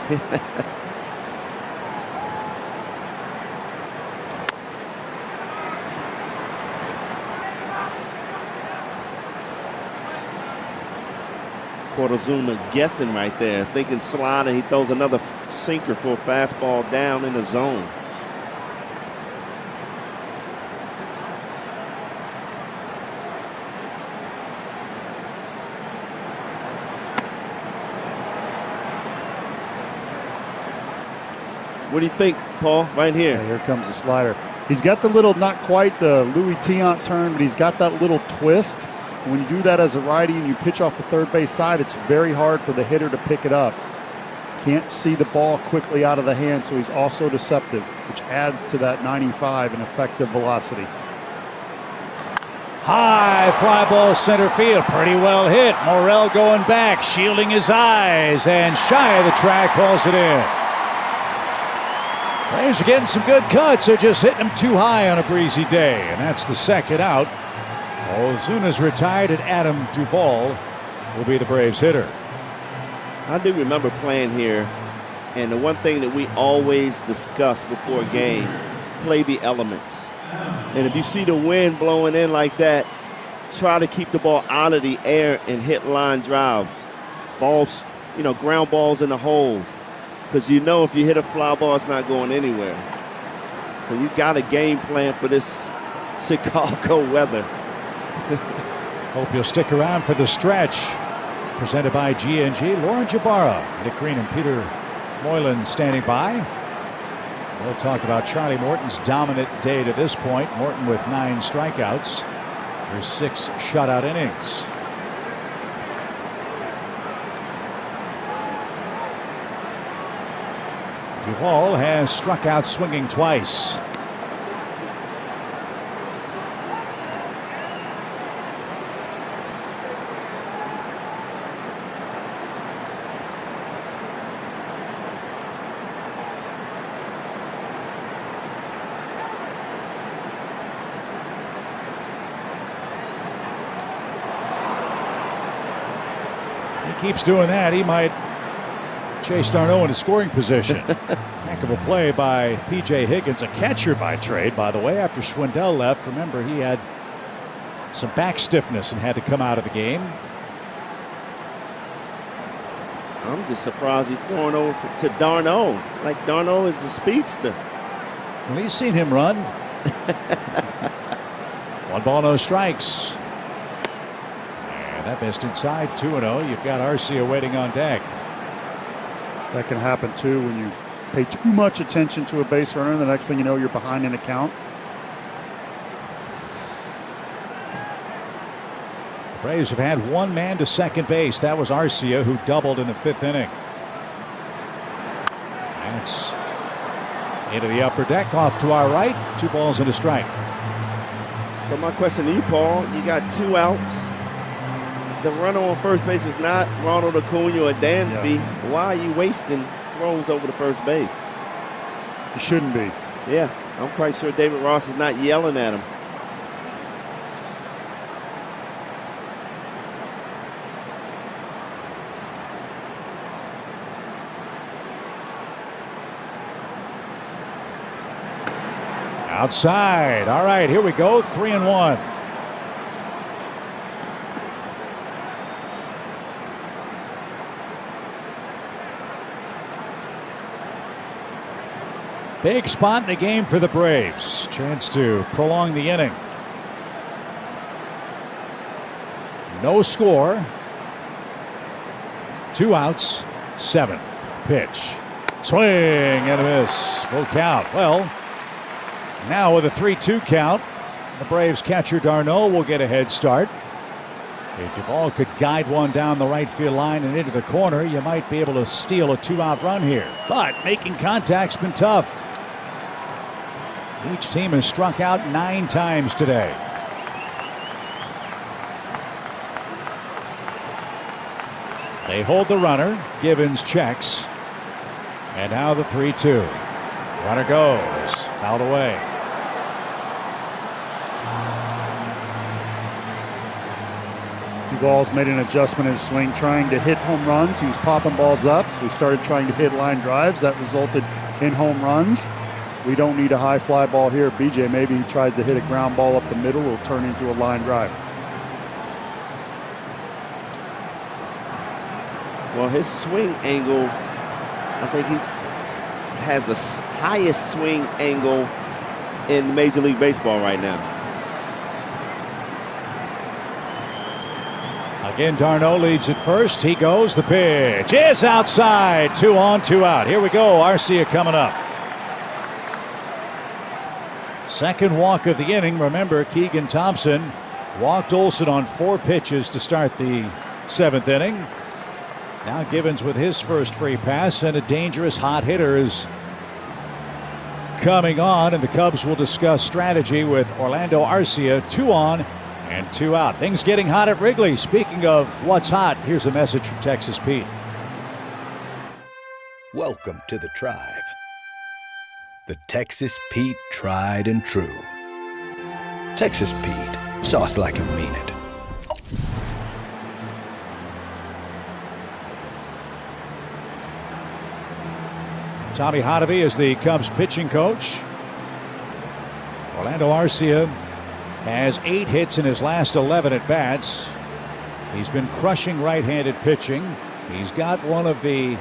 Ozuna guessing right there, thinking slider. He throws another sinker for a fastball down in the zone. What do you think, Paul? Right here. Yeah, here comes the slider. He's got the little, not quite the Louis Tiant turn, but he's got that little twist. When you do that as a righty and you pitch off the third base side, it's very hard for the hitter to pick it up. Can't see the ball quickly out of the hand, so he's also deceptive, which adds to that 95 in effective velocity. High fly ball center field. Pretty well hit. Morel going back, shielding his eyes, and shy of the track, hauls it in. Braves are getting some good cuts. They're just hitting them too high on a breezy day, and that's the second out. Ozuna's retired, and Adam Duvall will be the Braves hitter. I do remember playing here, and the one thing that we always discuss before a game, play the elements. And if you see the wind blowing in like that, try to keep the ball out of the air and hit line drives. Balls, ground balls in the holes. because you know if you hit a fly ball, it's not going anywhere. So you got a game plan for this Chicago weather. Hope you'll stick around for the stretch. Presented by G&G. Lauren Jabara, Nick Green, and Peter Moylan standing by. We'll talk about Charlie Morton's dominant day to this point. Morton with 9 strikeouts through 6 shutout innings. Duvall has struck out swinging twice. Keeps doing that, he might chase d'Arnaud into scoring position. Heck of a play by P.J. Higgins, a catcher by trade, by the way, after Schwindel left. Remember, he had some back stiffness and had to come out of the game. I'm just surprised he's throwing over to d'Arnaud. Like d'Arnaud is a speedster. Well, he's seen him run. 1 ball, no strikes. That missed inside. 2-0. You've got Arcia waiting on deck. That can happen too when you pay too much attention to a base runner. The next thing you know, you're behind in a count. The Braves have had 1 man to second base. That was Arcia, who doubled in the 5th inning. That's into the upper deck, off to our right. 2 balls and a strike. But my question to you, Paul, you got 2 outs. The runner on first base is not Ronald Acuna or Dansby. Yeah. Why are you wasting throws over the first base? You shouldn't be. Yeah, I'm quite sure David Ross is not yelling at him. Outside. All right, here we go. 3-1. Big spot in the game for the Braves. Chance to prolong the inning. No score. 2 outs. 7th pitch. Swing and a miss. Full count. Well, now with a 3-2 count, the Braves catcher d'Arnaud will get a head start. If Duvall could guide one down the right field line and into the corner, you might be able to steal a 2-out run here. But making contact's been tough. Each team has struck out 9 times today. They hold the runner. Givens checks. And now the 3-2. Runner goes. Fouled away. Duvall's made an adjustment in his swing, trying to hit home runs. He was popping balls up, so he started trying to hit line drives. That resulted in home runs. We don't need a high fly ball here. BJ, maybe he tries to hit a ground ball up the middle. It'll turn into a line drive. Well, his swing angle, I think has the highest swing angle in Major League Baseball right now. Again, d'Arnaud leads at first. He goes. The pitch is outside. 2 on, 2 out. Here we go. Arcia coming up. Second walk of the inning. Remember, Keegan Thompson walked Olson on 4 pitches to start the 7th inning. Now Givens with his first free pass, and a dangerous hot hitter is coming on, and the Cubs will discuss strategy with Orlando Arcia. 2 on and 2 out. Things getting hot at Wrigley. Speaking of what's hot, here's a message from Texas Pete. Welcome to the tribe. The Texas Pete tried and true. Texas Pete, sauce like you mean it. Tommy Hotovy is the Cubs pitching coach. Orlando Arcia has 8 hits in his last 11 at-bats. He's been crushing right-handed pitching. He's got one of the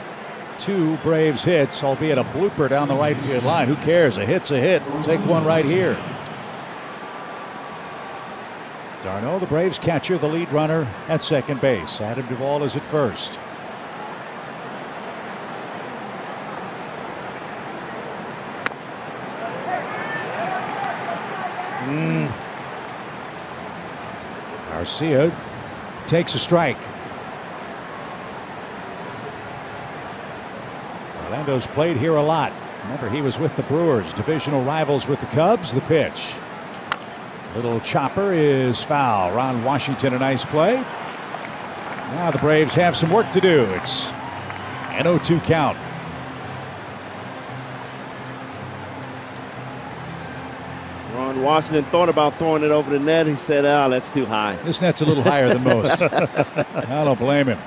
2 Braves hits, albeit a blooper down the right field line. Who cares? A hit's a hit. We'll take one right here. d'Arnaud, the Braves catcher, the lead runner at second base. Adam Duvall is at first. Garcia takes a strike. Orlando's played here a lot. Remember, he was with the Brewers, divisional rivals with the Cubs. The pitch. Little chopper is foul. Ron Washington, a nice play. Now the Braves have some work to do. It's an 0-2 count. Ron Washington thought about throwing it over the net. He said, "Oh, that's too high." This net's a little higher than most. I don't blame him.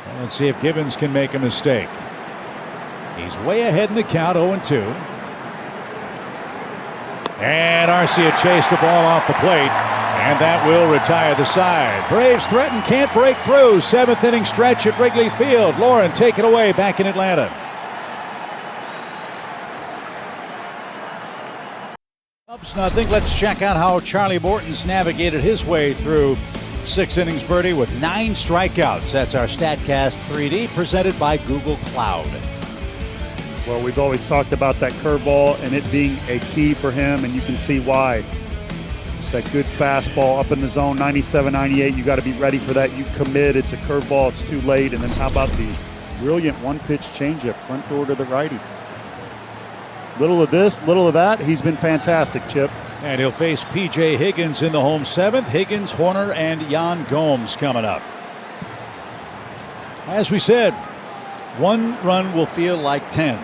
Well, let's see if Givens can make a mistake. He's way ahead in the count, 0-2. And Arcia chased the ball off the plate, and that will retire the side. Braves threaten, can't break through. 7th inning stretch at Wrigley Field. Lauren, take it away back in Atlanta. Cubs nothing. Let's check out how Charlie Morton's navigated his way through 6 innings, Birdie, with 9 strikeouts. That's our StatCast 3D presented by Google Cloud. Well, we've always talked about that curveball and it being a key for him, and you can see why. That good fastball up in the zone, 97, 98, you got to be ready for that. You commit, it's a curveball, it's too late. And then how about the brilliant one-pitch changeup, front door to the righty. Little of this, little of that. He's been fantastic, Chip. And he'll face P.J. Higgins in the home 7th. Higgins, Horner, and Yan Gomes coming up. As we said, 1 run will feel like 10.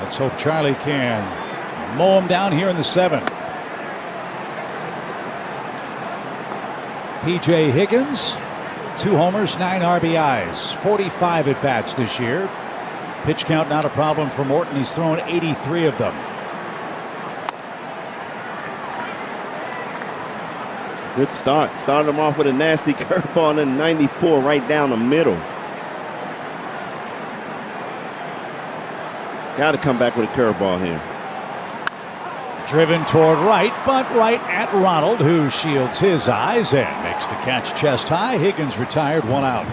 Let's hope Charlie can mow him down here in the 7th. P.J. Higgins, 2 homers, 9 RBIs, 45 at bats this year. Pitch count not a problem for Morton. He's thrown 83 of them. Good start. Started him off with a nasty curveball and then 94 right down the middle. Got to come back with a curveball here. Driven toward right, but right at Ronald, who shields his eyes and makes the catch chest high. Higgins retired, 1 out.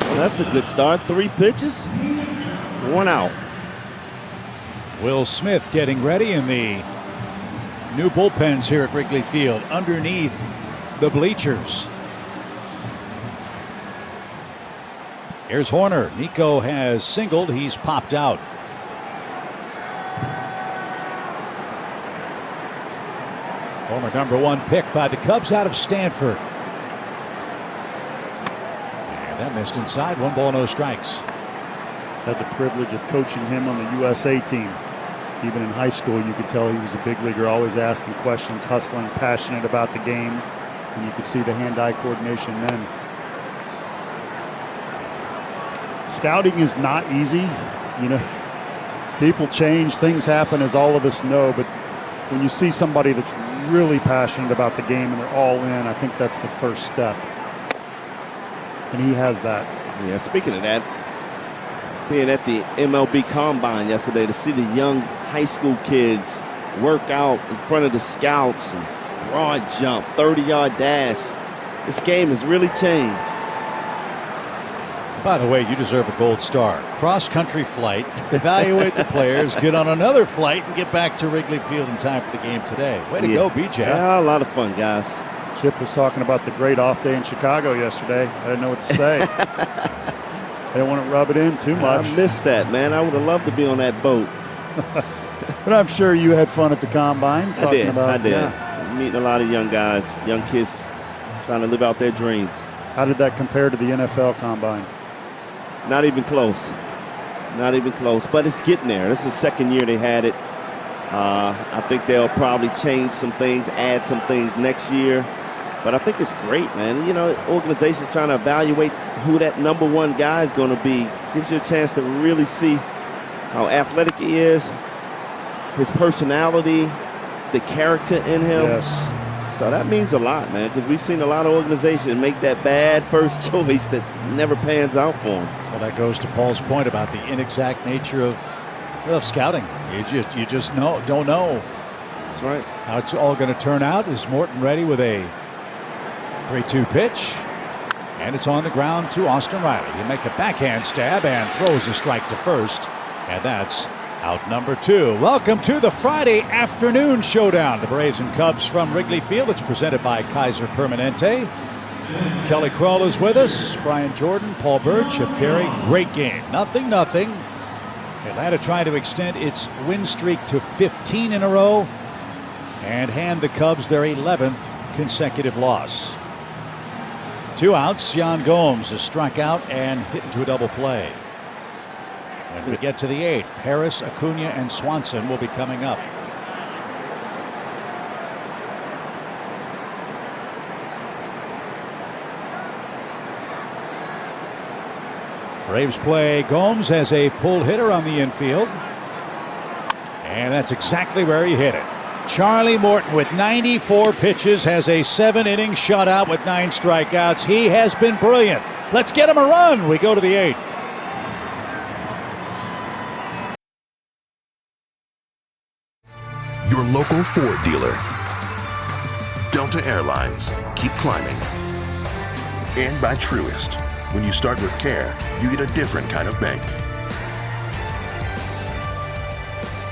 Well, that's a good start. 3 pitches, 1 out. Will Smith getting ready in the new bullpens here at Wrigley Field underneath the bleachers. Here's Horner. Nico has singled. He's popped out. Former #1 pick by the Cubs out of Stanford. And that missed inside. 1 ball, no strikes. Had the privilege of coaching him on the USA team. Even in high school, you could tell he was a big leaguer, always asking questions, hustling, passionate about the game. And you could see the hand-eye coordination then. Scouting is not easy. You know, people change, things happen, as all of us know. But when you see somebody that's really passionate about the game and they're all in, I think that's the first step. And he has that. Yeah, speaking of that, being at the MLB Combine yesterday to see the young high school kids work out in front of the scouts and broad jump, 30-yard dash. This game has really changed. By the way, you deserve a gold star. Cross-country flight, evaluate the players, get on another flight, and get back to Wrigley Field in time for the game today. Way to go, BJ. Yeah, a lot of fun, guys. Chip was talking about the great off day in Chicago yesterday. I didn't know what to say. I didn't want to rub it in too much. I missed that, man. I would have loved to be on that boat. But I'm sure you had fun at the Combine. I did. Yeah. Meeting a lot of young guys, young kids trying to live out their dreams. How did that compare to the NFL Combine? Not even close. Not even close. But it's getting there. This is the 2nd year they had it. I think they'll probably change some things, add some things next year. But I think it's great, man. You know, organizations trying to evaluate who that #1 guy is going to be. Gives you a chance to really see how athletic he is, his personality, the character in him. Yes. So that means a lot, man, because we've seen a lot of organizations make that bad first choice that never pans out for them. Well, that goes to Paul's point about the inexact nature of scouting. You just don't know. That's right. How it's all going to turn out. Is Morton ready with a 3-2 pitch? And it's on the ground to Austin Riley. He make a backhand stab and throws a strike to first. And that's out number 2. Welcome to the Friday afternoon showdown. The Braves and Cubs from Wrigley Field. It's presented by Kaiser Permanente. Kelly Krall is with us. Brian Jordan, Paul Bird, Chip Carey. Great game. 0-0. Atlanta trying to extend its win streak to 15 in a row and hand the Cubs their 11th consecutive loss. 2 outs. Yan Gomes is struck out and hit into a double play. When we get to the 8th, Harris, Acuna, and Swanson will be coming up. Braves play Gomes has a pull hitter on the infield. And that's exactly where he hit it. Charlie Morton with 94 pitches has a 7-inning shutout with 9 strikeouts. He has been brilliant. Let's get him a run. We go to the 8th. Your local Ford dealer. Delta Airlines. Keep climbing. And by Truist. When you start with care, you get a different kind of bank.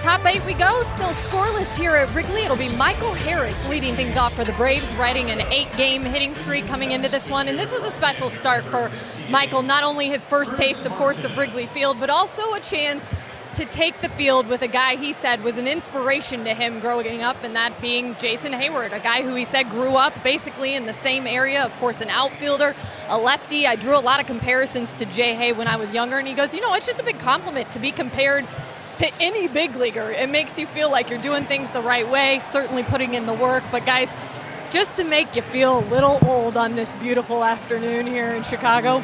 Top 8 we go. Still scoreless here at Wrigley. It'll be Michael Harris leading things off for the Braves, riding an 8-game hitting streak coming into this one. And this was a special start for Michael. Not only his first taste, of course, of Wrigley Field, but also a chance to take the field with a guy he said was an inspiration to him growing up, and that being Jason Hayward, a guy who he said grew up basically in the same area. Of course, an outfielder, a lefty. I drew a lot of comparisons to Jay Hay when I was younger, and he goes, it's just a big compliment to be compared to any big leaguer. It makes you feel like you're doing things the right way, certainly putting in the work. But guys, just to make you feel a little old on this beautiful afternoon here in Chicago,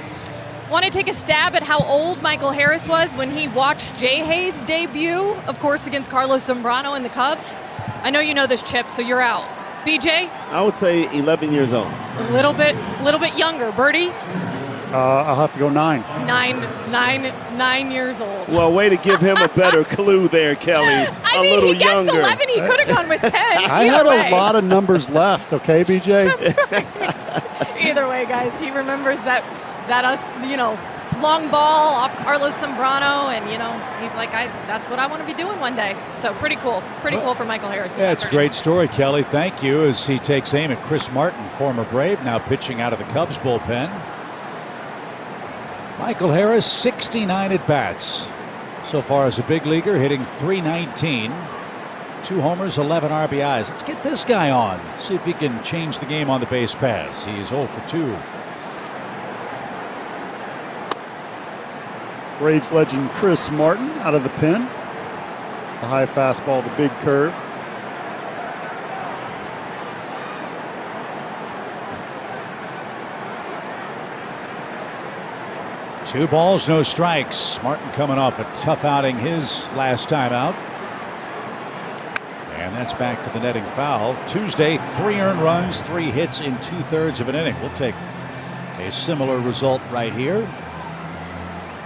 want to take a stab at how old Michael Harris was when he watched Jay Hay's debut, of course, against Carlos Zambrano and the Cubs? I know you know this, Chip, so you're out. BJ? I would say 11 years old. A little bit younger. Birdie? I'll have to go 9. 9 years old. Well, way to give him a better clue there, Kelly. I mean, little he guessed younger. 11. He could have gone with 10. I had a lot of numbers left, okay, BJ? Either way, guys, he remembers that long ball off Carlos Zambrano, and he's like, that's what I want to be doing one day. So pretty cool for Michael Harris. Yeah, it's a great story, Kelly. Thank you. As he takes aim at Chris Martin, former Brave, now pitching out of the Cubs bullpen. Michael Harris, 69 at bats so far as a big leaguer, hitting .319, 2 homers, 11 RBIs. Let's get this guy on. See if he can change the game on the base paths. He's 0 for 2. Braves legend Chris Martin out of the pen. The high fastball, the big curve. Two balls, no strikes. Martin coming off a tough outing his last time out. And that's back to the netting foul. Tuesday, 3 earned runs, 3 hits in 2/3 of an inning. We'll take a similar result right here.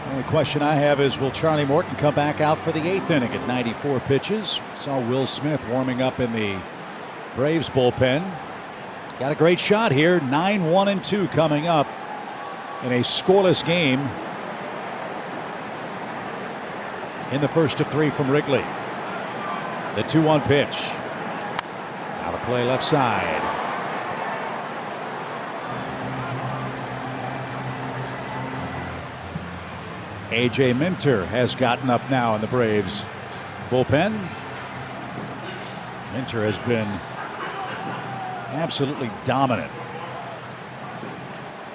Only question I have is, will Charlie Morton come back out for the 8th inning at 94 pitches? Saw Will Smith warming up in the Braves bullpen. Got a great shot here. 9-1-2 coming up in a scoreless game in the first of 3 from Wrigley. The 2-1 pitch. Out of play left side. A.J. Minter has gotten up now in the Braves bullpen. Minter has been absolutely dominant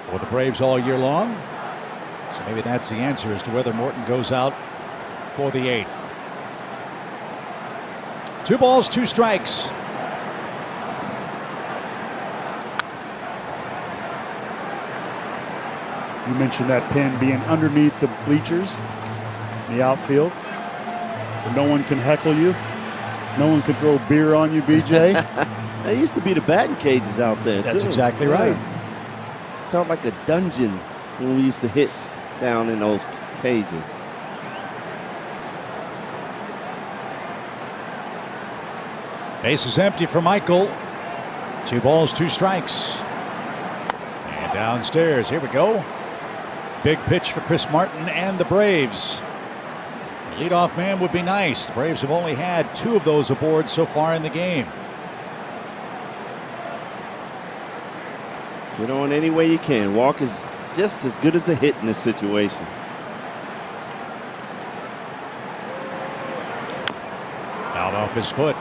for the Braves all year long. So maybe that's the answer as to whether Morton goes out for the 8th. 2 balls, 2 strikes. You mentioned that pin being underneath the bleachers, in the outfield. But no one can heckle you. No one can throw beer on you, BJ. There used to be the batting cages out there, That's too. exactly right. Felt like a dungeon when we used to hit down in those cages. Base is empty for Michael. 2 balls, 2 strikes. And downstairs, here we go. Big pitch for Chris Martin and the Braves. The leadoff man would be nice. The Braves have only had 2 of those aboard so far in the game. Get on any way you can. Walk is just as good as a hit in this situation. Fouled off his foot.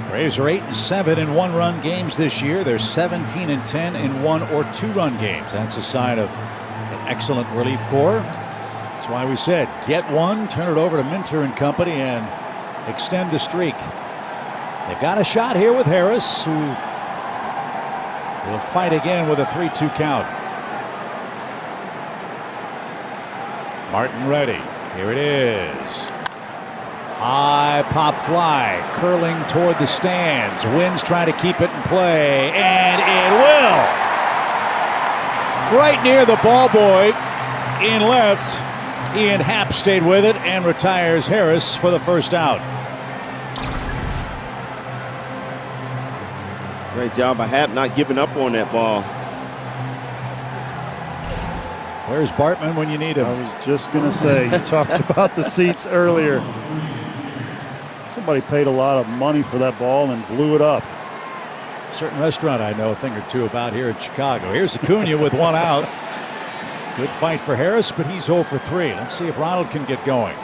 Braves are 8-7 in 1-run games this year. They're 17-10 in 1 or 2-run games. That's a sign of an excellent relief corps. That's why we said get one, turn it over to Minter and company, and extend the streak. They've got a shot here with Harris, who will fight again with a 3-2 count. Martin ready. Here it is. High pop fly, curling toward the stands. Wynn's trying to keep it in play, and it will. Right near the ball boy in left. Ian Happ stayed with it and retires Harris for the first out. Great job by Happ not giving up on that ball. Where's Bartman when you need him? I was just going to say, you talked about the seats earlier. Somebody paid a lot of money for that ball and blew it up. A certain restaurant I know a thing or two about here in Chicago. Here's Acuna with 1 out. Good fight for Harris, but he's 0 for 3. Let's see if Ronald can get going.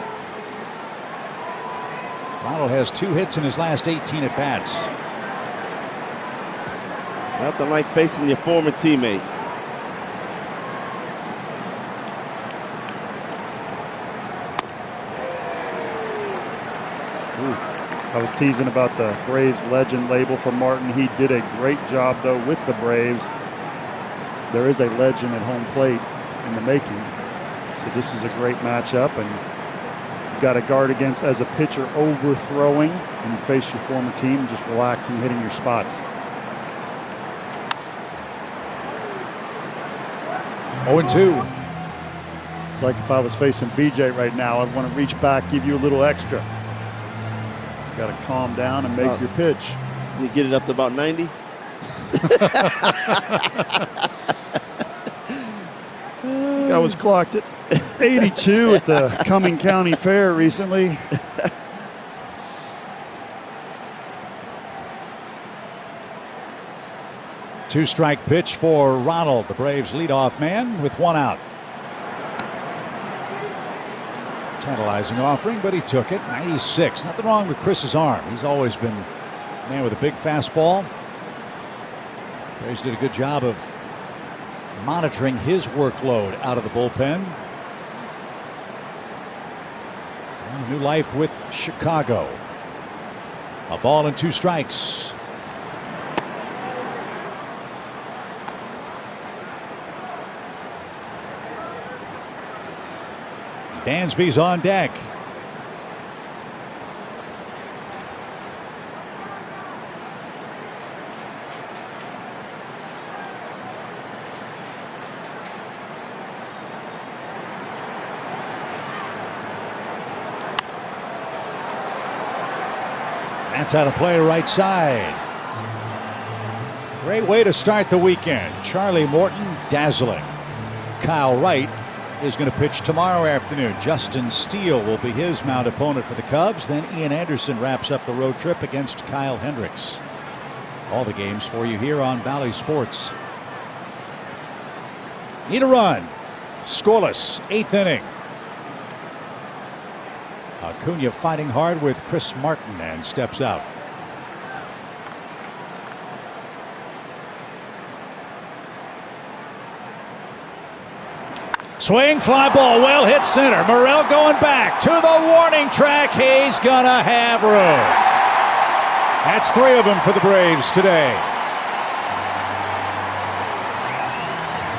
Ronald has 2 hits in his last 18 at-bats. Nothing like facing your former teammate. I was teasing about the Braves legend label for Martin. He did a great job, though, with the Braves. There is a legend at home plate in the making. So this is a great matchup, and you've got to guard against, as a pitcher, overthrowing, and you face your former team just relaxing, hitting your spots. 0-2. It's like if I was facing BJ right now, I'd want to reach back, give you a little extra. Got to calm down and make your pitch. You get it up to about 90? I was clocked at 82 at the Cumming County Fair recently. Two-strike pitch for Ronald, the Braves' leadoff man, with 1 out. Tantalizing offering, but he took it. 96. Nothing wrong with Chris's arm. He's always been a man with a big fastball. Braves did a good job of monitoring his workload out of the bullpen. And new life with Chicago. A ball and 2 strikes. Dansby's on deck. That's out of play right side. Great way to start the weekend. Charlie Morton dazzling. Kyle Wright is going to pitch tomorrow afternoon. Justin Steele will be his mount opponent for the Cubs. Then Ian Anderson wraps up the road trip against Kyle Hendricks. All the games for you here on Bally Sports. Need a run. Scoreless, 8th inning. Acuna fighting hard with Chris Martin and steps out. Swing, fly ball, well hit center. Morel going back to the warning track. He's gonna have room. That's 3 of them for the Braves today.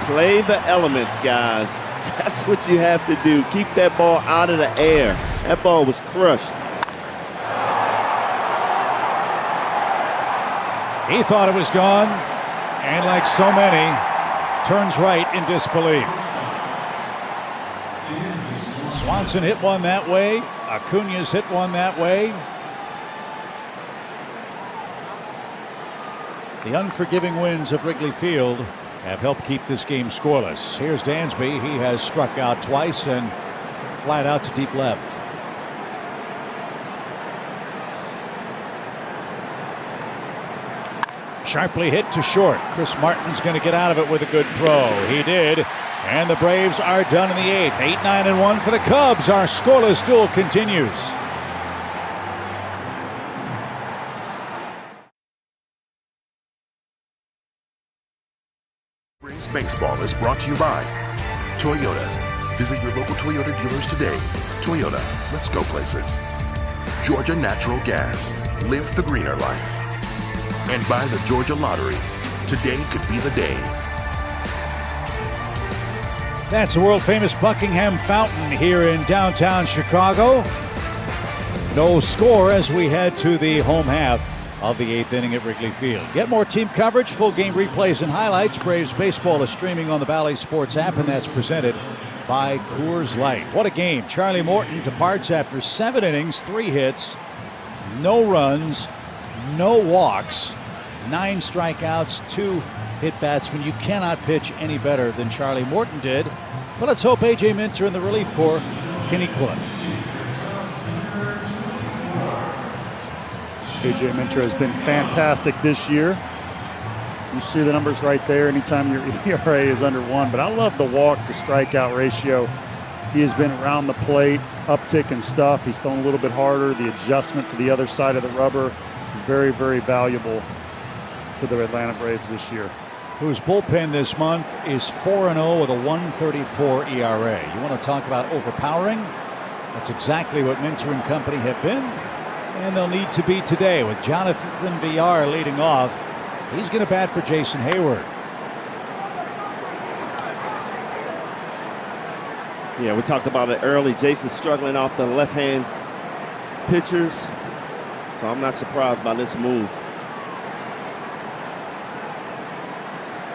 Play the elements, guys. That's what you have to do. Keep that ball out of the air. That ball was crushed. He thought it was gone, and like so many, turns right in disbelief. Swanson hit one that way. Acuna's hit one that way. The unforgiving winds of Wrigley Field have helped keep this game scoreless. Here's Dansby. He has struck out twice and flat out to deep left. Sharply hit to short. Chris Martin's going to get out of it with a good throw. He did. And the Braves are done in the eighth. 8-9-1 for the Cubs. Our scoreless duel continues. Braves Baseball is brought to you by Toyota. Visit your local Toyota dealers today. Toyota, let's go places. Georgia Natural Gas. Live the greener life. And by the Georgia Lottery. Today could be the day. That's the world-famous Buckingham Fountain here in downtown Chicago. No score as we head to the home half of the eighth inning at Wrigley Field. Get more team coverage, full game replays, and highlights. Braves Baseball is streaming on the Bally Sports app, and that's presented by Coors Light. What a game. Charlie Morton departs after 7 innings, 3 hits, no runs, no walks, 9 strikeouts, 2 hit batsmen. You cannot pitch any better than Charlie Morton did. But let's hope A.J. Minter and the relief corps can equal it. A.J. Minter has been fantastic this year. You see the numbers right there anytime your ERA is under 1. But I love the walk to strikeout ratio. He has been around the plate, uptick and stuff. He's thrown a little bit harder. The adjustment to the other side of the rubber, very, very valuable for the Atlanta Braves this year. Whose bullpen this month is 4-0 with a 1.34 ERA. You want to talk about overpowering? That's exactly what Minter and company have been, and they'll need to be today with Jonathan Villar leading off. He's going to bat for Jason Hayward. Yeah, we talked about it early. Jason struggling off the left-hand pitchers, so I'm not surprised by this move.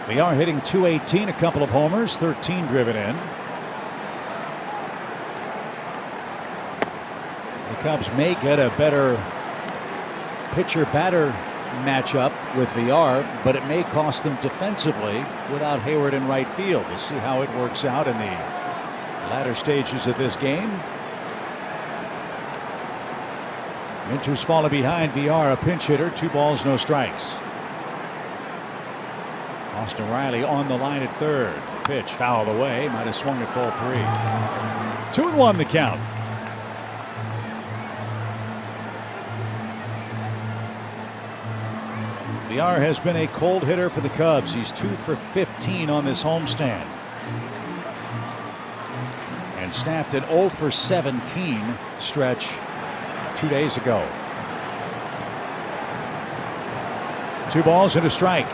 Villar hitting .218, a couple of homers, 13 driven in. The Cubs may get a better pitcher-batter matchup with Villar, but it may cost them defensively without Hayward in right field. We'll see how it works out in the latter stages of this game. Minter's fallen behind Villar, a pinch hitter, 2 balls, no strikes. Austin Riley on the line at third. Pitch fouled away. Might have swung at ball 3. 2-1 the count. Villar has been a cold hitter for the Cubs. He's 2 for 15 on this homestand. And snapped an 0 for 17 stretch 2 days ago. 2 balls and a strike.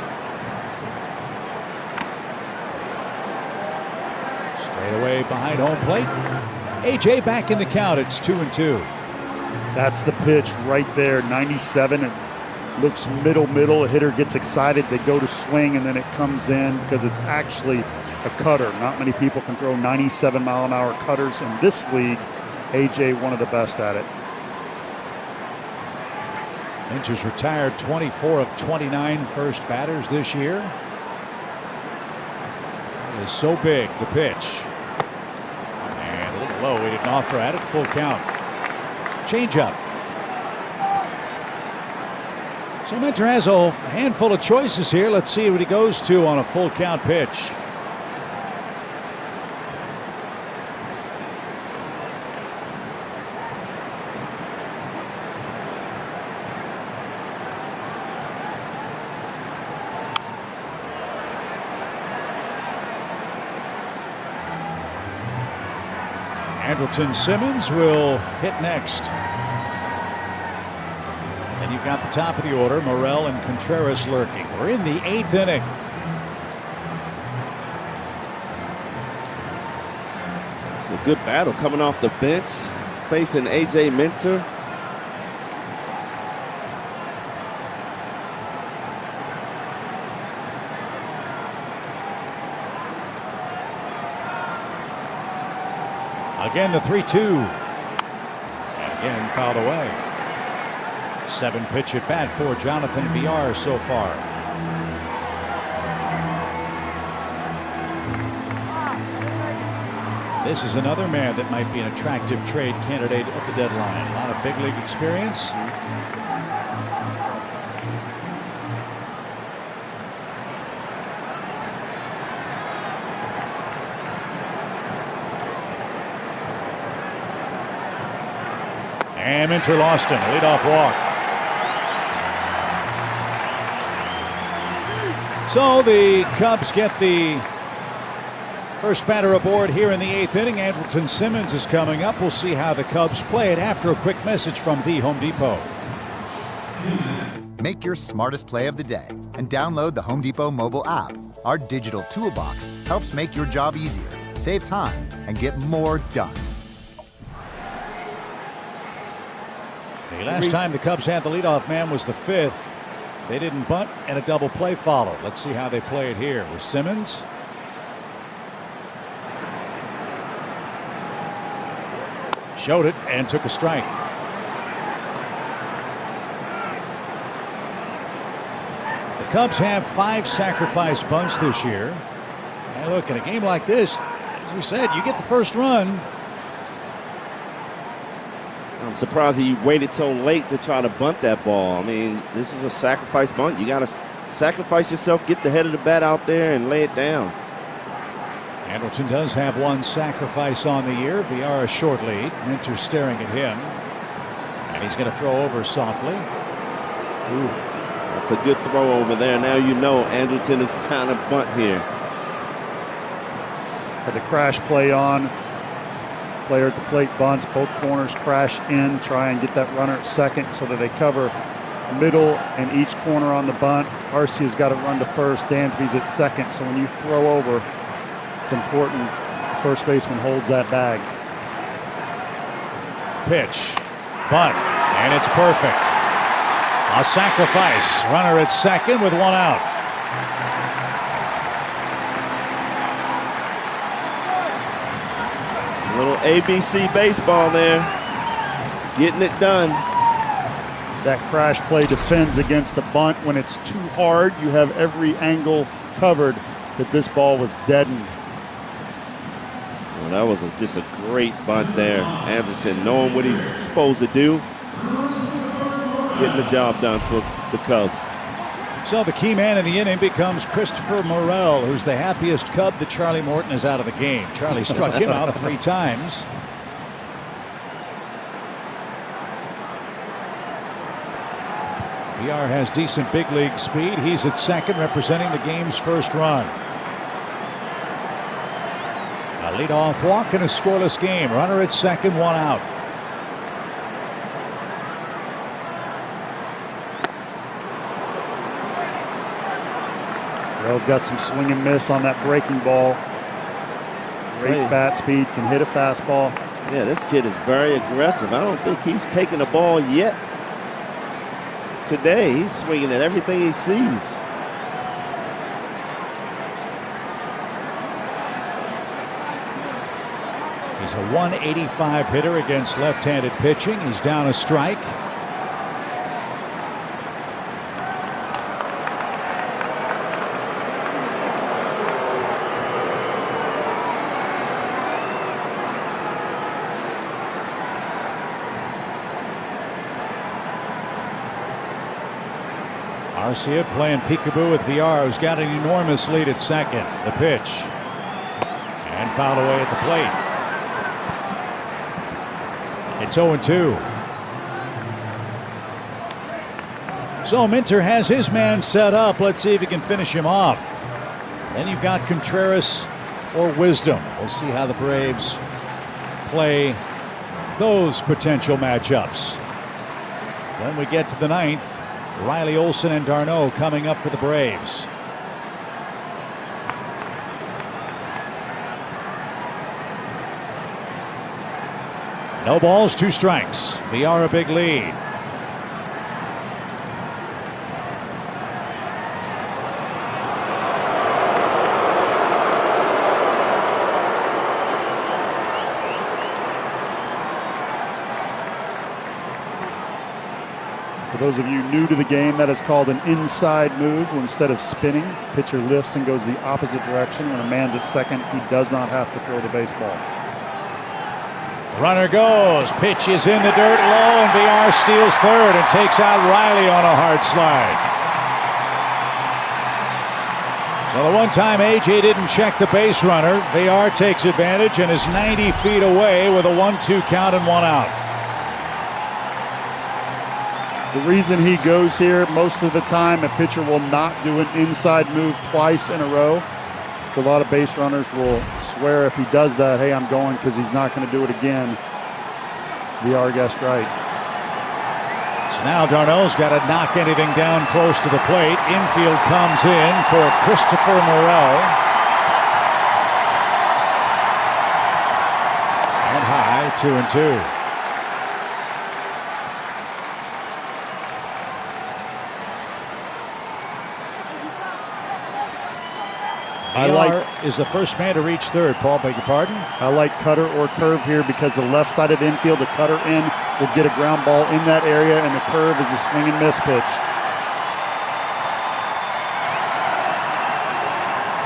Away behind home plate. AJ back in the count. It's 2-2. That's the pitch right there. 97. It looks middle. A hitter gets excited. They go to swing and then it comes in because it's actually a cutter. Not many people can throw 97-mile-an-hour cutters in this league. AJ, one of the best at it. Minter's retired 24 of 29 first batters this year. It is so big, the pitch. Low, he didn't offer at it. Full count. Change up. So Minter has a handful of choices here. Let's see what he goes to on a full count pitch. Andrelton Simmons will hit next. And you've got the top of the order, Morel and Contreras lurking. We're in the 8th inning. It's a good battle coming off the bench, facing A.J. Minter. Again, the 3-2. And again, fouled away. 7-pitch at bat for Jonathan Villar so far. This is another man that might be an attractive trade candidate at the deadline. A lot of big league experience. And Minter lost him. Leadoff walk. So the Cubs get the first batter aboard here in the 8th inning. Andrelton Simmons is coming up. We'll see how the Cubs play it after a quick message from the Home Depot. Make your smartest play of the day and download the Home Depot mobile app. Our digital toolbox helps make your job easier, save time, and get more done. The last time the Cubs had the leadoff man was the 5th. They didn't bunt, and a double play followed. Let's see how they play it here with Simmons. Showed it and took a strike. The Cubs have 5 sacrifice bunts this year. And look, in a game like this, as we said, you get the first run. I'm surprised he waited so late to try to bunt that ball. I mean, this is a sacrifice bunt. You got to sacrifice yourself, get the head of the bat out there, and lay it down. Andrelton does have 1 sacrifice on the year. Villar a short lead. Minter staring at him. And he's going to throw over softly. Ooh, that's a good throw over there. Now you know Andrelton is trying to bunt here. Had the crash play on. Player at the plate bunts, both corners crash in, try and get that runner at second so that they cover middle and each corner on the bunt. Arcia's got to run to first, Dansby's at second, so when you throw over, it's important the first baseman holds that bag. Pitch, bunt, and it's perfect. A sacrifice, runner at second with 1 out. Little ABC baseball there, getting it done. That crash play defends against the bunt. When it's too hard, you have every angle covered that this ball was deadened. Well, that was just a great bunt there. Andrelton knowing what he's supposed to do, getting the job done for the Cubs. So the key man in the inning becomes Christopher Morel, who's the happiest Cub that Charlie Morton is out of the game. Charlie struck him out 3 times. Villar has decent big league speed. He's at second, representing the game's first run. A leadoff walk in a scoreless game. Runner at second, 1 out. Morel's got some swing and miss on that breaking ball. Great bat speed, can hit a fastball. Yeah, this kid is very aggressive. I don't think he's taken the ball yet today. He's swinging at everything he sees. He's a 185 hitter against left-handed pitching. He's down a strike. Arcia playing peekaboo with Villar, who's got an enormous lead at second. The pitch. And fouled away at the plate. It's 0-2. So Minter has his man set up. Let's see if he can finish him off. Then you've got Contreras or Wisdom. We'll see how the Braves play those potential matchups. When we get to the 9th, Riley Olson and d'Arnaud coming up for the Braves. No balls, 2 strikes. VR a big lead. For those of you new to the game, that is called an inside move, where instead of spinning, pitcher lifts and goes the opposite direction. When a man's at second, he does not have to throw the baseball. Runner goes. Pitch is in the dirt low, and VR steals third and takes out Riley on a hard slide. So the one time AJ didn't check the base runner, VR takes advantage and is 90 feet away with a 1-2 count and 1 out. The reason he goes here, most of the time a pitcher will not do an inside move twice in a row. So a lot of base runners will swear if he does that, hey, I'm going, because he's not going to do it again. VR guessed right. So now Darno's got to knock anything down close to the plate. Infield comes in for Christopher Morel. And high, 2-2. VR is the first man to reach third. Paul, beg your pardon? I like cutter or curve here because the left side of the infield, the cutter in will get a ground ball in that area, and the curve is a swing and miss pitch.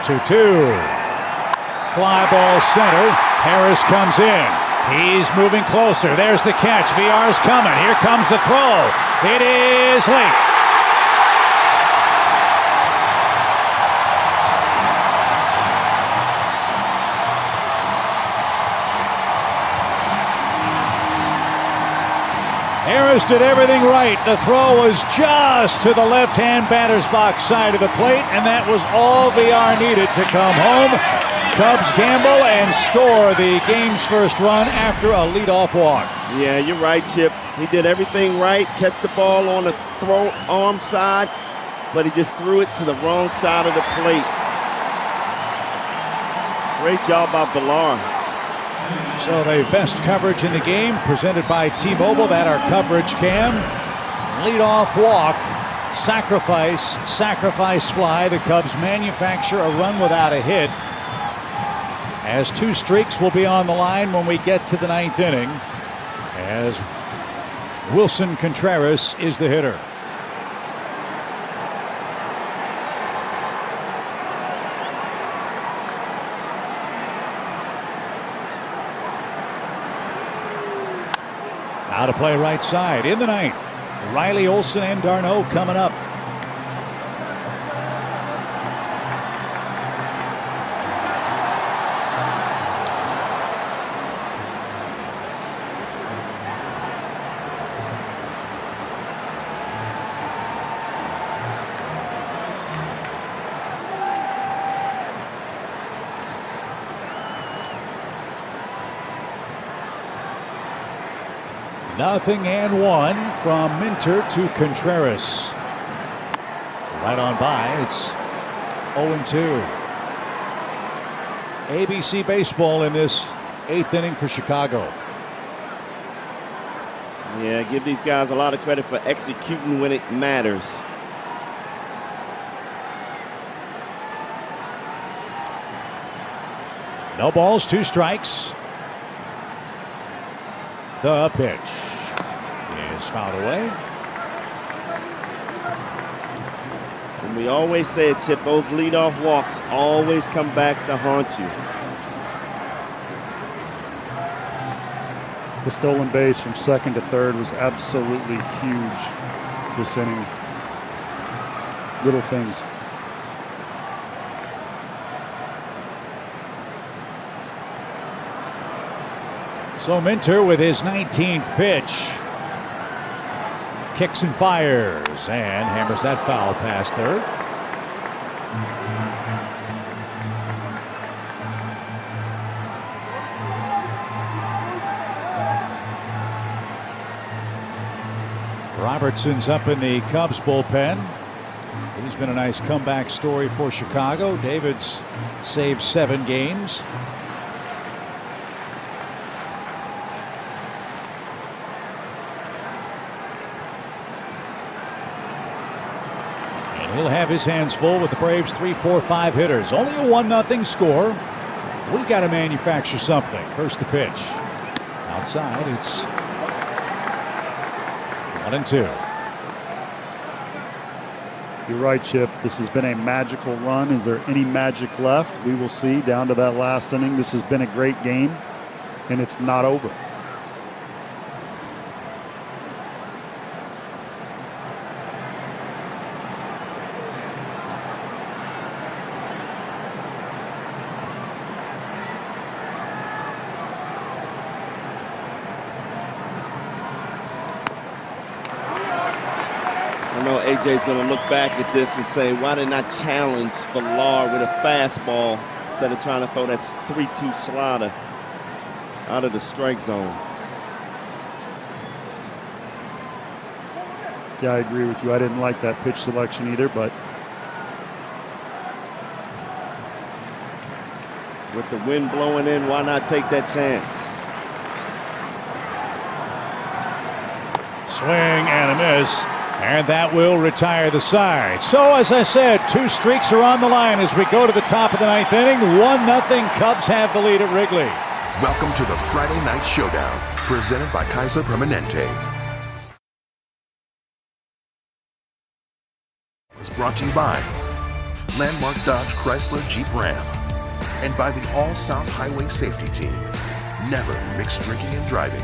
2-2. Fly ball center. Harris comes in. He's moving closer. There's the catch. VR's coming. Here comes the throw. It is late. Harris did everything right. The throw was just to the left-hand batter's box side of the plate, and that was all VR needed to come home. Cubs gamble and score the game's first run after a leadoff walk. Yeah, you're right, Chip. He did everything right. Catch the ball on the throw arm side, but he just threw it to the wrong side of the plate. Great job by Villar. So the best coverage in the game presented by T-Mobile. That our coverage cam. Leadoff walk. Sacrifice fly. The Cubs manufacture a run without a hit. As 2 streaks will be on the line when we get to the 9th inning. As Wilson Contreras is the hitter. Now to play right side in the 9th. Riley, Olson, and Darno coming up. Nothing and 1 from Minter to Contreras. Right on by. It's 0-2. ABC baseball in this 8th inning for Chicago. Yeah, give these guys a lot of credit for executing when it matters. No balls, 2 strikes. The pitch is fouled away. And we always say it, Chip, those leadoff walks always come back to haunt you. The stolen base from second to third was absolutely huge this inning. Little things. So Minter with his 19th pitch. Kicks and fires and hammers that foul past third. Robertson's up in the Cubs bullpen. He's been a nice comeback story for Chicago. David's saved 7 games. He'll have his hands full with the Braves' 3, 4, 5 hitters. Only a 1-0 score. We got to manufacture something. First the pitch. Outside, it's 1-2. You're right, Chip. This has been a magical run. Is there any magic left? We will see down to that last inning. This has been a great game, and it's not over. AJ's going to look back at this and say, why didn't I challenge Villar with a fastball instead of trying to throw that 3-2 slider out of the strike zone? Yeah, I agree with you. I didn't like that pitch selection either, but with the wind blowing in, why not take that chance? Swing and a miss. And that will retire the side. So, as I said, 2 streaks are on the line as we go to the top of the 9th inning. 1-0 Cubs have the lead at Wrigley. Welcome to the Friday Night Showdown, presented by Kaiser Permanente. It's brought to you by Landmark Dodge Chrysler Jeep Ram and by the All-South Highway Safety Team. Never mix drinking and driving.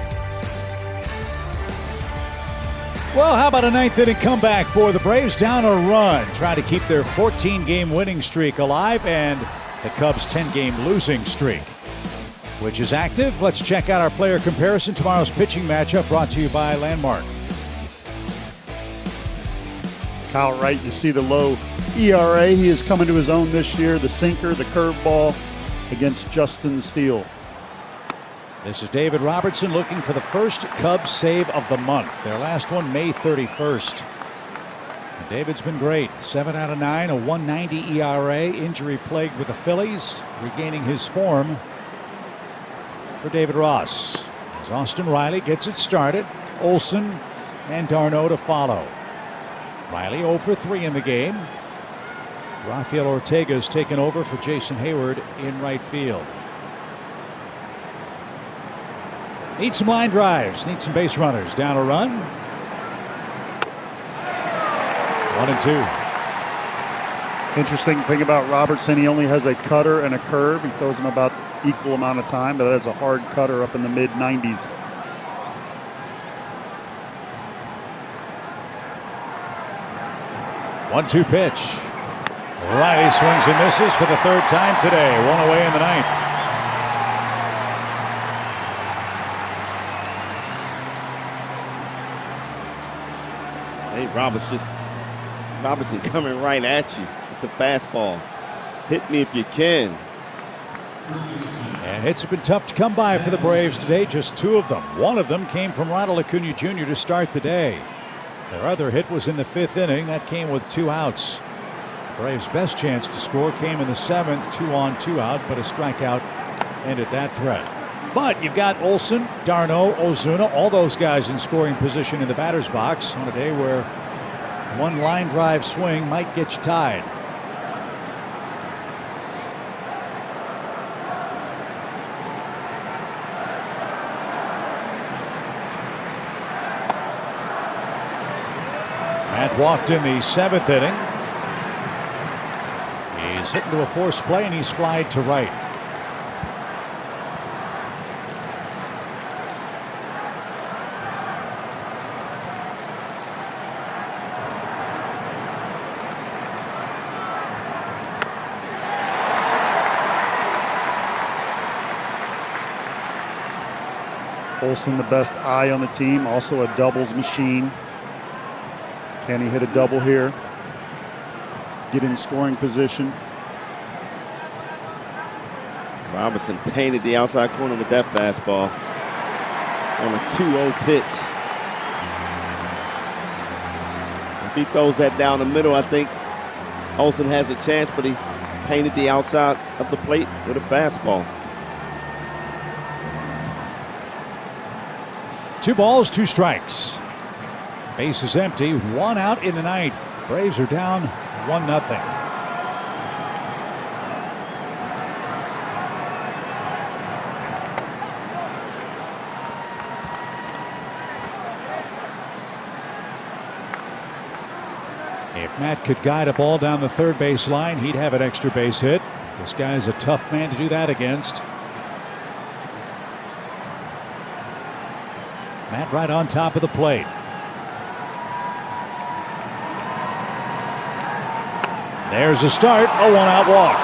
Well, how about a 9th inning comeback for the Braves? Down a run, trying to keep their 14-game winning streak alive and the Cubs' 10-game losing streak, which is active. Let's check out our player comparison. Tomorrow's pitching matchup brought to you by Landmark. Kyle Wright, you see the low ERA. He is coming to his own this year. The sinker, the curveball against Justin Steele. This is David Robertson looking for the first Cubs save of the month. Their last one, May 31st. And David's been great. 7 out of 9, a 1.90 ERA. Injury plagued with the Phillies, regaining his form for David Ross. As Austin Riley gets it started, Olson and d'Arnaud to follow. Riley 0 for 3 in the game. Rafael Ortega's taken over for Jason Hayward in right field. Need some line drives, need some base runners. Down a run. 1-2. Interesting thing about Robertson, he only has a cutter and a curve. He throws them about equal amount of time, but that is a hard cutter up in the mid-90s. One-two pitch. Riley swings and misses for the 3rd time today. 1 away in the 9th. Hey, Robertson coming right at you with the fastball. Hit me if you can. And hits have been tough to come by for the Braves today. Just 2 of them. One of them came from Ronald Acuna Jr. to start the day. Their other hit was in the 5th inning. That came with 2 outs. The Braves' best chance to score came in the 7th, 2 on, 2 out, but a strikeout ended that threat. But you've got Olson, d'Arnaud, Ozuna, all those guys in scoring position in the batter's box on a day where one line drive swing might get you tied. Matt walked in the 7th inning. He's hit into a forced play and he's flied to right. Olson, the best eye on the team, also a doubles machine. Can he hit a double here? Get in scoring position. Robertson painted the outside corner with that fastball on a 2-0 pitch. If he throws that down the middle, I think Olson has a chance, but he painted the outside of the plate with a fastball. 2 balls, 2 strikes. Base is empty. 1 out in the 9th. Braves are down 1-0. If Matt could guide a ball down the third base line, he'd have an extra base hit. This guy's a tough man to do that against. Matt right on top of the plate. There's a start, a 1-out walk.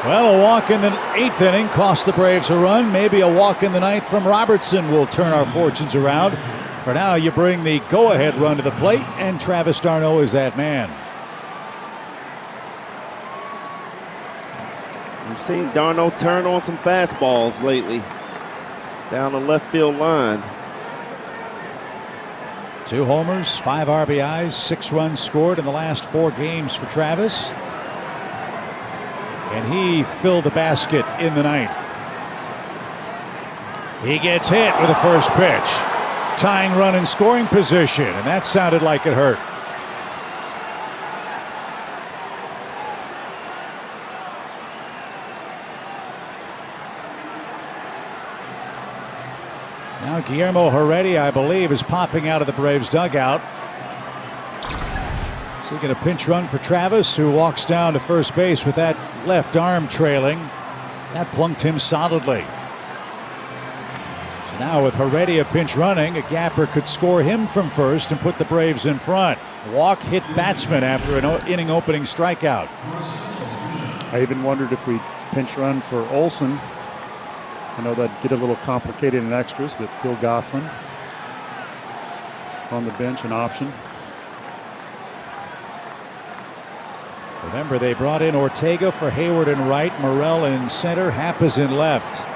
Well, a walk in the 8th inning cost the Braves a run. Maybe a walk in the 9th from Robertson will turn our fortunes around. For now, you bring the go-ahead run to the plate, and Travis d'Arnaud is that man. We've seen d'Arnaud turn on some fastballs lately down the left field line. 2 homers, 5 RBIs, 6 runs scored in the last 4 games for Travis. And he filled the basket in the 9th. He gets hit with the first pitch. Tying run in scoring position, and that sounded like it hurt. Now Guillermo Heredia, I believe, is popping out of the Braves dugout. Seeking a pinch run for Travis, who walks down to first base with that left arm trailing. That plunked him solidly. So now with Heredia pinch running, a gapper could score him from first and put the Braves in front. Walk hit batsman after an inning opening strikeout. I even wondered if we'd pinch run for Olson. I know that'd get a little complicated in extras, but Phil Gosselin on the bench, an option. Remember, they brought in Ortega for Hayward in right, Morel in center, Happ in left.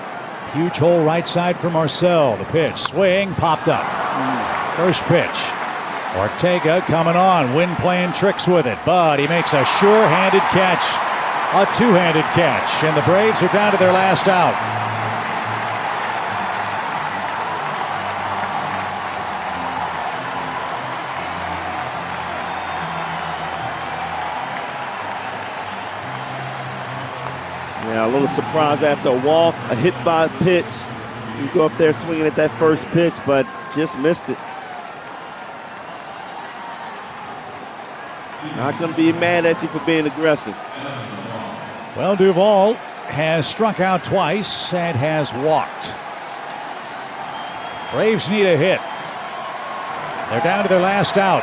Huge hole right side for Marcel. The pitch, swing, popped up. First pitch. Ortega coming on, Wynn playing tricks with it, but he makes a sure-handed catch. A two-handed catch, and the Braves are down to their last out. Yeah, a little surprise after a walk, a hit by pitch. You go up there swinging at that first pitch, but just missed it. Not going to be mad at you for being aggressive. Well, Duvall has struck out twice and has walked. Braves need a hit. They're down to their last out.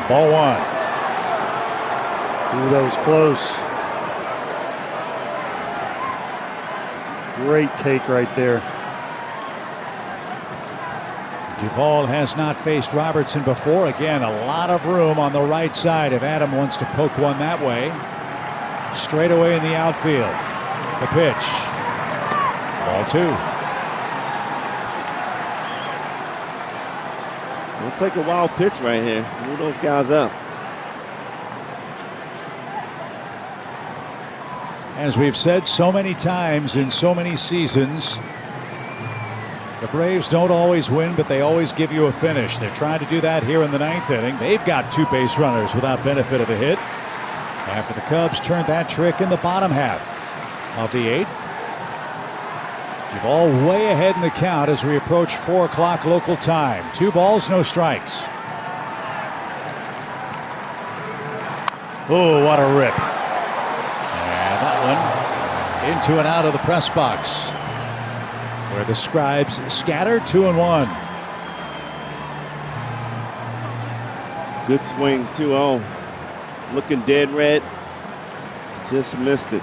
Ball 1. Ooh, that was close. Great take right there. Duvall has not faced Robertson before. Again, a lot of room on the right side if Adam wants to poke one that way. Straight away in the outfield. The pitch. Ball 2. We'll take a wild pitch right here. Move those guys up. As we've said so many times in so many seasons, the Braves don't always win, but they always give you a finish. They're trying to do that here in the 9th inning. They've got 2 base runners without benefit of a hit. After the Cubs turned that trick in the bottom half of the 8th. Duvall way ahead in the count as we approach 4 o'clock local time. 2 balls, no strikes. Oh, what a rip. And that one into and out of the press box, where the Scribes scatter. 2-1. Good swing, 2-0. Looking dead red. Just missed it.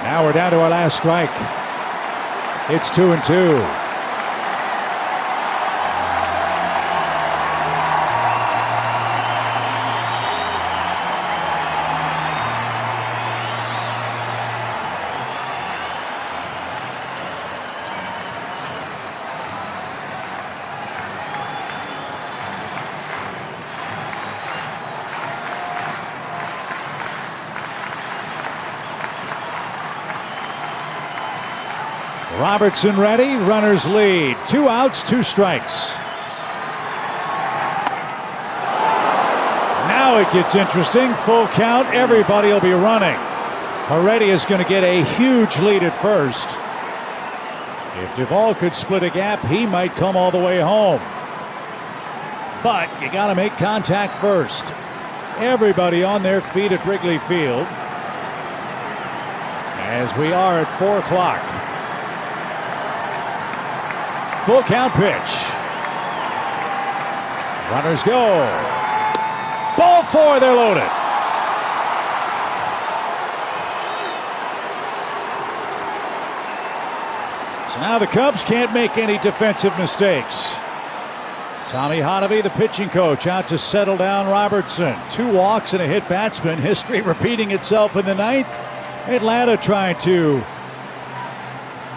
Now we're down to our last strike. It's 2-2. Robertson ready, runners lead. 2 outs, 2 strikes. Now it gets interesting. Full count, everybody will be running. Heredia is going to get a huge lead at first. If Duvall could split a gap, he might come all the way home. But you got to make contact first. Everybody on their feet at Wrigley Field as we are at 4 o'clock. Full count pitch. Runners go. Ball 4, they're loaded. So now the Cubs can't make any defensive mistakes. Tommy Hotovy, the pitching coach, out to settle down Robertson. 2 walks and a hit batsman. History repeating itself in the 9th. Atlanta trying to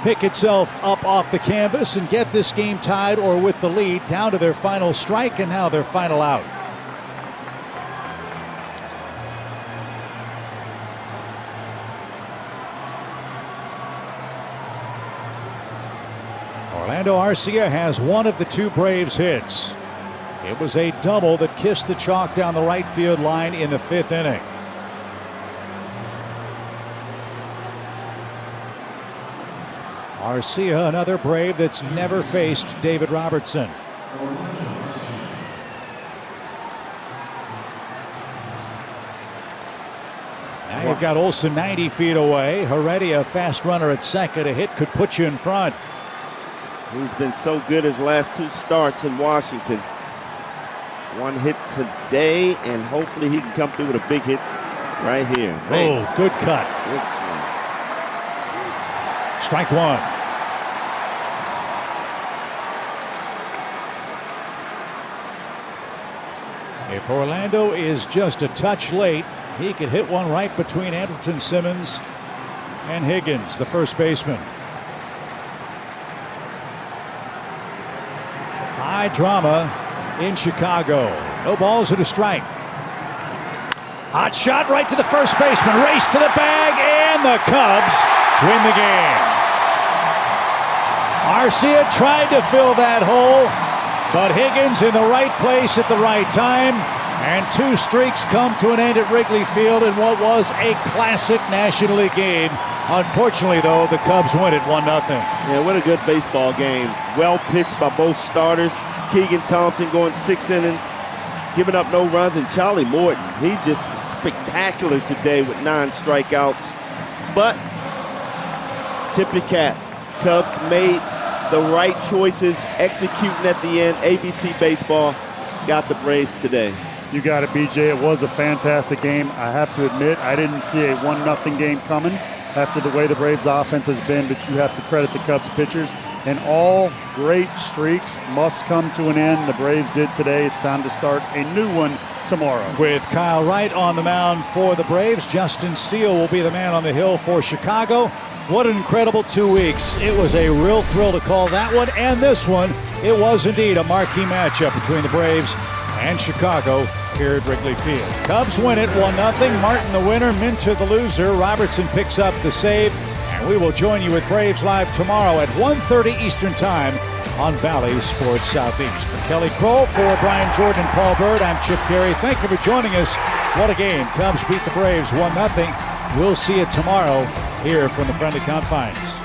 pick itself up off the canvas and get this game tied or with the lead down to their final strike and now their final out. Orlando Arcia has one of the 2 Braves hits. It was a double that kissed the chalk down the right field line in the 5th inning. Arcia, another Brave that's never faced David Robertson. Now you've got Olsen 90 feet away. Heredia, fast runner at second. A hit could put you in front. He's been so good his last 2 starts in Washington. 1 hit today, and hopefully he can come through with a big hit right here. Man. Oh, good cut. Good swing. Strike 1. If Orlando is just a touch late, he could hit one right between Andrelton Simmons and Higgins, the first baseman. High drama in Chicago. No balls and a strike. Hot shot right to the first baseman. Race to the bag, and the Cubs win the game. Arcia tried to fill that hole, but Higgins in the right place at the right time. And 2 streaks come to an end at Wrigley Field in what was a classic National League game. Unfortunately, though, the Cubs win it 1-0. Yeah, what a good baseball game. Well pitched by both starters. Keegan Thompson going 6 innings, giving up no runs, and Charlie Morton, he just was spectacular today with 9 strikeouts. But tip your cap. Cubs made the right choices, executing at the end. ABC Baseball got the Braves today. You got it, BJ. It was a fantastic game. I have to admit, I didn't see a 1-0 game coming after the way the Braves offense has been, but you have to credit the Cubs pitchers. And all great streaks must come to an end. The Braves did today. It's time to start a new one tomorrow. With Kyle Wright on the mound for the Braves, Justin Steele will be the man on the hill for Chicago. What an incredible 2 weeks. It was a real thrill to call that one and this one. It was indeed a marquee matchup between the Braves and Chicago here at Wrigley Field. Cubs win it 1-0. Martin the winner, Minter the loser. Robertson picks up the save. And we will join you with Braves Live tomorrow at 1:30 Eastern Time on Valley Sports Southeast. For Kelly Kroll, for Brian Jordan and Paul Bird, I'm Chip Carey. Thank you for joining us. What a game. Cubs beat the Braves 1-0. We'll see you tomorrow here from the friendly confines.